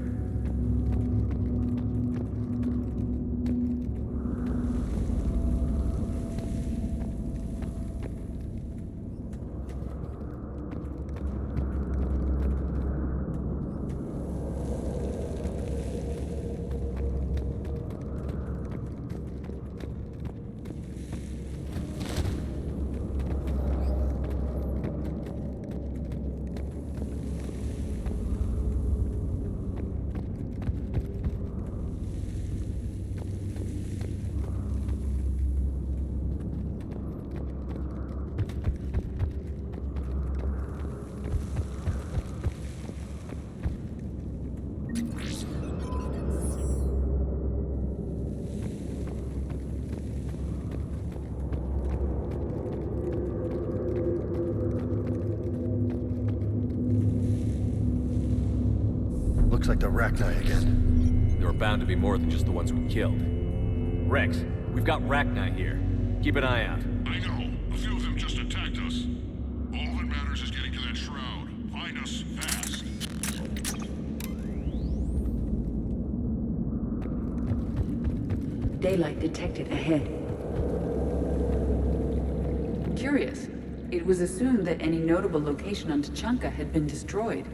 Looks like the Rachni again. There are bound to be more than just the ones we killed. Rex, we've got Rachni here. Keep an eye out. I know. A few of them just attacked us. All that matters is getting to that shroud. Find us fast. Daylight detected ahead. Curious. It was assumed that any notable location on Tuchanka had been destroyed.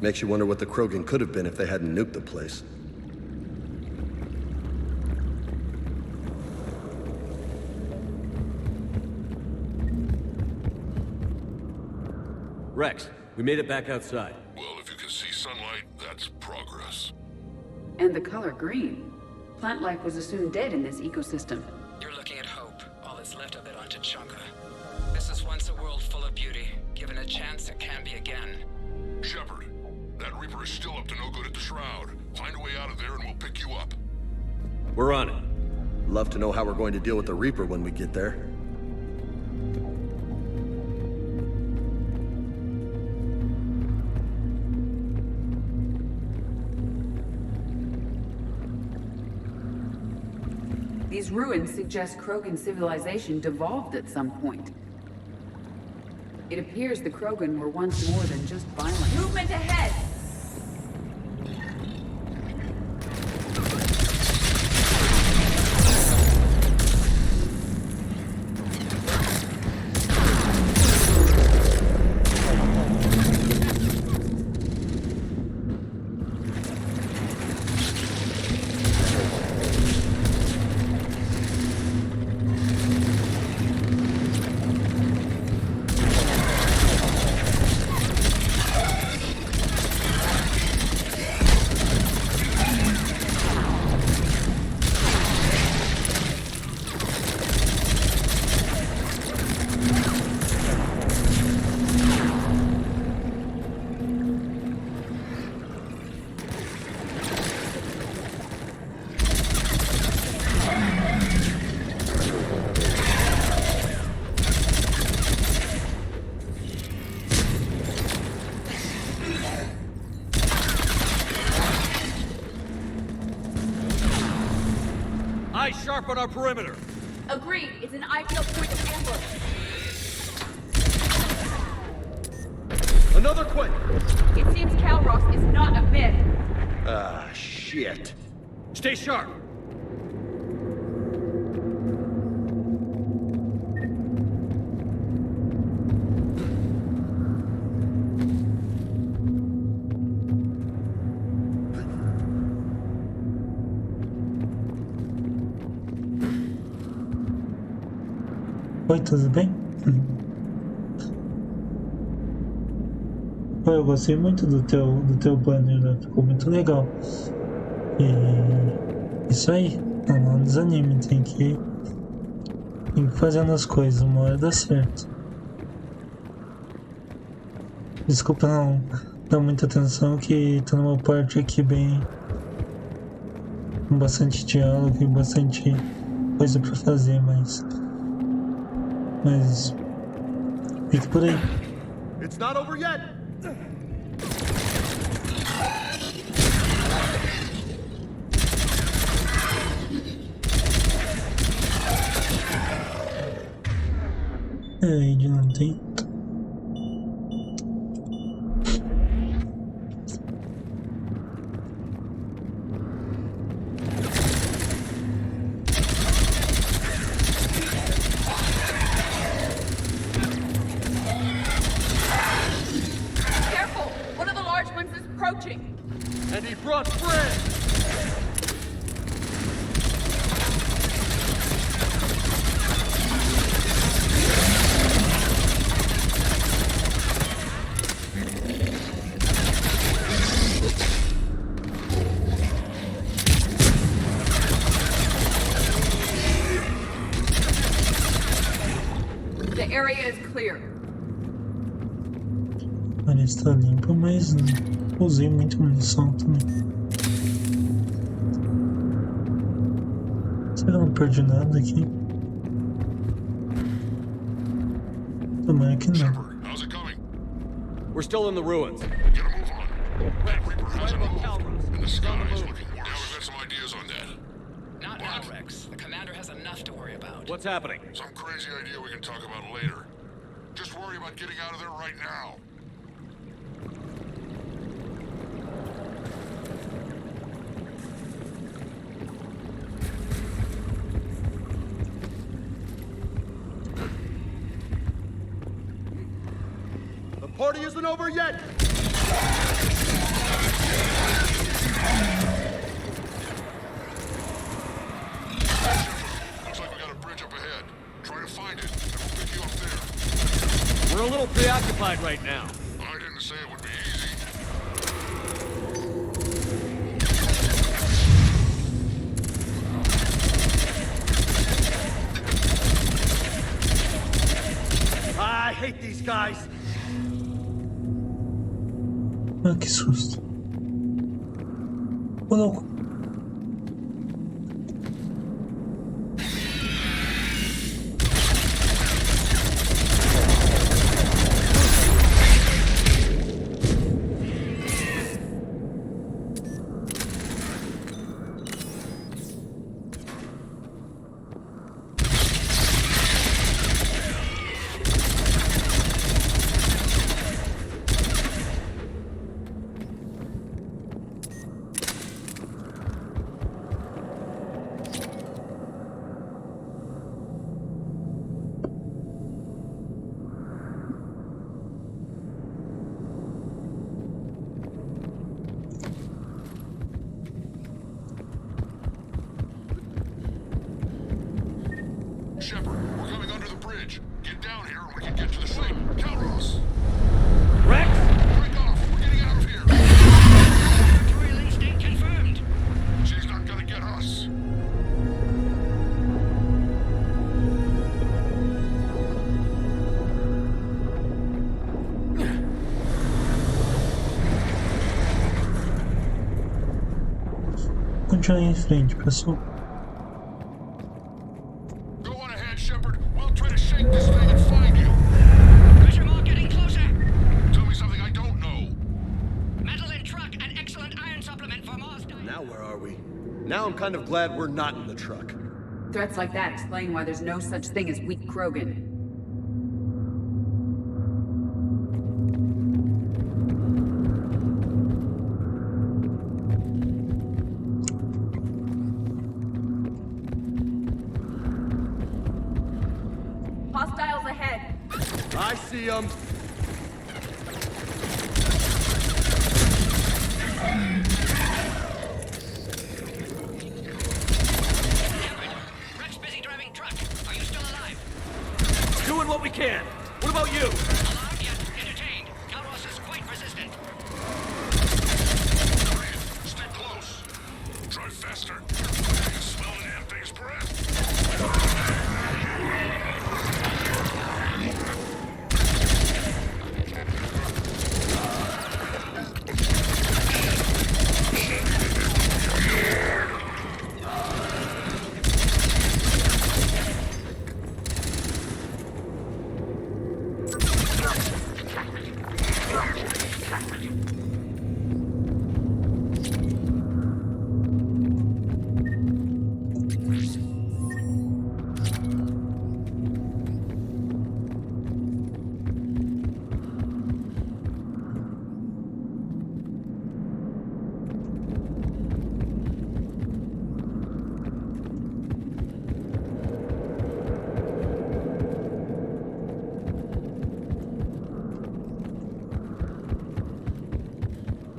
Makes you wonder what the Krogan could have been if they hadn't nuked the place. Rex, we made it back outside. Well, if you can see sunlight, that's progress. And the color green. Plant life was assumed dead in this ecosystem. You're looking at hope, all that's left of it on Tuchanka. This is once a world full of beauty. Given a chance, it can be again. Shepard, that Reaper is still up to no good at the Shroud. Find a way out of there and we'll pick you up. We're on it. Love to know how we're going to deal with the Reaper when we get there. These ruins suggest Krogan civilization devolved at some point. It appears the Krogan were once more than just violent. Movement ahead! Eyes sharp on our perimeter. Agreed. It's an ideal point of ambush. Another quit. It seems Calross is not a myth. Ah, shit. Stay sharp. Oi, tudo bem? Eu gostei muito do teu banner, né? Ficou muito legal. E isso aí, não desanime, tem que ir fazendo as coisas, uma hora dá certo. Desculpa não dar muita atenção, que tô numa parte aqui bem com bastante diálogo e bastante coisa pra fazer, mas fique por aí. It's not over yet. Ele não tem. Careful! One of the large ones is approaching. And he brought friends. The area is clear. Ele está limpo, mas não usei muita munição também. Será que eu não perdi nada aqui? Tomara que não. How's it coming? We're still in the ruins. Get a move on. That Reaper hasn't moved, and the sky is looking worse. Now we've got some ideas on that. Not now, Rex. The commander has enough to worry about. What's happening? Some crazy idea we can talk about later. Just worry about getting out of there right now. The party isn't over yet. Looks like we got a bridge up ahead. Try to find it, and we'll pick you up there. We're a little preoccupied right now. I didn't say it would be easy. I hate these guys. Ah, que susto. Ô, louco. Shepard, we're coming under the bridge. Get down here and we can get to the ship. Calross! Rex! Break off! We're getting out of here! Real instinct confirmed. She's not gonna get us. Continue em frente, pessoal. Go on ahead, Shepard. We'll try to shake this thing and find you. Pressure mark getting closer. Tell me something I don't know. Metal in truck and excellent iron supplement for Mars. Now where are we? Now I'm kind of glad we're not in the truck. Threats like that explain why there's no such thing as weak Krogan. Hostiles ahead. I see them. Doing what we can. What about you? Alarmed yet entertained. Kalros is quite resistant. Stay close. Drive faster. I can smell the damn thing's breath.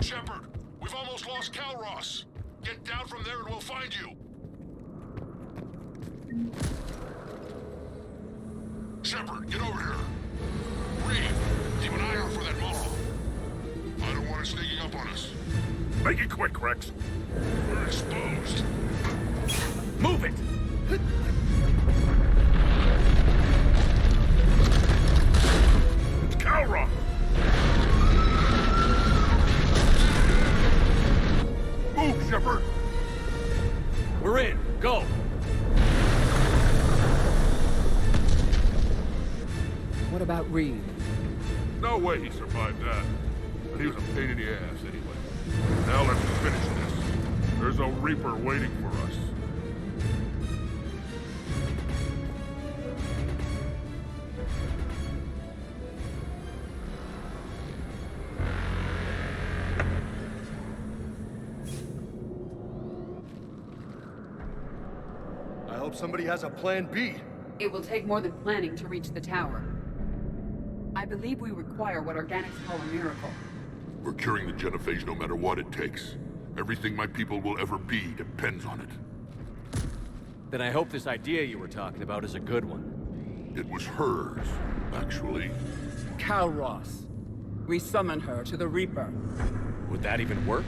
Shepard, we've almost lost Kalros. Get down from there and we'll find you. Shepard, get over here. Reed, keep an eye out for that model. I don't want it sneaking up on us. Make it quick, Rex. We're exposed. Move it! Kalros! Move, Shepard! We're in. Go! What about Reed? No way he survived that. But he was a pain in the ass anyway. Now let's finish this. There's a Reaper waiting for us. I hope somebody has a plan B. It will take more than planning to reach the tower. I believe we require what organics call a miracle. We're curing the genophage no matter what it takes. Everything my people will ever be depends on it. Then I hope this idea you were talking about is a good one. It was hers, actually. Kalros. We summon her to the Reaper. Would that even work?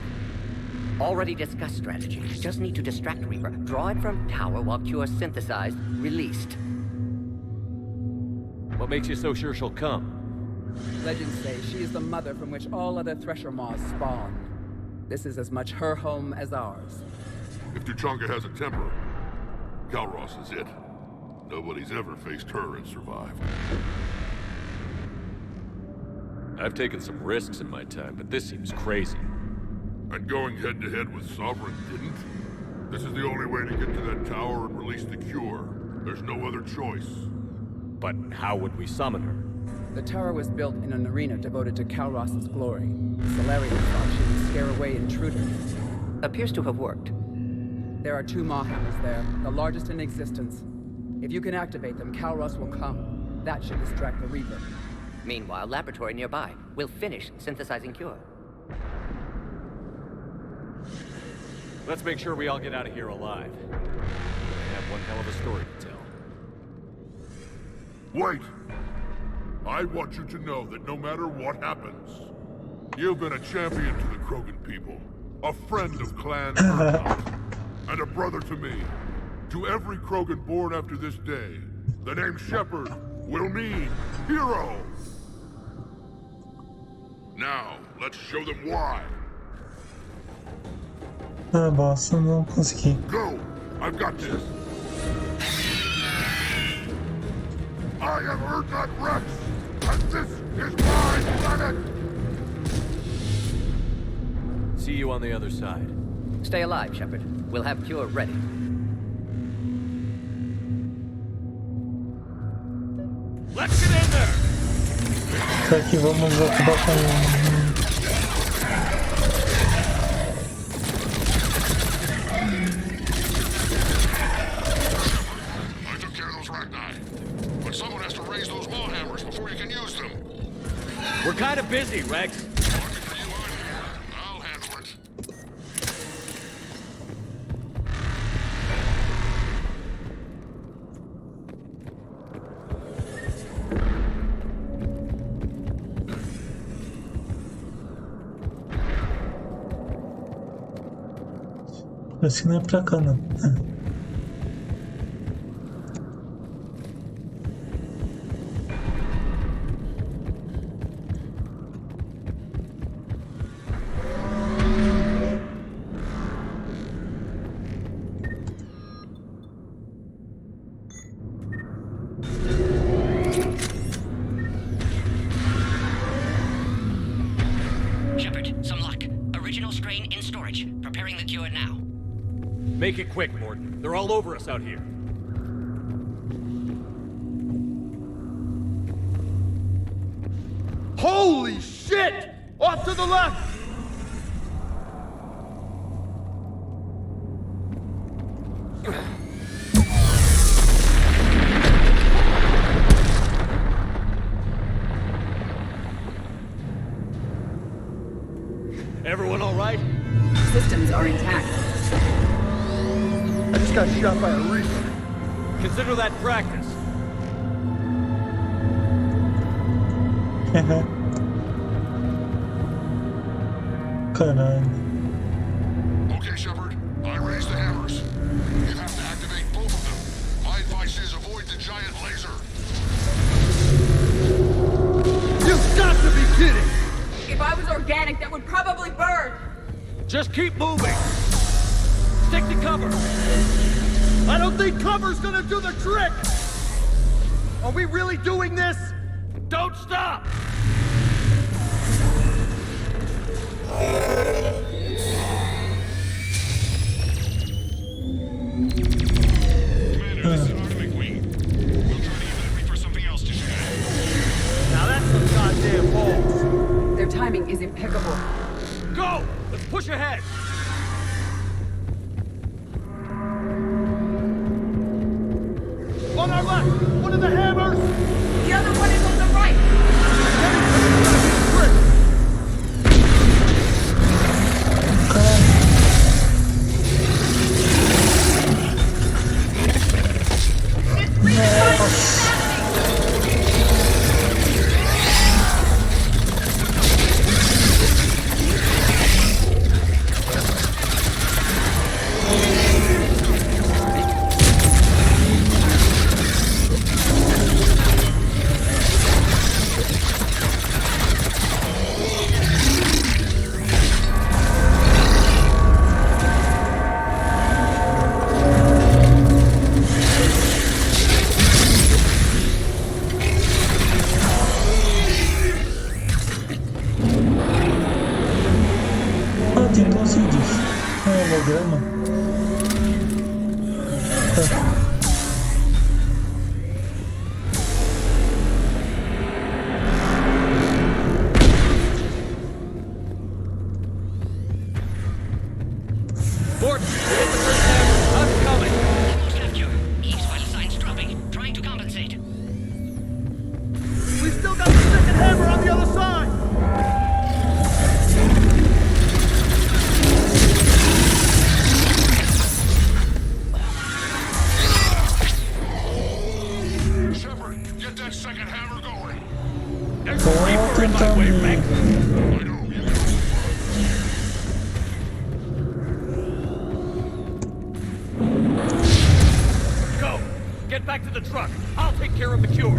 Already discussed strategy. Just need to distract Reaper. Draw it from tower while Cure synthesized, released. What makes you so sure she'll come? Legends say she is the mother from which all other Thresher Maws spawn. This is as much her home as ours. If Tuchanka has a temper, Kalros is it. Nobody's ever faced her and survived. I've taken some risks in my time, but this seems crazy. And going head-to-head with Sovereign didn't? This is the only way to get to that tower and release the cure. There's no other choice. But how would we summon her? The tower was built in an arena devoted to Kalros' glory. Salarian thought she would scare away intruders. Appears to have worked. There are 2 Mawhammers there, the largest in existence. If you can activate them, Kalros will come. That should distract the Reaper. Meanwhile, laboratory nearby. We'll finish synthesizing Cure. Let's make sure we all get out of here alive. I have one hell of a story to tell. Wait! I want you to know that no matter what happens, you've been a champion to the Krogan people, a friend of Clan Urquhart, and a brother to me. To every Krogan born after this day, the name Shepard will mean hero! Now, let's show them why. Ah, bosta, não consegui. Go! I've got this! I am Urquhart Rex, and this is my planet! See you on the other side. Stay alive, Shepard. We'll have Cure ready. Será que vamos acabar com... We're kind of busy, Rex. I'll handle it. Parece que não é pra cá, não. Make it quick, Morden. They're all over us out here. Holy shit! Off to the left! Everyone all right? Systems are intact. I just got shot by a Reaper. Consider that practice. Caralho. Okay, Shepard. I raised the hammers. You have to activate both of them. My advice is avoid the giant laser. You've got to be kidding! If I was organic, that would probably burn. Just keep moving. Stick to cover. I don't think cover's gonna do the trick! Are we really doing this? Don't stop! Commander, this is Arthur McQueen. We'll try to get ready for something else to shoot at. Now that's some goddamn balls. Their timing is impeccable. Go! Let's push ahead! On our left! One of the hammers! The other one is on the right. Tem doce disso. É um holograma. Morden, hit the first hammer. I'm coming. Almost left you. Eve's vital signs dropping. Trying to compensate. We've still got the second hammer on the other side! Shepard, get that second hammer going. There's a Reaper in my way, Rex. I know, you can Go! Get back to the truck. I'll take care of the cure.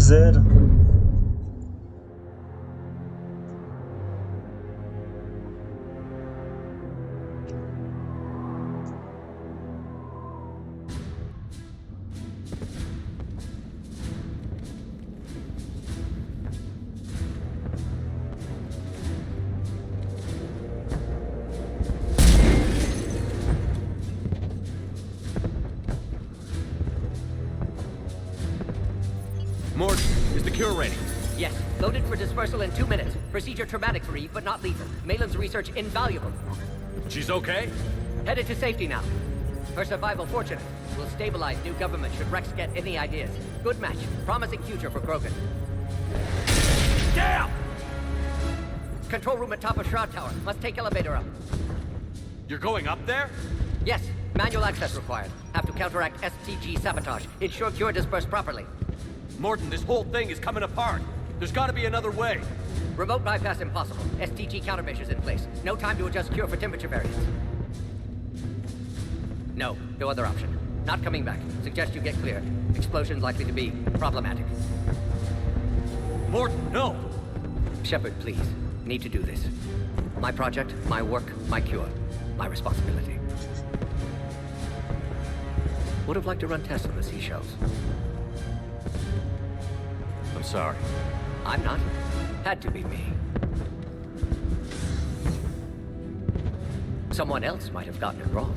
Zero. Morgan, is the cure ready? Yes, loaded for dispersal in 2 minutes. Procedure traumatic-free, but not lethal. Malin's research invaluable. She's okay? Headed to safety now. Her survival fortunate. Will stabilize new government should Rex get any ideas. Good match. Promising future for Krogan. Damn! Control room at top of Shroud Tower. Must take elevator up. You're going up there? Yes, manual access required. Have to counteract STG sabotage. Ensure cure dispersed properly. Morton, this whole thing is coming apart. There's gotta be another way. Remote bypass impossible. STG countermeasures in place. No time to adjust cure for temperature variance. No other option. Not coming back. Suggest you get clear. Explosion likely to be problematic. Morton, no! Shepard, please. Need to do this. My project, my work, my cure. My responsibility. Would have liked to run tests on the seashells. I'm sorry. I'm not. Had to be me. Someone else might have gotten it wrong.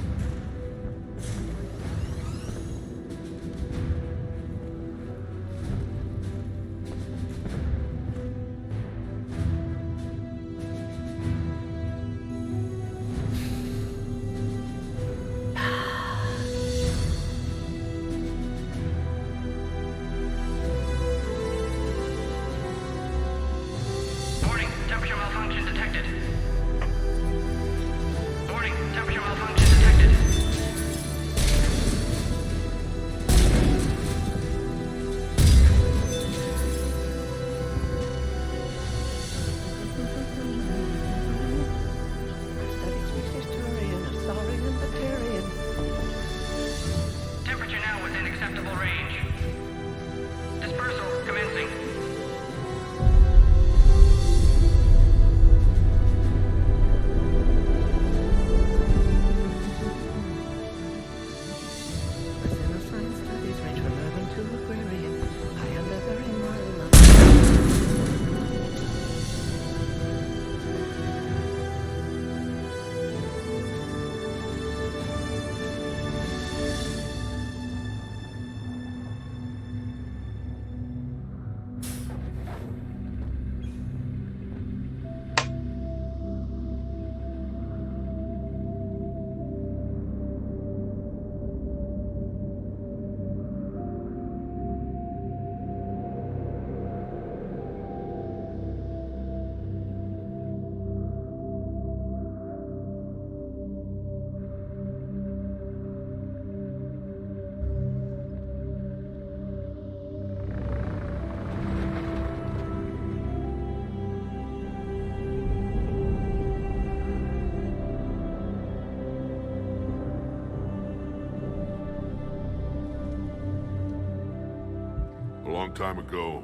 A long time ago,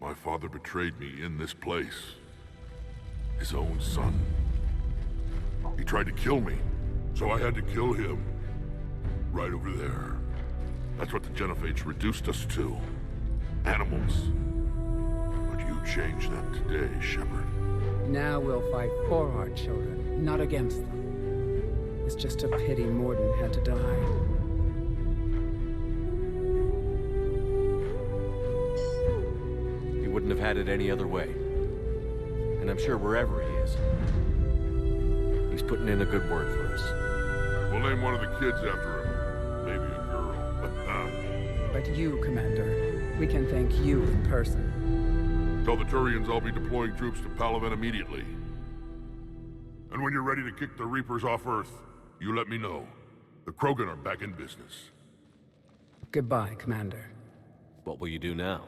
my father betrayed me in this place. His own son. He tried to kill me, so I had to kill him. Right over there. That's what the Genophages reduced us to. Animals. But you changed that today, Shepard. Now we'll fight for our children, not against them. It's just a pity Morden had to die. He wouldn't have had it any other way. And I'm sure wherever he is, he's putting in a good word for us. We'll name one of the kids after him. Maybe a girl. But you, Commander, we can thank you in person. Tell the Turians I'll be deploying troops to Palaven immediately. And when you're ready to kick the Reapers off Earth, you let me know. The Krogan are back in business. Goodbye, Commander. What will you do now?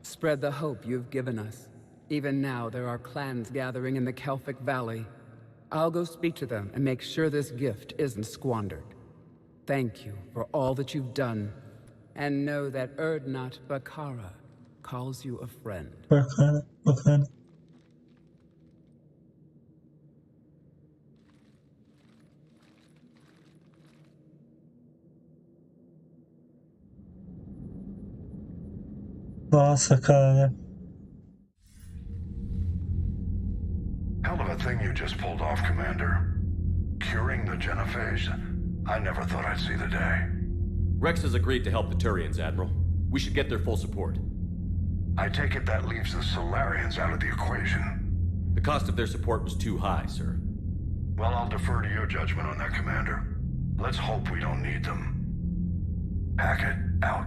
Spread the hope you've given us. Even now, there are clans gathering in the Kelphic Valley. I'll go speak to them and make sure this gift isn't squandered. Thank you for all that you've done. And know that Erdnot Bakara calls you a friend. Bacana, bacana. Nossa, cara. Hell of a thing you just pulled off, Commander. Curing the genophage. I never thought I'd see the day. Rex has agreed to help the Turians, Admiral. We should get their full support. I take it that leaves the Solarians out of the equation. The cost of their support was too high, sir. Well, I'll defer to your judgment on that, Commander. Let's hope we don't need them. Hackett, out.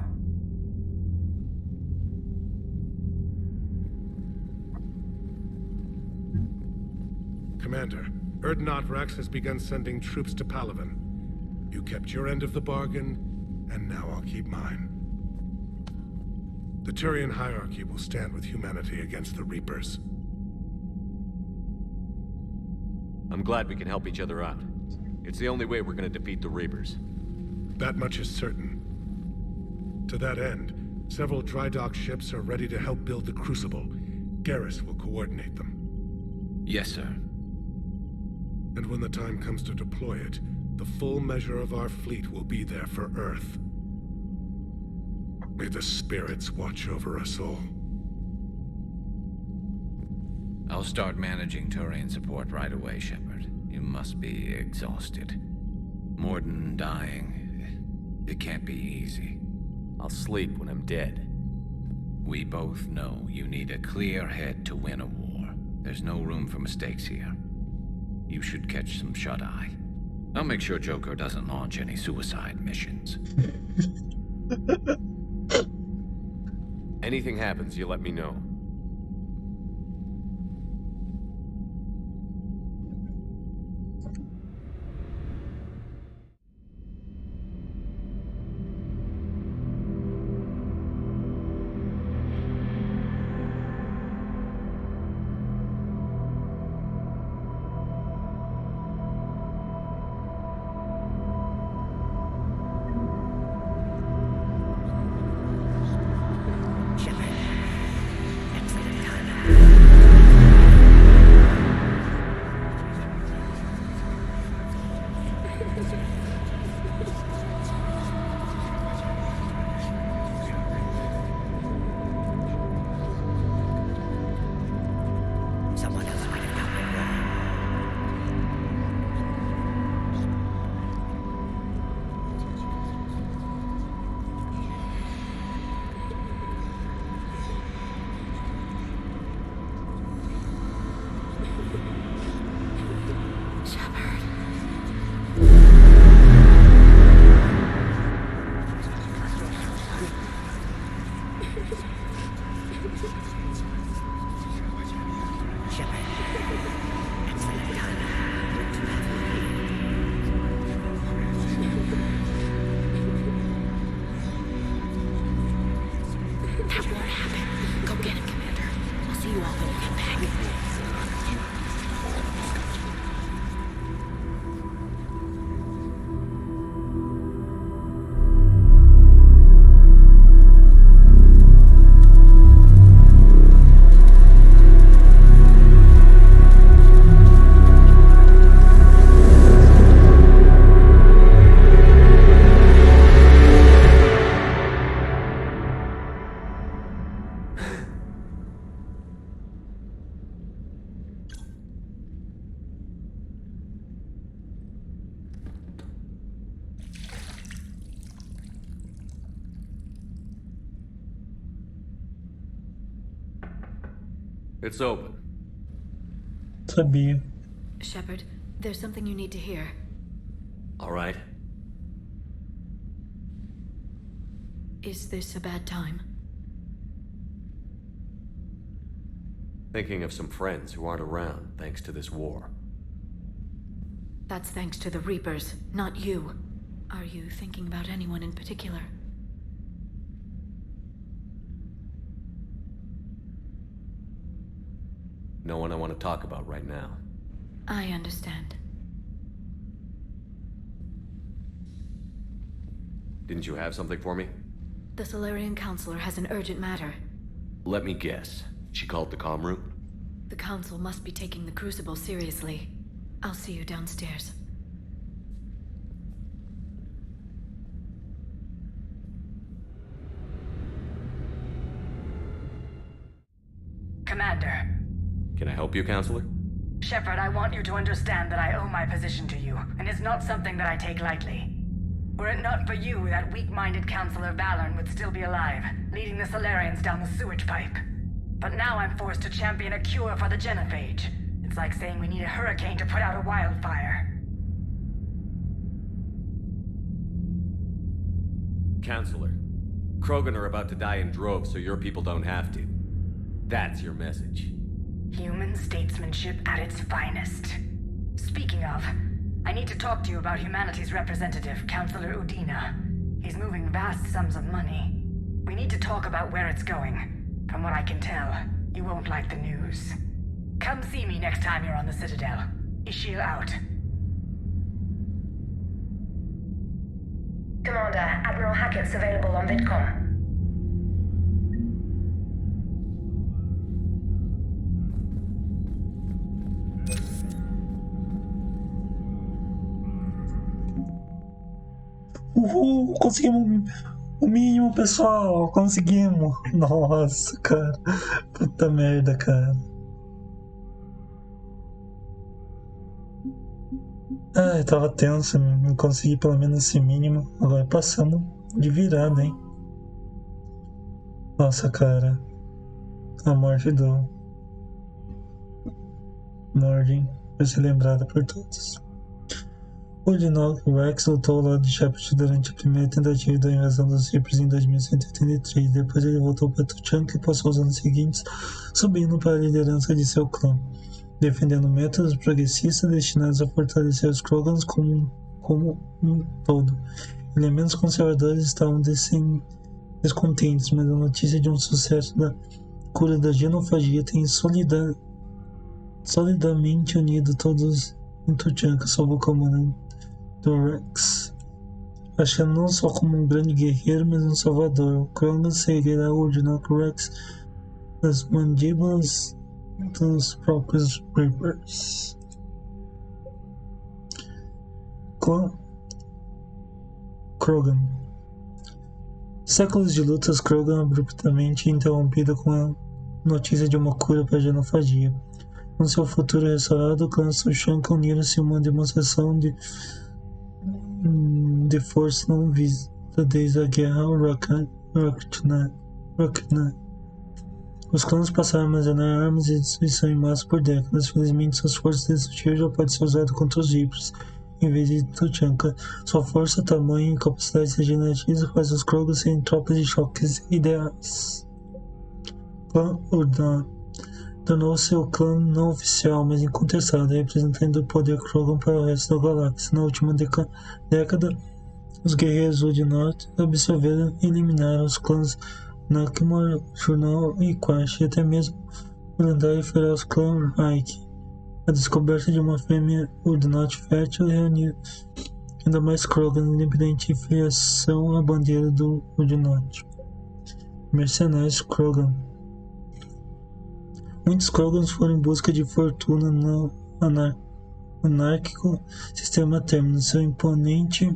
Commander, Erdnot Rex has begun sending troops to Palaven. You kept your end of the bargain, and now I'll keep mine. The Turian hierarchy will stand with humanity against the Reapers. I'm glad we can help each other out. It's the only way we're gonna defeat the Reapers. That much is certain. To that end, several dry dock ships are ready to help build the Crucible. Garrus will coordinate them. Yes, sir. And when the time comes to deploy it, the full measure of our fleet will be there for Earth. May the spirits watch over us all. I'll start managing Turian support right away, Shepard. You must be exhausted. Morden dying. It can't be easy. I'll sleep when I'm dead. We both know you need a clear head to win a war. There's no room for mistakes here. You should catch some shut-eye. I'll make sure Joker doesn't launch any suicide missions. Anything happens, you let me know. It's open. Sabia. Shepard, there's something you need to hear. All right. Is this a bad time? Thinking of some friends who aren't around thanks to this war. That's thanks to the Reapers, not you. Are you thinking about anyone in particular? No one I want to talk about right now. I understand. Didn't you have something for me? The Solarian Counselor has an urgent matter. Let me guess. She called the comm room? The Council must be taking the Crucible seriously. I'll see you downstairs. Commander. Can I help you, Counselor? Shepard, I want you to understand that I owe my position to you, and it's not something that I take lightly. Were it not for you, that weak-minded Counselor Valorn would still be alive, leading the Solarians down the sewage pipe. But now I'm forced to champion a cure for the genophage. It's like saying we need a hurricane to put out a wildfire. Counselor, Krogan are about to die in droves so your people don't have to. That's your message. Human statesmanship at its finest. Speaking of, I need to talk to you about humanity's representative, Counselor Udina. He's moving vast sums of money. We need to talk about where it's going. From what I can tell, you won't like the news. Come see me next time you're on the Citadel. Ishil out. Commander, Admiral Hackett's available on VidCom. Conseguimos o mínimo, pessoal. Conseguimos. Nossa, cara. Puta merda, cara. Ah, eu tava tenso. Não consegui pelo menos esse mínimo. Agora passamos de virada, hein. Nossa, cara. A morte do Morden vai ser lembrada por todos. O Rex lutou ao lado de Shepard durante a primeira tentativa da invasão dos Reapers em 2183. Depois ele voltou para Tuchanka e passou os anos seguintes subindo para a liderança de seu clã, defendendo métodos progressistas destinados a fortalecer os Krogans como um todo. Elementos conservadores estavam descontentes, mas a notícia de um sucesso da cura da genofagia tem solidamente unido todos em Tuchanka sob o comando do Rex. Achando não só como um grande guerreiro, mas um salvador. O Krogan seguirá o Ordinal Rex das mandíbulas dos próprios Reapers. Krogan. Séculos de lutas Krogan abruptamente interrompida com a notícia de uma cura para a genofagia. Com seu futuro restaurado, o clã Tuchanka uniram-se em uma demonstração de força não vista desde a guerra ao Rakna. Os clãs passaram a armazenar armas e destruição em massa por décadas. Felizmente, suas forças destrutivas já podem ser usadas contra os Reapers. Em vez de Tuchanka, sua força, tamanho e capacidades regenerativas faz os Krogans serem tropas de choques ideais. Clã Urdan tornou-se o clã não oficial, mas incontestado, representante do poder Krogan para o resto da galáxia. Na última década, os guerreiros do Norte absorveram e eliminaram os clãs Nakmor, Jurnal e Quash, e até mesmo o lendário e feroz clã Reich. A descoberta de uma fêmea Urdnot fértil reuniu ainda mais Krogan, independente de filiação à bandeira do Urdnot. Mercenários Krogan. Muitos Krogans foram em busca de fortuna no anárquico sistema término. Seu imponente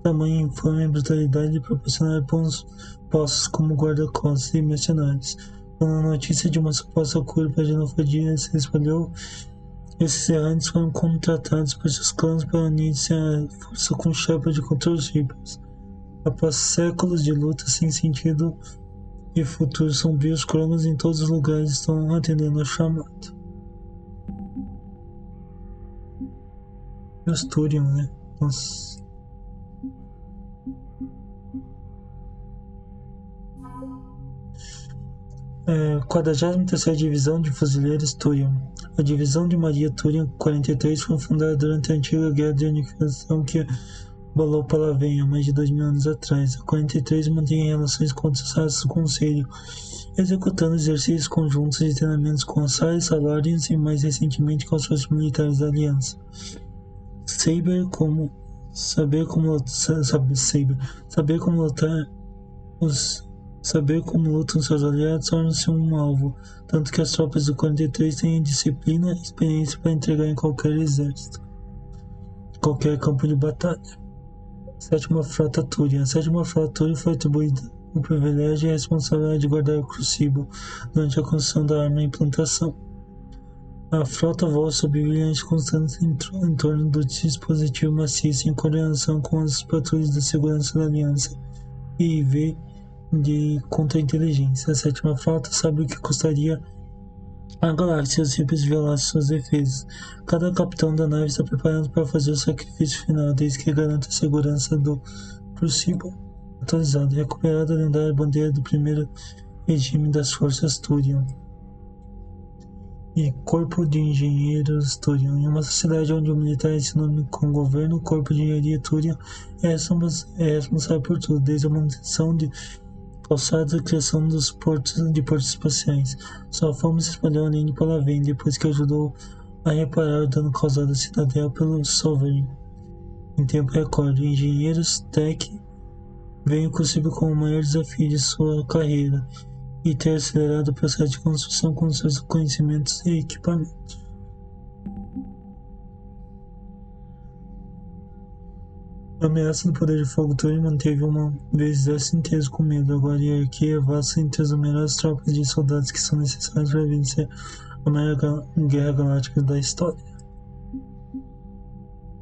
tamanho, infame e brutalidade proporcionaram bons postos como guarda-costas e mercenários. Quando a notícia de uma suposta cura para a genofagia se espalhou, esses errantes foram contratados por seus clãs para unir-se à força com Shepard contra os Reapers. Após séculos de luta sem sentido e futuros sombrios, Krogans em todos os lugares estão atendendo ao chamado. E os Turion, né? Nossa. É, 43ª Divisão de Fuzileiros Turion. A Divisão de Maria Turion 43 foi fundada durante a antiga Guerra de Unificação que abalou Palaven há mais de 2000 anos atrás. A 43 mantém relações com outras raças do Conselho, executando exercícios conjuntos e treinamentos com as Salarians e mais recentemente com as forças militares da Aliança. Saber como lutar os Saber como lutam seus aliados torna-se um alvo, tanto que as tropas do 43 têm disciplina e experiência para entregar em qualquer exército, qualquer campo de batalha. Sétima Frota Turian. A Sétima Frota Turian foi atribuída o privilégio e a responsabilidade de guardar o crucível durante a construção da arma e implantação. A frota voa sob brilhantes constantes em torno do dispositivo maciço em coordenação com as patrulhas de segurança da Aliança e IV de contra-inteligência. A Sétima Frota sabe o que custaria a galáxia se os Reapers violassem suas defesas. Cada capitão da nave está preparado para fazer o sacrifício final, desde que garanta a segurança do crucível. Atualizado. Recuperada a lendária bandeira do primeiro regime das forças Turian. E Corpo de Engenheiros Turian. Em uma sociedade onde o militar é sinônimo com o governo, o Corpo de Engenharia Turian é responsável por tudo, desde a manutenção de calçados e a criação dos portos espaciais. Sua fama se espalhou além de Palavem, depois que ajudou a reparar o dano causado à cidadela pelo Sovereign. Em tempo recorde, Engenheiros Tech veio possível como o maior desafio de sua carreira e ter acelerado o processo de construção com seus conhecimentos e equipamentos. A ameaça do poder de fogo Turian manteve uma vez exército inteiro com medo. Agora a hierarquia é vasta entre as numerosas tropas de soldados que são necessários para vencer a maior guerra galáctica da história.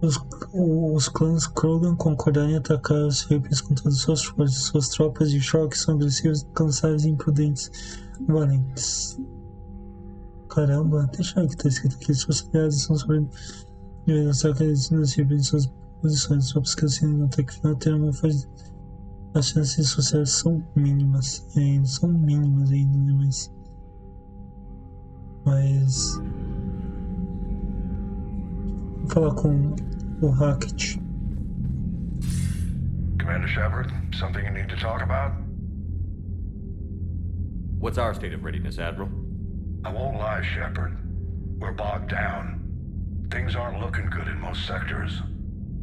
Os clãs Krogan concordaram em atacar os Reapers com todas as suas forças. Suas tropas de choque são agressivas, incansáveis, imprudentes, valentes. Caramba, deixa eu ver o que está escrito aqui. Suas aliadas são sobre os ataques dos Reapers em suas posições. Só porque assim no ataque final terão uma fase. As chances de sucesso são mínimas. São mínimas ainda, né? Mas. Vou falar com o Hackett. Commander Shepard, something you need to talk about? What's our state of readiness, Admiral? I won't lie, Shepard. We're bogged down. Things aren't looking good in most sectors.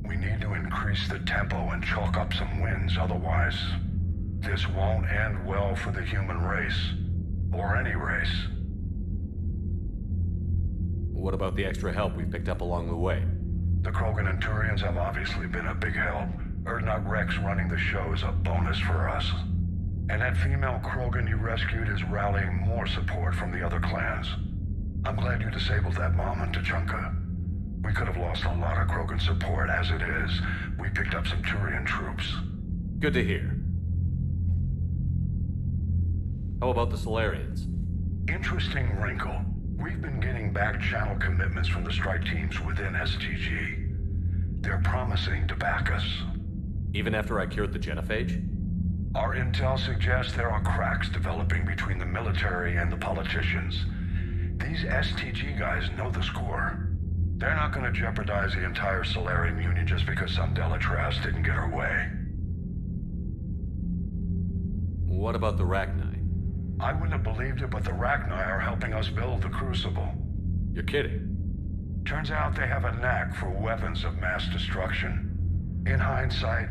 We need to increase the tempo and chalk up some wins, otherwise this won't end well for the human race. Or any race. What about the extra help we picked up along the way? The Krogan and Turians have obviously been a big help. Erdnot Rex running the show is a bonus for us. And that female Krogan you rescued is rallying more support from the other clans. I'm glad you disabled that mom in Tuchanka. We could have lost a lot of Krogan support as it is. We picked up some Turian troops. Good to hear. How about the Solarians? Interesting wrinkle. We've been getting back-channel commitments from the strike teams within STG. They're promising to back us. Even after I cured the genophage? Our intel suggests there are cracks developing between the military and the politicians. These STG guys know the score. They're not going to jeopardize the entire Solarian Union just because some Delatras didn't get her way. What about the Rachni? I wouldn't have believed it, but the Rachni are helping us build the Crucible. You're kidding. Turns out they have a knack for weapons of mass destruction. In hindsight,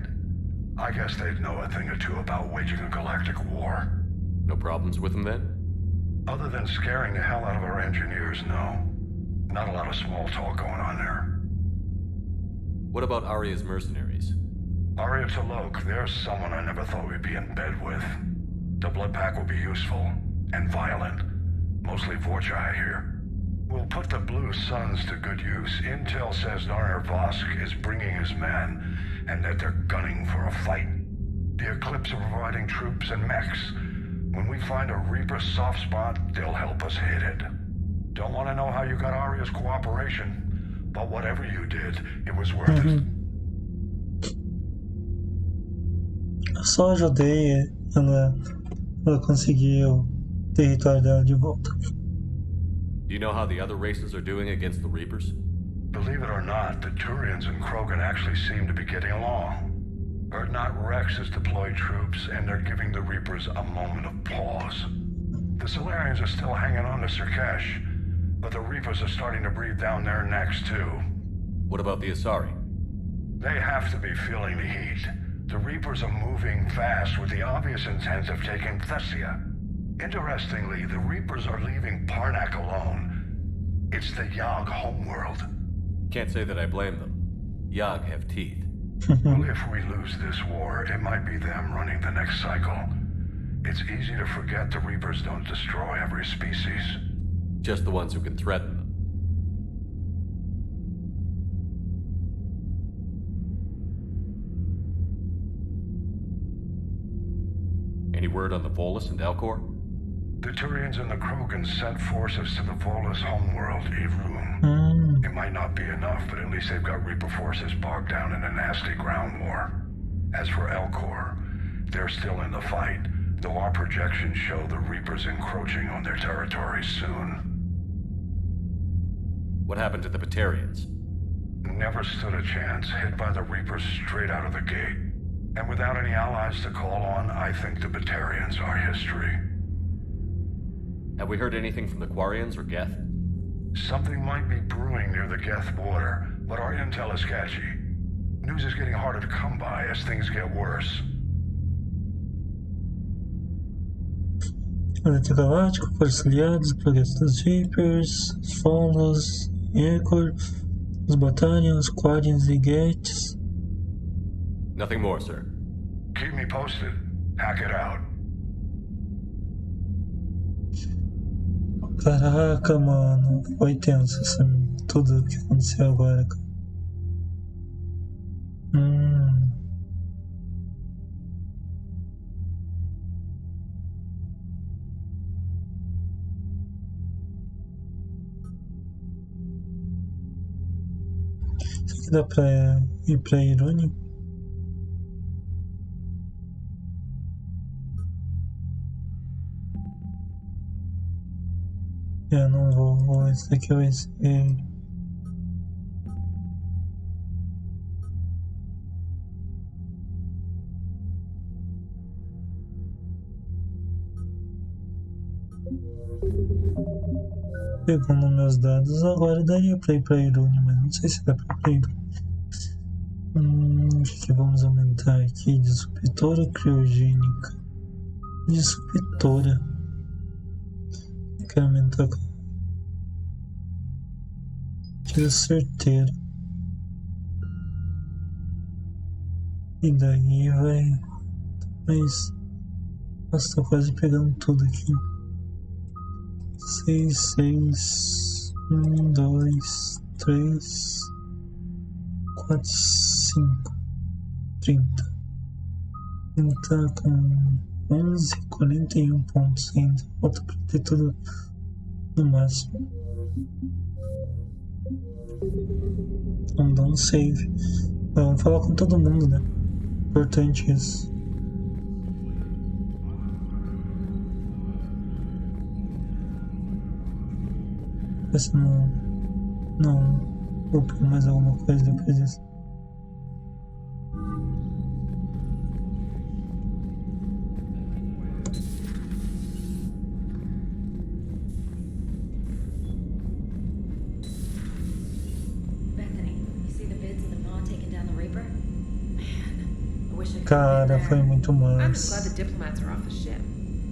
I guess they'd know a thing or two about waging a galactic war. No problems with them then? Other than scaring the hell out of our engineers, no. Not a lot of small talk going on there. What about Aria's mercenaries? Aria Talok, they're someone I never thought we'd be in bed with. The blood pack will be useful and violent. Mostly Vorchai here. We'll put the Blue Suns to good use. Intel says Narner Vosk is bringing his men, and that they're gunning for a fight. The Eclipse are providing troops and mechs. When we find a Reaper soft spot, they'll help us hit it. Don't want to know how you got Aria's cooperation, but whatever you did, it was worth it. Eu só ajudei ela conseguir o território dela de volta. Do you know how the other races are doing against the Reapers? Believe it or not, the Turians and Krogan actually seem to be getting along. Erdnot Rex has deployed troops, and they're giving the Reapers a moment of pause. The Solarians are still hanging on to Sirkesh, but the Reapers are starting to breathe down their necks too. What about the Asari? They have to be feeling the heat. The Reapers are moving fast with the obvious intent of taking Thessia. Interestingly, the Reapers are leaving Parnak alone. It's the Yogg homeworld. Can't say that I blame them. Yogg have teeth. Well, if we lose this war, it might be them running the next cycle. It's easy to forget the Reapers don't destroy every species. Just the ones who can threaten them. Any word on the Volus and Alcor? The Turians and the Krogan sent forces to the Volus homeworld, Evroon. It might not be enough, but at least they've got Reaper forces bogged down in a nasty ground war. As for Alcor, they're still in the fight, though our projections show the Reapers encroaching on their territory soon. What happened to the Batarians? Never stood a chance, hit by the Reapers straight out of the gate. And without any allies to call on, I think the Batarians are history. Have we heard anything from the Quarians or Geth? Something might be brewing near the Geth border, but our intel is sketchy. News is getting harder to come by as things get worse. Planeta Galáctico, Forças Aliadas, Progresso dos Reapers, os Volus, Alcor, os Batarians, Quarians e Geths. Nothing more, sir. Keep me posted. Hack it out. Caraca, mano. Foi tenso tudo que aconteceu agora, cara. Será que dá pra ir pra Irune? Eu não vou, esse daqui vai ser. Pegando meus dados, agora daria pra ir pra Irune, mas não sei se dá pra ir pra Irune. O que vamos aumentar aqui? Disruptora criogênica. Disruptora. Quero aumentar. Tiro certeiro. E daí vai. Mas. Nossa, tô quase pegando tudo aqui. 6, 6. 1, 2, 3. 4, 5. 30. Ele tá com 11, 41 pontos ainda. Falta pra ter tudo no máximo. Vamos dar um save. Vamos falar com todo mundo, né? Importante isso. Se não vou pôr mais alguma coisa depois disso. Cara, foi muito I'm just glad massa. the diplomats are off the ship.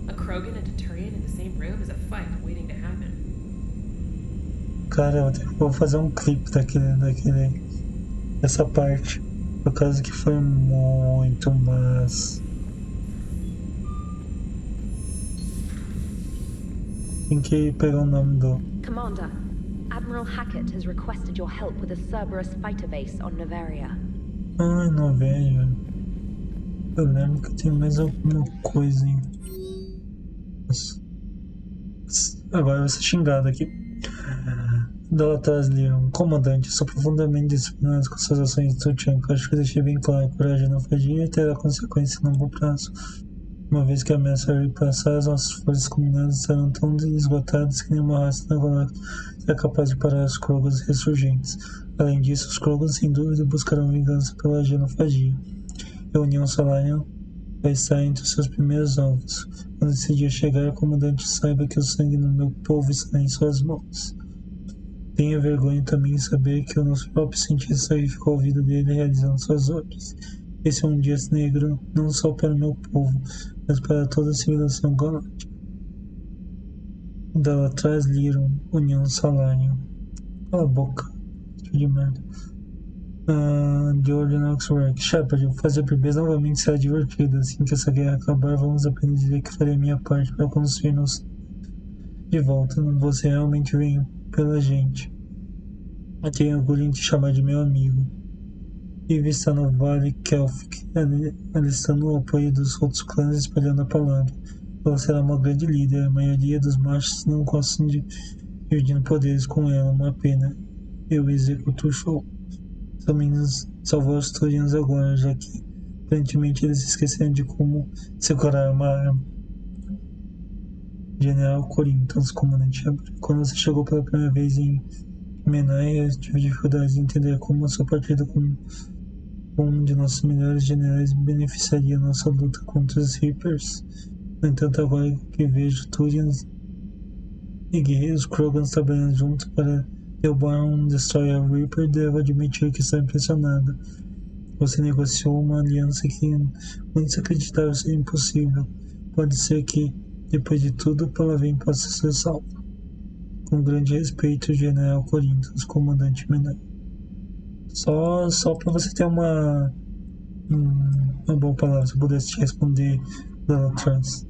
A Krogan and a Turian in the same room is a fight waiting to happen. Cara, vou fazer um clipe dessa parte, por causa que foi muito massa. Tem que pegar o nome do... Commander, Admiral Hackett has requested your help with a Cerberus fighter base on Noveria. Ai, não vejo. Eu lembro que tem mais alguma coisa aí. Nossa. Agora vai ser xingado aqui. Dalatazlian, comandante, sou profundamente disciplinado com suas ações de Tuchanka. Acho que deixei bem claro, coragem não fadia e terá consequências no longo prazo. Uma vez que a ameaça vai passar, as nossas forças combinadas estarão tão esgotadas que nenhuma raça na galáxia será capaz de parar os Krogans ressurgentes. Além disso, os Krogans sem dúvida buscarão vingança pela genofagia. A União Solarian vai estar entre os seus primeiros alvos. Quando esse dia chegar, comandante, saiba que o sangue do meu povo está em suas mãos. Tenha vergonha também em saber que o nosso próprio cientista sacrificou a vida dele realizando suas ordens. Esse é um dia negro, não só para o meu povo, mas para toda a civilização galáctica. Dela atrás liram, união, salário. Cala a boca, filho de merda. De Ordenax Work. Shepard, fazer bebês novamente será divertido. Assim que essa guerra acabar, vamos apenas dizer que farei minha parte para construir-nos de volta. Você realmente veio pela gente. Tenho orgulho em te chamar de meu amigo. Eve está no Vale Kelfic, alistando o apoio dos outros clãs e espalhando a palavra. Ela será uma grande líder. A maioria dos machos não gostam de dividindo poderes com ela. Uma pena. Eu executo o show. Menos salvar os Turians agora, já que aparentemente eles esqueceram de como segurar uma arma. General Corinthians, comandante Shepard. Quando você chegou pela primeira vez em Menai, eu tive dificuldades em entender como a sua partida com um de nossos melhores generais beneficiaria nossa luta contra os Reapers. No entanto, agora que vejo Turians e guerreiros Krogans trabalhando juntos para derrubar um Destroyer Reaper, devo admitir que estou impressionado. Você negociou uma aliança que muitos acreditavam ser impossível. Pode ser que, depois de tudo, Palavem possa ser salvo. Com grande respeito, General Corinthians, comandante menor. Só para você ter uma boa palavra, se eu pudesse te responder lá atrás.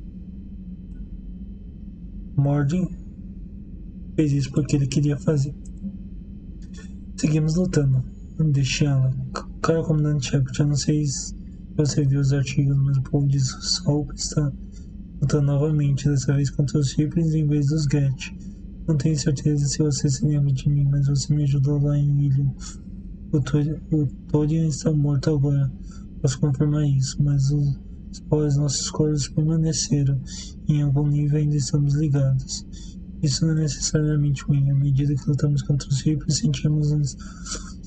Mordin fez isso porque ele queria fazer. Seguimos lutando. Deixa-la. Cara, comandante Shepard, eu não sei se você viu os artigos, mas o povo de Josehsauro está lutando novamente, dessa vez contra os Reapers em vez dos Get. Não tenho certeza se você se lembra de mim, mas você me ajudou lá em William. O Torian está morto agora. Posso confirmar isso, mas os nossos corpos permaneceram. Em algum nível ainda estamos ligados. Isso não é necessariamente ruim. À medida que lutamos contra os Reapers,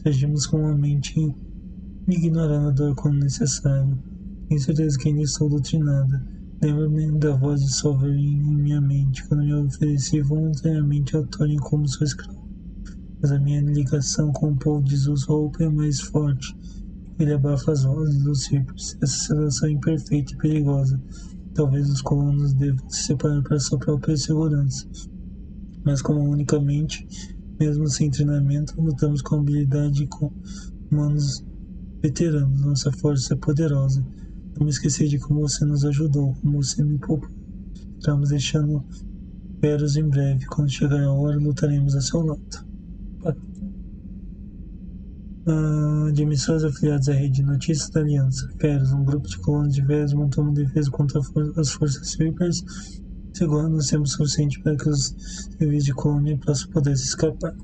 agimos com a mente ignorando a dor quando necessário. Tenho certeza que ainda estou doutrinada. Lembro-me da voz de Solver em minha mente, quando me ofereci voluntariamente ao Thorin como seu escravo. Mas a minha ligação com o povo de Josehsauro é mais forte. Ele abafa as vozes dos Reapers. Essa relação é imperfeita e perigosa. Talvez os colonos devam se separar para sua própria segurança. Mas como unicamente, mesmo sem treinamento, lutamos com habilidade e com humanos veteranos. Nossa força é poderosa. Não me esqueci de como você nos ajudou, como você me poupou. Estamos deixando Peros em breve. Quando chegar a hora, lutaremos a seu lado. De missões afiliadas à rede de notícias da Aliança. Peros, um grupo de colonos de velhos montou uma defesa contra as forças Reapers, segurando o tempo suficiente para que os civis de colônia pudessem escapar.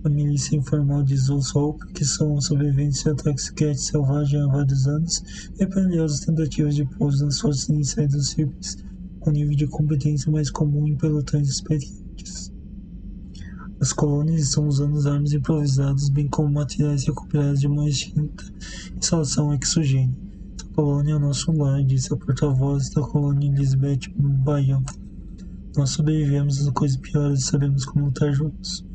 A milícia informal de Josehsauro que são sobreviventes de ataques Get selvagem há vários anos e repreendeu as tentativas de pouso nas forças iniciais dos Reapers, com nível de competência mais comum em pelotões experientes. As colônias estão usando armas improvisadas, bem como materiais recuperados de uma extinta instalação exogênea. Essa colônia é o nosso lar, disse a porta-voz da colônia Elizabeth Bayan. Nós sobrevivemos a coisas piores e sabemos como lutar juntos.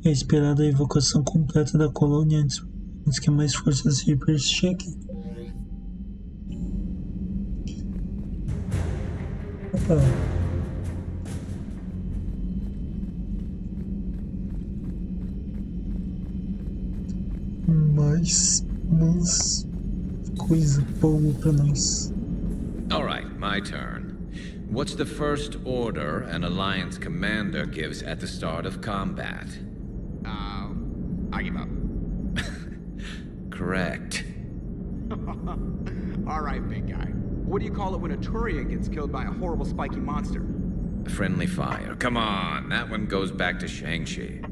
É esperada a evacuação completa da colônia antes que mais forças Reapers cheguem. Opa. Mais coisa boa pra nós. Alright, my turn. What's the first order an Alliance commander gives at the start of combat? I give up. Correct. Alright, big guy. What do you call it when a Turian gets killed by a horrible spiky monster? Friendly fire. Come on, that one goes back to Shang-Chi.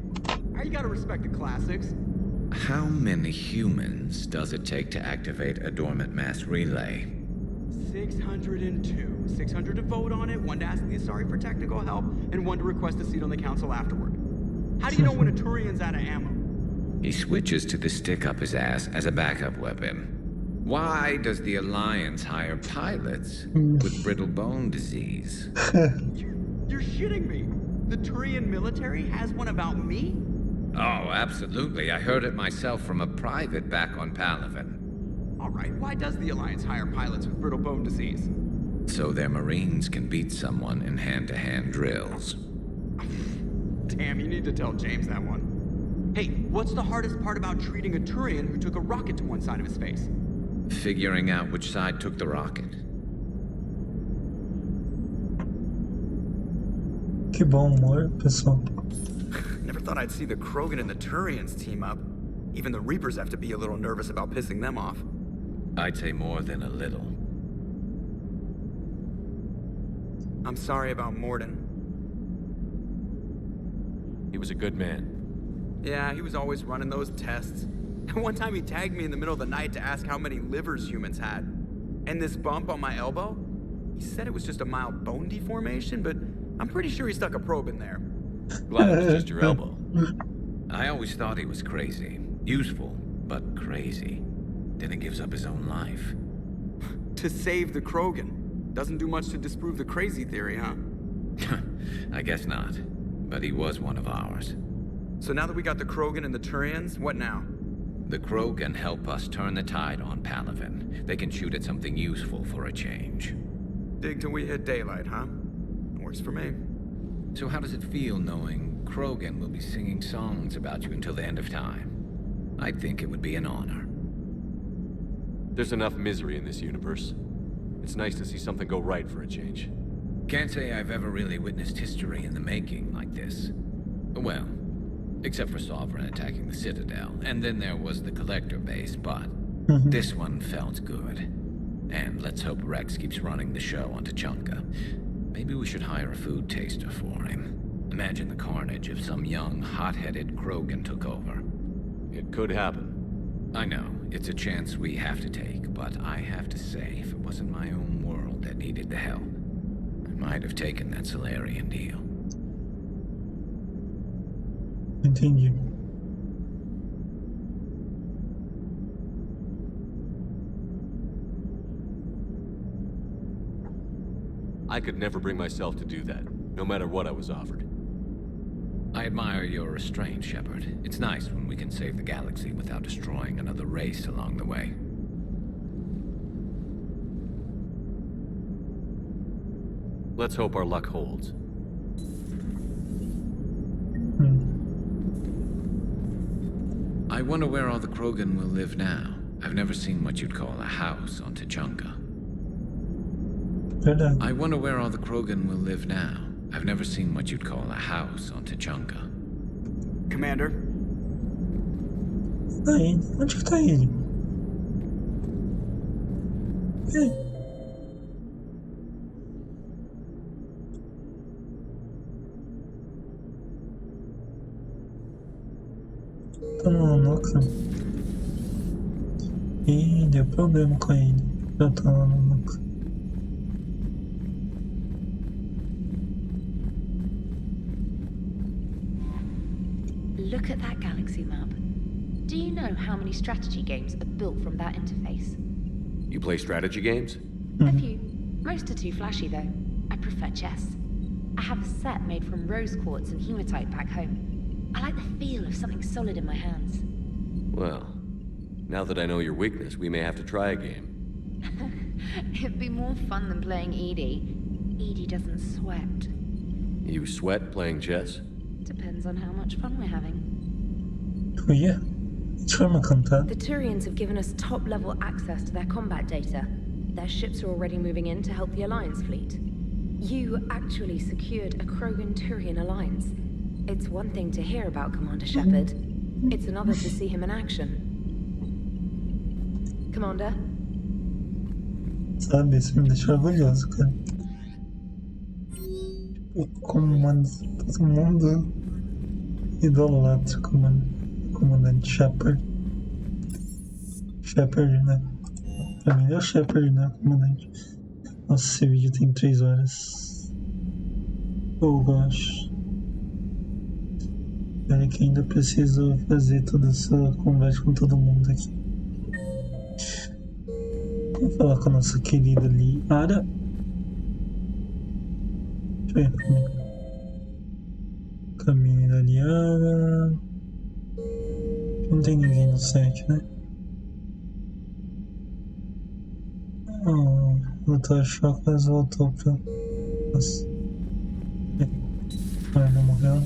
You gotta respect the classics. How many humans does it take to activate a dormant mass relay? 602. 600 to vote on it, 1 to ask the Asari for technical help, and 1 to request a seat on the council afterward. How do you know when a Turian's out of ammo? He switches to the stick up his ass as a backup weapon. Why does the Alliance hire pilots with brittle bone disease? You're shitting me. The Turian military has one about me? Oh, absolutely. I heard it myself from a private back on Palaven. All right, why does the Alliance hire pilots with brittle bone disease? So their Marines can beat someone in hand-to-hand drills. Damn, you need to tell James that one. Hey, what's the hardest part about treating a Turian who took a rocket to one side of his face? Figuring out which side took the rocket. Que bom humor, pessoal. Never thought I'd see the Krogan and the Turians team up. Even the Reapers have to be a little nervous about pissing them off. I'd say more than a little. I'm sorry about Morden. He was a good man. Yeah, he was always running those tests. And one time he tagged me in the middle of the night to ask how many livers humans had. And this bump on my elbow? He said it was just a mild bone deformation, but I'm pretty sure he stuck a probe in there. Glad it was just your elbow. I always thought he was crazy. Useful, but crazy. Then he gives up his own life. To save the Krogan. Doesn't do much to disprove the crazy theory, huh? I guess not. But he was one of ours. So now that we got the Krogan and the Turians, what now? The Krogan help us turn the tide on Palaven. They can shoot at something useful for a change. Dig till we hit daylight, huh? Works for me. So how does it feel knowing Krogan will be singing songs about you until the end of time? I'd think it would be an honor. There's enough misery in this universe. It's nice to see something go right for a change. Can't say I've ever really witnessed history in the making like this. Well, except for Sovereign attacking the Citadel, and then there was the Collector base, but this one felt good. And let's hope Rex keeps running the show on Tuchanka. Maybe we should hire a food taster for him. Imagine the carnage if some young, hot-headed Krogan took over. It could happen. I know, it's a chance we have to take, but I have to say, if it wasn't my own world that needed the help, I might have taken that Solarian deal. Entendi. I could never bring myself to do that, no matter what I was offered. I admire your restraint, Shepard. It's nice when we can save the galaxy without destroying another race along the way. Let's hope our luck holds. I wonder where all the Krogan will live now. I've never seen what you'd call a house on Tuchanka. I wonder where all the Krogan will live now. I've never seen what you'd call a house on Tuchanka. Commander? Aí, onde que tá ele? Ei. Tá na nuca. Ih, deu problema com ele. Já tá lá na nuca. Look at that galaxy map. Do you know how many strategy games are built from that interface? You play strategy games? A few. Most are too flashy though. I prefer chess. I have a set made from rose quartz and hematite back home. I like the feel of something solid in my hands. Well, now that I know your weakness, we may have to try a game. It'd be more fun than playing Edie. Edie doesn't sweat. You sweat playing chess? Depends on how much fun we're having. Oh yeah, try contact. The Turians have given us top-level access to their combat data. Their ships are already moving in to help the Alliance fleet. You actually secured a Krogan-Turian alliance. It's one thing to hear about Commander Shepard. It's another to see him in action. Commander? Sabe, isso me deixa orgulhoso, cara. O comando, todo mundo idolatra o comandante Shepard. Shepard, né? Pra mim é o Shepard, né? O comandante. Nossa, esse vídeo tem 3 horas. Eu gosto. Peraí que ainda preciso fazer toda essa conversa com todo mundo aqui. Vamos falar com a nossa querida Liara. Deixa eu ver comigo. Caminho da Liara. Não tem ninguém no set, né? O Dr. Chocas voltou pra... Nossa. Não morreu.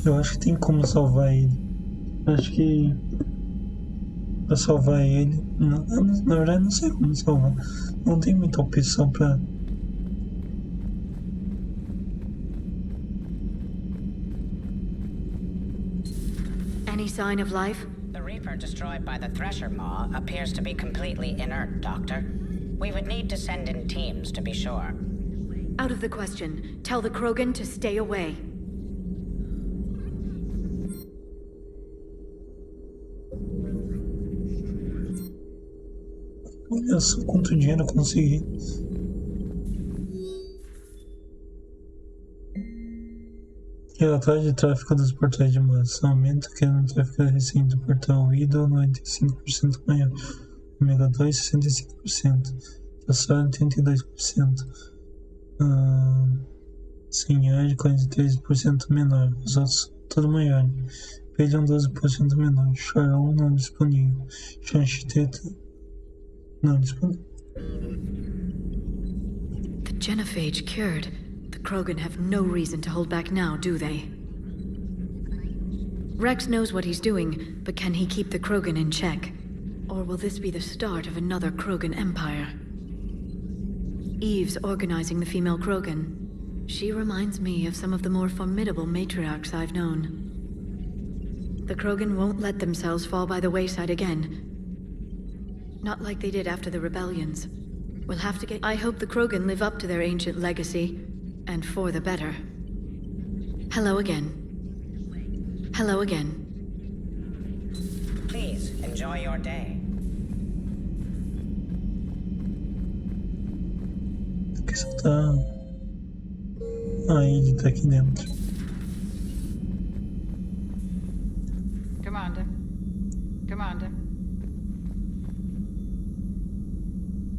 Eu acho que tem como salvar ele. Acho que pra salvar ele, na verdade não sei como salvar. Não tem muita opção pra... Any sign of life? The Reaper destroyed by the Thresher Maw appears to be completely inert, Doctor. We would need to send in teams to be sure. Out of the question. Tell the Krogan to stay away. Olha só quanto dinheiro eu consegui. Relatório de tráfego dos portais de massa. Aumento que no tráfego recente do portal IDO 95% maior. Ômega 2, 65%. Passado 32%. Senhor 43% menor. Os outros tudo maior. Pelion 12% menor. Charon não disponível. Chanchiteta não disponível. The genophage cured. The Krogan have no reason to hold back now, do they? Rex knows what he's doing, but can he keep the Krogan in check? Or will this be the start of another Krogan empire? Eve's organizing the female Krogan. She reminds me of some of the more formidable matriarchs I've known. The Krogan won't let themselves fall by the wayside again. Not like they did after the rebellions. We'll have to get... I hope the Krogan live up to their ancient legacy. And for the better. Hello again. Hello again. Please, enjoy your day. Que só tá... Ah, ele tá aqui dentro. Commander. Commander.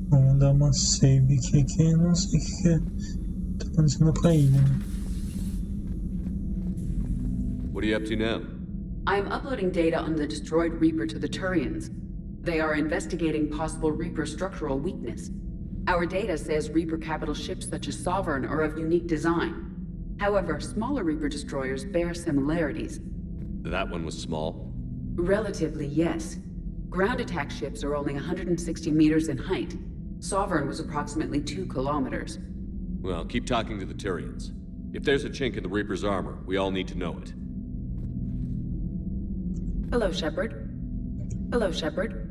Vamos dar uma save aqui, eu não sei o que é. Tá acontecendo com a ilha, né? What are you up to now? I am uploading data on the destroyed Reaper to the Turians. They are investigating possible Reaper structural weakness. Our data says Reaper capital ships such as Sovereign are of unique design. However, smaller Reaper destroyers bear similarities. That one was small? Relatively, yes. Ground attack ships are only 160 meters in height. Sovereign was approximately 2 kilometers. Well, keep talking to the Tyrians. If there's a chink in the Reaper's armor, we all need to know it. Hello, Shepard. Hello, Shepard.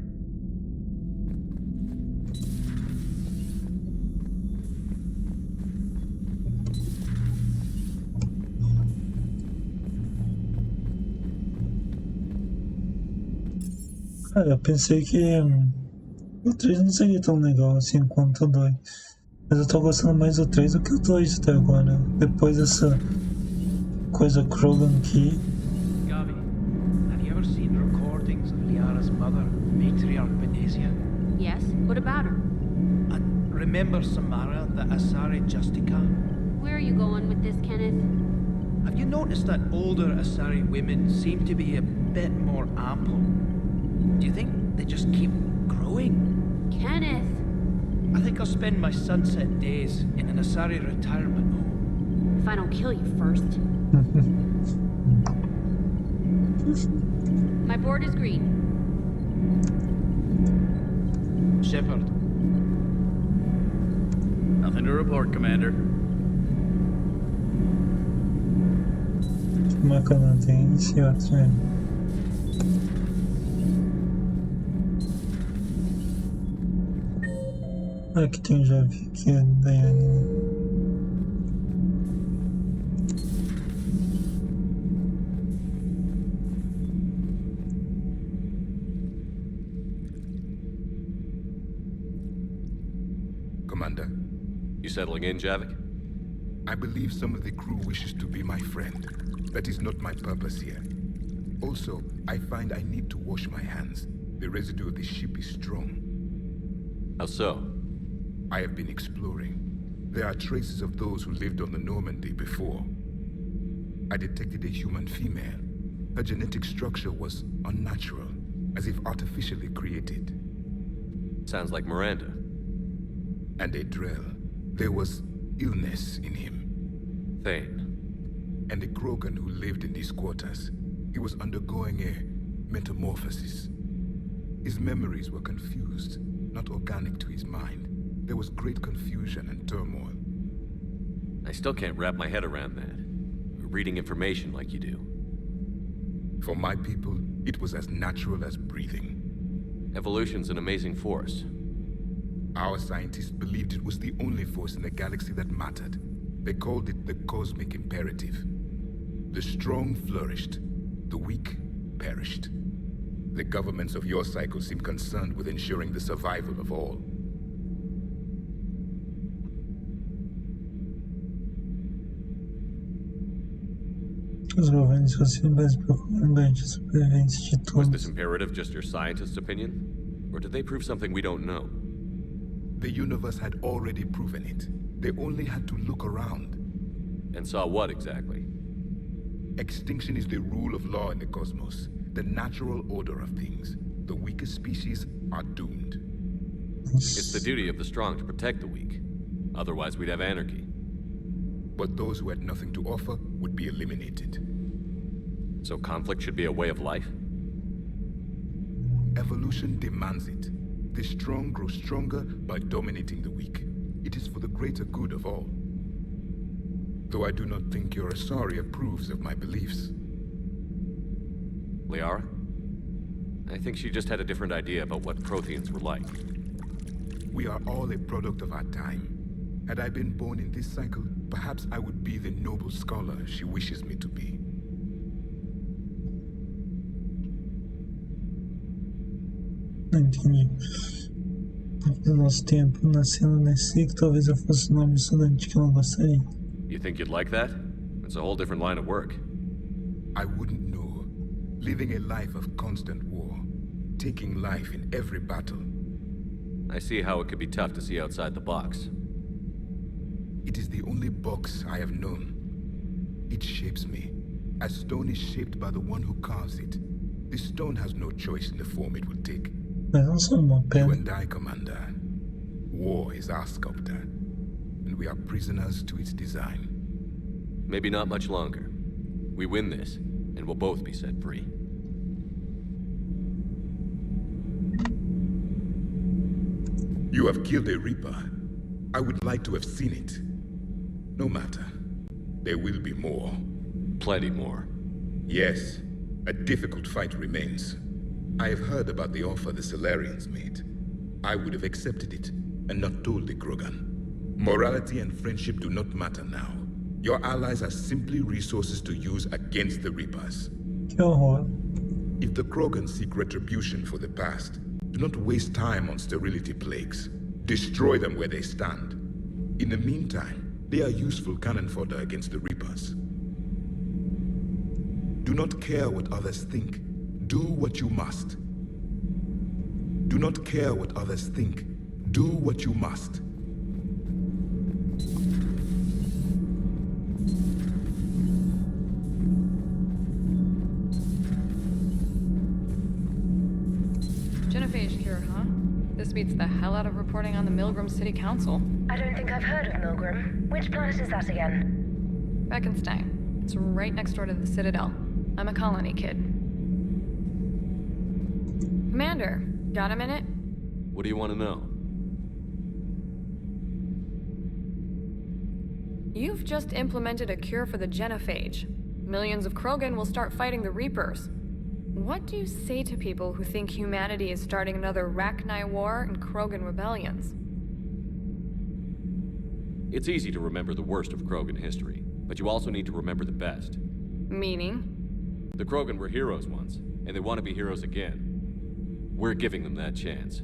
Cara, eu pensei que o 3 não seria tão legal assim quanto o 2. Mas eu tô gostando mais do 3 do que o 2 até agora. Depois dessa coisa Krogan aqui. Gabi, have you ever seen recordings of Liara's mother, Matriarch Benesia? Yes? What about her? And remember Samara, the Asari Justica? Where are you going with this, Kenneth? Have you noticed that older Asari women seem to be a bit more ample? Do you think they just keep growing? Kenneth! I think I'll spend my sunset days in an Asari retirement home. If I don't kill you first. My board is green. Shepard. Nothing to report, Commander. Bacana, tem esse outro, né? Aqui tem, já vi que é Daiane, né? Commander. You settling in, Javik? I believe some of the crew wishes to be my friend. That is not my purpose here. Also, I find I need to wash my hands. The residue of the ship is strong. How so? I have been exploring. There are traces of those who lived on the Normandy before. I detected a human female. Her genetic structure was unnatural, as if artificially created. Sounds like Miranda. And a drill. There was illness in him. Thane. And a Krogan who lived in these quarters. He was undergoing a metamorphosis. His memories were confused, not organic to his mind. There was great confusion and turmoil. I still can't wrap my head around that. Reading information like you do. For my people, it was as natural as breathing. Evolution's an amazing force. Our scientists believed it was the only force in the galaxy that mattered. They called it the cosmic imperative. The strong flourished, the weak perished. The governments of your cycle seem concerned with ensuring the survival of all. Os governos sociais procuram garantir a sobrevivência de todos. Was this imperative just your scientist's opinion? Or did they prove something we don't know? The universe had already proven it. They only had to look around. And saw what exactly? Extinction is the rule of law in the cosmos, the natural order of things. The weakest species are doomed. It's the duty of the strong to protect the weak. Otherwise, we'd have anarchy. But those who had nothing to offer would be eliminated. So conflict should be a way of life? Evolution demands it. The strong grow stronger by dominating the weak. It is for the greater good of all. Though I do not think your Asari approves of my beliefs. Liara? I think she just had a different idea about what Protheans were like. We are all a product of our time. Had I been born in this cycle, perhaps I would be the noble scholar she wishes me to be. Não entendi. No nosso tempo, nascendo nesse que talvez eu fosse o nome estudante que eu não gostaria. You think you'd like that? It's a whole different line of work. I wouldn't know. Living a life of constant war. Taking life in every battle. I see how it could be tough to see outside the box. It is the only box I have known. It shapes me, as stone is shaped by the one who carves it. The stone has no choice in the form it will take. You and I, Commander. War is our sculptor, and we are prisoners to its design. Maybe not much longer. We win this, and we'll both be set free. You have killed a Reaper. I would like to have seen it. No matter. There will be more. Plenty more. Yes. A difficult fight remains. I have heard about the offer the Solarians made. I would have accepted it, and not told the Krogan. Morality and friendship do not matter now. Your allies are simply resources to use against the Reapers. If the Krogan seek retribution for the past, do not waste time on sterility plagues. Destroy them where they stand. In the meantime, they are useful cannon fodder against the Reapers. Do not care what others think. Do what you must. Do not care what others think. Do what you must. Genophage cure, huh? This beats the hell out of reporting on the Milgram City Council. I don't think I've heard of Milgram. Which planet is that again? Beckenstein. It's right next door to the Citadel. I'm a colony kid. Commander, got a minute? What do you want to know? You've just implemented a cure for the genophage. Millions of Krogan will start fighting the Reapers. What do you say to people who think humanity is starting another Rachni War and Krogan rebellions? It's easy to remember the worst of Krogan history, but you also need to remember the best. Meaning? The Krogan were heroes once, and they want to be heroes again. We're giving them that chance.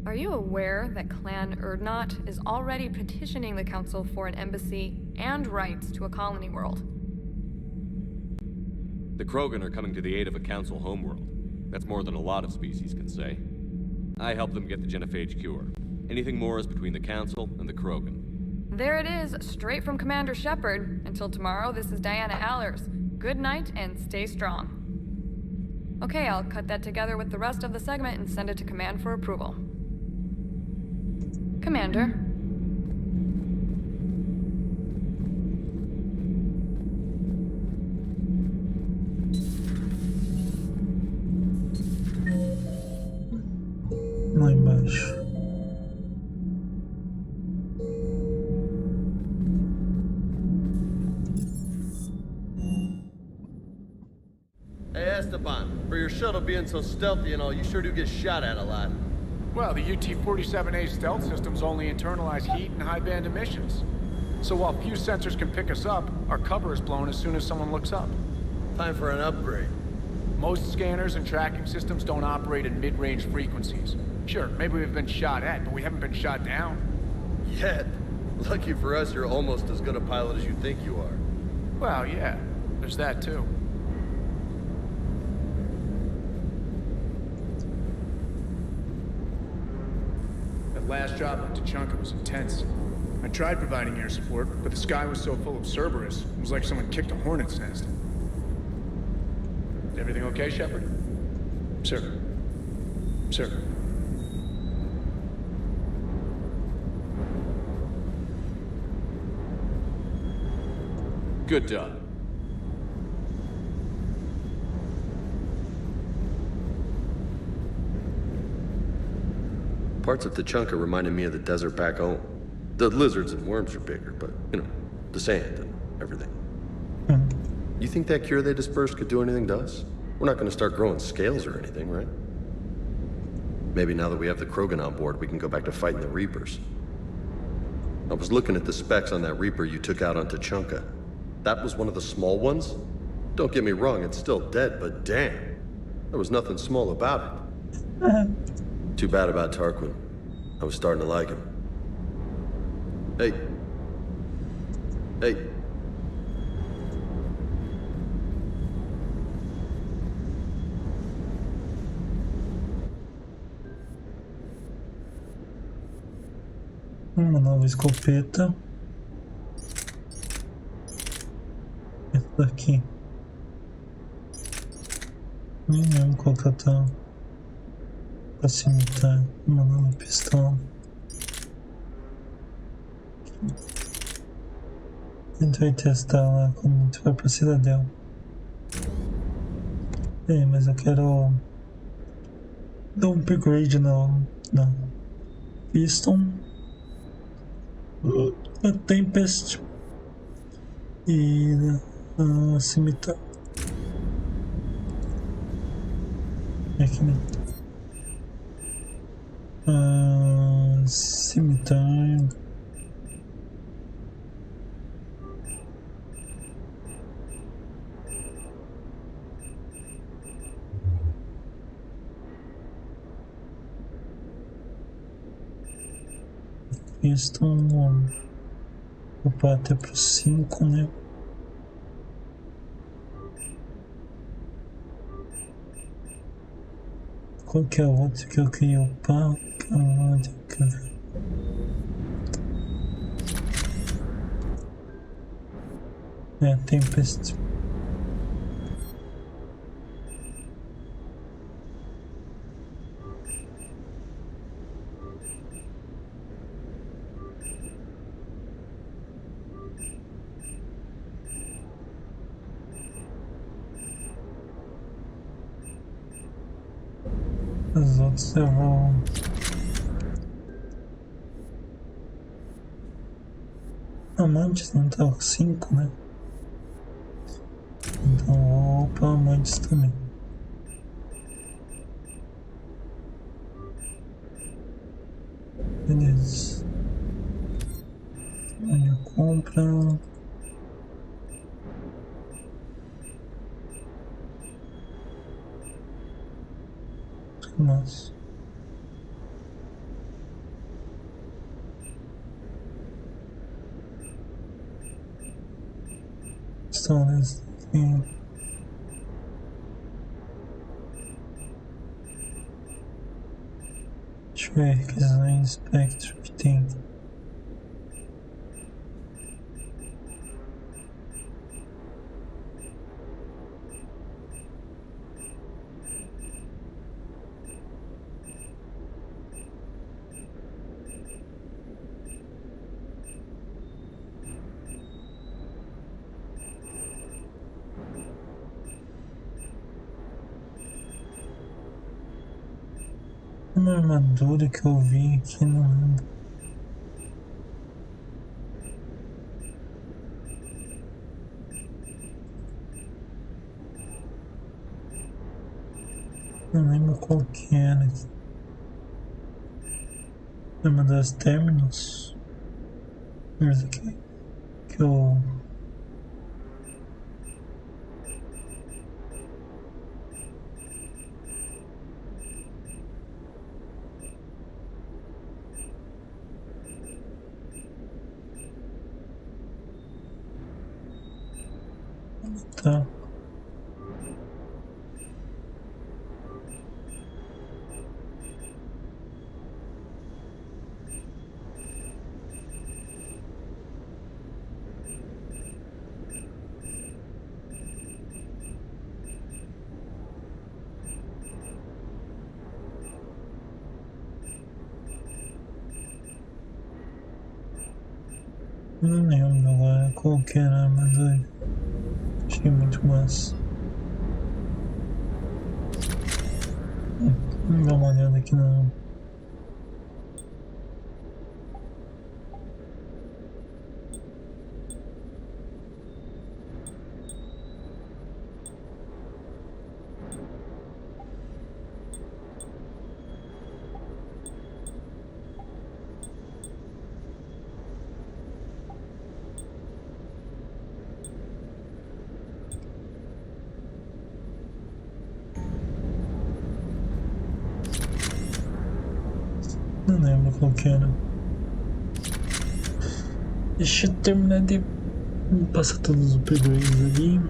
Are you aware that Clan Urdnot is already petitioning the Council for an embassy and rights to a colony world? The Krogan are coming to the aid of a Council homeworld. That's more than a lot of species can say. I helped them get the genophage cure. Anything more is between the Council and the Krogan. There it is, straight from Commander Shepard. Until tomorrow, this is Diana Allers. Good night and stay strong. Okay, I'll cut that together with the rest of the segment and send it to Command for approval. Commander. Lá embaixo. Hey Esteban, for your shuttle being so stealthy and all, you sure do get shot at a lot. Well, the UT-47A stealth systems only internalize heat and high-band emissions. So while few sensors can pick us up, our cover is blown as soon as someone looks up. Time for an upgrade. Most scanners and tracking systems don't operate in mid-range frequencies. Sure, maybe we've been shot at, but we haven't been shot down. Yet. Lucky for us, you're almost as good a pilot as you think you are. Well, yeah, there's that too. That last drop on Tuchanka was intense. I tried providing air support, but the sky was so full of Cerberus, it was like someone kicked a hornet's nest. Is everything okay, Shepard? Sir. Sir. Good job. Parts of Tuchanka reminded me of the desert back home. The lizards and worms are bigger, but, you know, the sand and everything. You think that cure they dispersed could do anything to us? We're not gonna start growing scales or anything, right? Maybe now that we have the Krogan on board, we can go back to fighting the Reapers. I was looking at the specs on that Reaper you took out on Tuchanka. That was one of the small ones? Don't get me wrong, it's still dead, but damn. There was nothing small about it. Too bad about Tarquin. I was starting to like him. Hey. Hey. Uma nova escopeta. Essa daqui. Nem lembro qual que tá. Pra cimitar. Uma nova pistola. A gente vai testar lá quando a gente vai pra Cidadela. É, mas eu quero dar um upgrade na Piston, a Tempest e a Cimitar. Aqui, né? Cimitar. Estão upar até pro 5, né? Qual que é o outro que eu queria upar? Que é o outro que... É, Tempest. Os outros eu vou... Amantes não tá 5, né? Então vou upar Amantes também. Beleza. Olha, compra... Nossa. Histórias assim. Deixa eu ver requisições, espectro que tem. Uma armadura que eu vi aqui, não lembro. Não lembro qual que era. É uma das términos. Mas aqui que eu... Tá. Não lembro agora qual que era a armadura. Achei muito massa. Vamos dar uma olhada aqui na... Não lembro qual que era. Deixa eu terminar de passar todos os upgrades ali.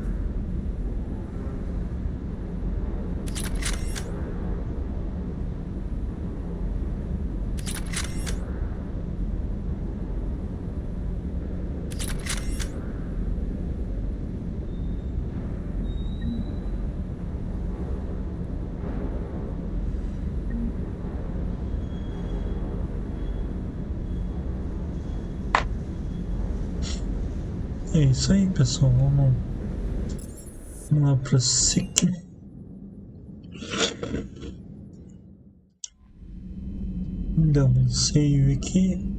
É isso aí, pessoal. Vamos lá para segue. Dá um save aqui.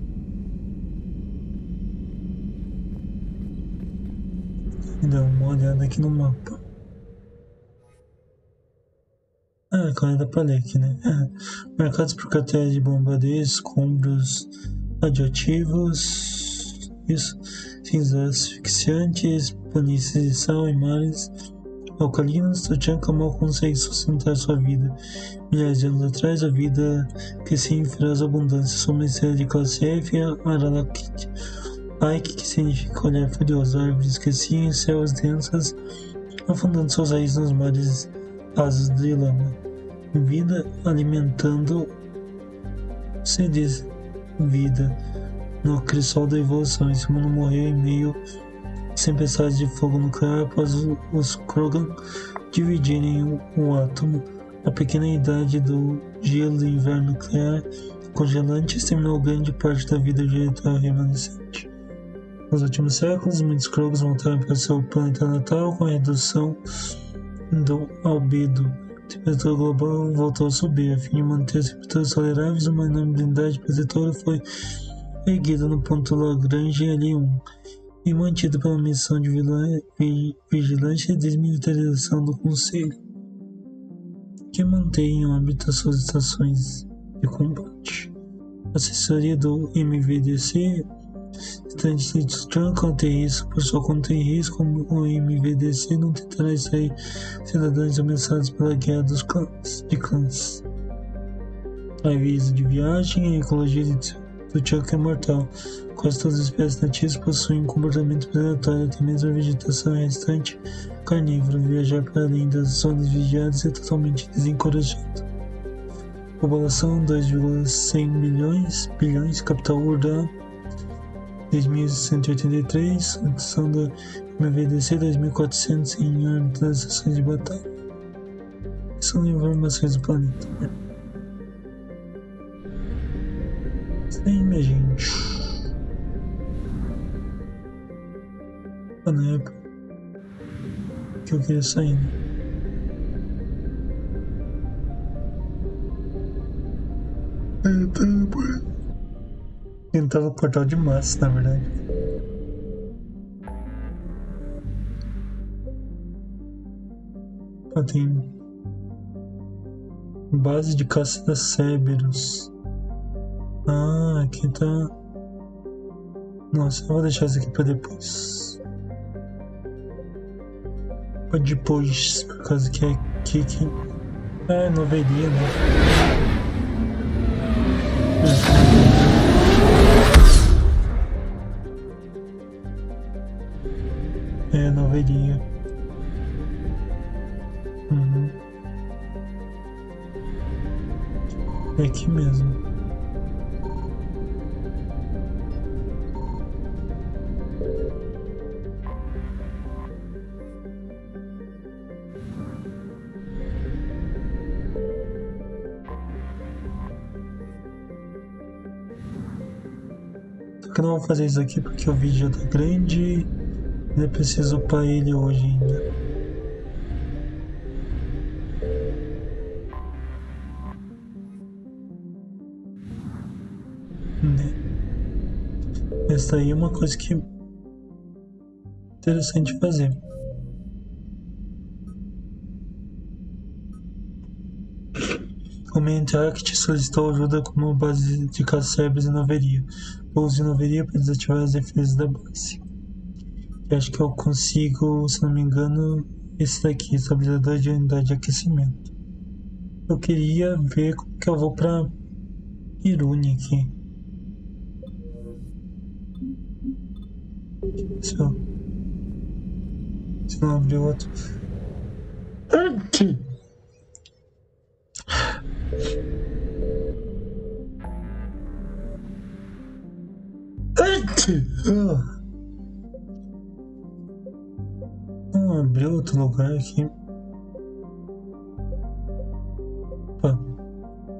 Dá uma olhada aqui no mapa. Agora dá pra ler aqui, né? Marcados por crateras de bombardeio, escombros radioativos. Isso. Cinzas asfixiantes, planícies de sal e mares alcalinos, Tuchanka mal consegue sustentar sua vida. Milhares de anos atrás, a vida crescia em feroz abundância. Sua estrela de classe F é Aralakit. Ike, que significa olhar furioso. Árvores cresciam em céus densas, afundando suas raízes nos mares rasos de lama. Vida alimentando seres vida. No crisol da evolução, esse mundo morreu em meio a tempestades de fogo nuclear após os Krogan dividirem o átomo. A pequena idade do gelo do inverno nuclear congelante exterminou grande parte da vida vegetal remanescente. Nos últimos séculos, muitos Krogans voltaram para seu planeta natal com a redução do albedo. A temperatura global voltou a subir. A fim de manter as temperaturas toleráveis, uma enorme blindagem protetora foi erguida no ponto Lagrange L1 e mantida pela missão de vigilância e desmilitarização do Conselho, que mantém em órbita suas estações de combate. A assessoria do MVDC, estante de Tuchanka, tem risco por sua conta em risco. O MVDC não tentará extrair cidadãos ameaçados pela guerra dos clãs. Aviso de viagem: a ecologia de Tuchanka é mortal. Quase todas as espécies nativas possuem um comportamento predatório, até mesmo a vegetação restante carnívora. Viajar para além das zonas vigiadas é totalmente desencorajado. População 2,100 bilhões, capital urbana 2.183, condição da MVDC 2.400 em órbita das estações de batalha. São informações do planeta. Sim, minha gente. Na época que eu queria sair, né? Tentava o portal de massa, na verdade. Tem base de caça da Cerberus. Ah, aqui tá. Nossa, eu vou deixar isso aqui pra depois. Pra depois, por causa que é aqui que. É, novelia, né? É, novelia. É aqui mesmo. Só que eu não vou fazer isso aqui porque o vídeo já tá grande. Eu preciso upar ele hoje ainda. Essa aí é uma coisa que é interessante fazer. O Mantact solicitou ajuda como base de caça-cérebros e noveria. Vou usar noveria para desativar as defesas da base. Eu acho que eu consigo, se não me engano, esse daqui, estabilizador de unidade de aquecimento. Eu queria ver como que eu vou para Irune aqui. Se não abrir outro. Aqui. Abriu outro lugar aqui. Opa.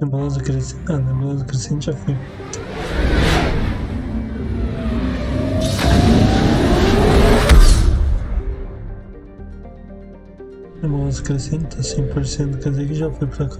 Nebulosa crescente. Ah, nebulosa crescente já foi. Nebulosa crescente tá 100%, quer dizer que já foi pra cá.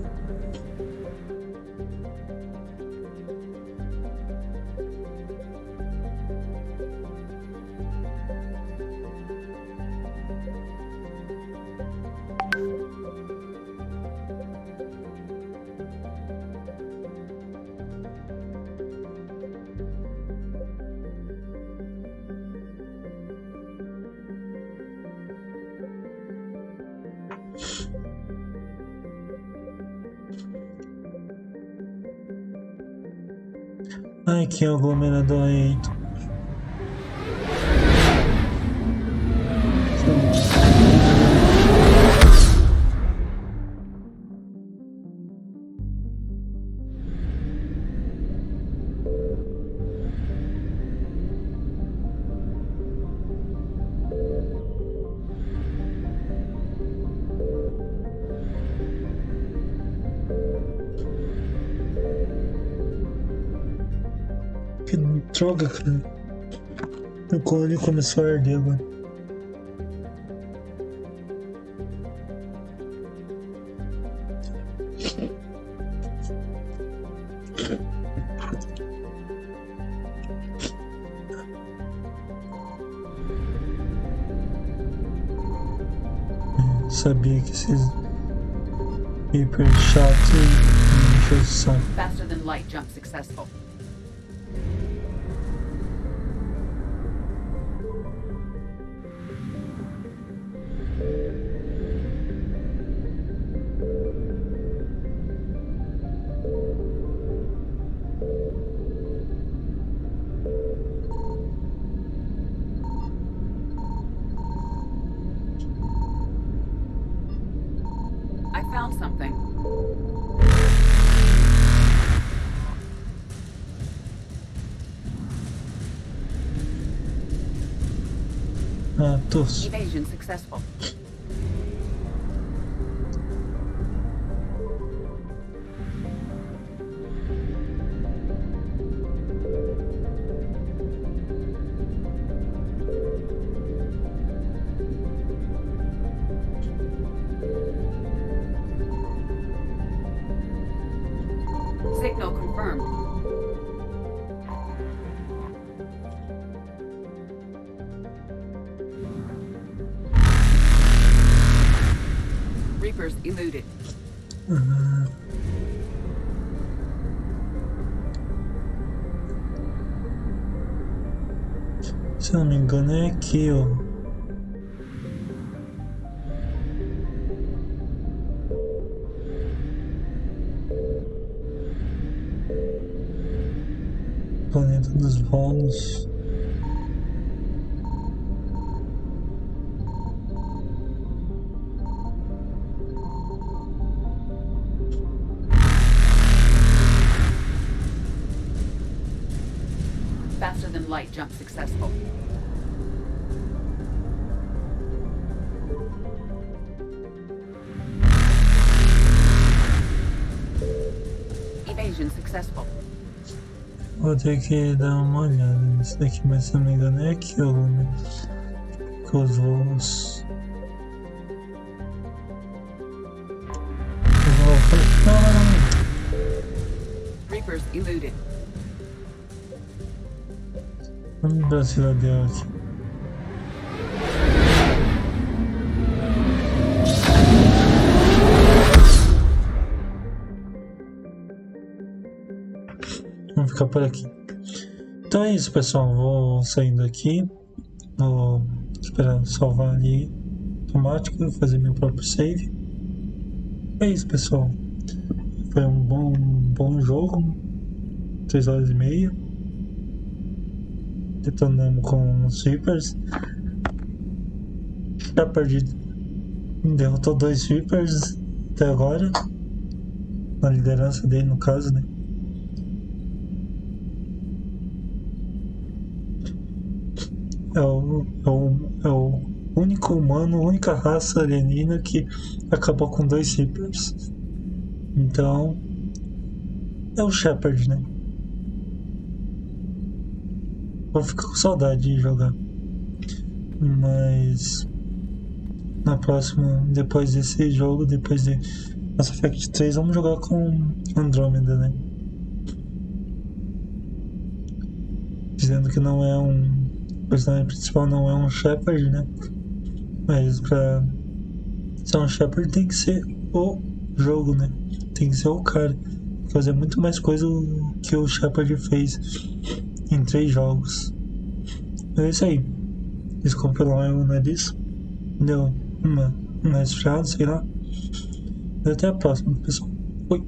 Ai, que aglomerador aí. Que droga, cara. Meu colo começou a arder agora. Sabia que esses hiper chatos me encheu o saco. Faster than light jump successful. I found something. Ah, tosse. Evasion successful. Signal confirmed. Reapers eluded. Se não me engano é aqui, ó. Planeta dos volos. Faster than light jump successful. Evasion successful. Vou ter que dar uma olhada nisso daqui, mas se não me engano é aquilo, né? Que os voos. Reapers eluded. Vamos dar cidadela aqui. Vamos ficar por aqui. Então é isso, pessoal. Vou saindo aqui. Vou esperar salvar ali automático e fazer meu próprio save. É isso, pessoal. Foi um bom jogo. 3 horas e meia. Detonamos com os Reapers. Já perdi. Derrotou 2 Reapers até agora. Na liderança dele, no caso, né? É o único humano, a única raça alienígena que acabou com 2 Reapers. Então, é o Shepard, né? Vou ficar com saudade de jogar. Mas na próxima, depois desse jogo, depois de Mass Effect 3, vamos jogar com Andrômeda, né? Dizendo que não é o personagem principal não é um Shepard, né? Mas pra ser um Shepard tem que ser o jogo, né? Tem que ser o cara. Fazer muito mais coisa que o Shepard fez em 3 jogos. É isso aí. Desculpa pelo meu nariz. Deu uma resfriada, sei lá. E até a próxima, pessoal. Fui.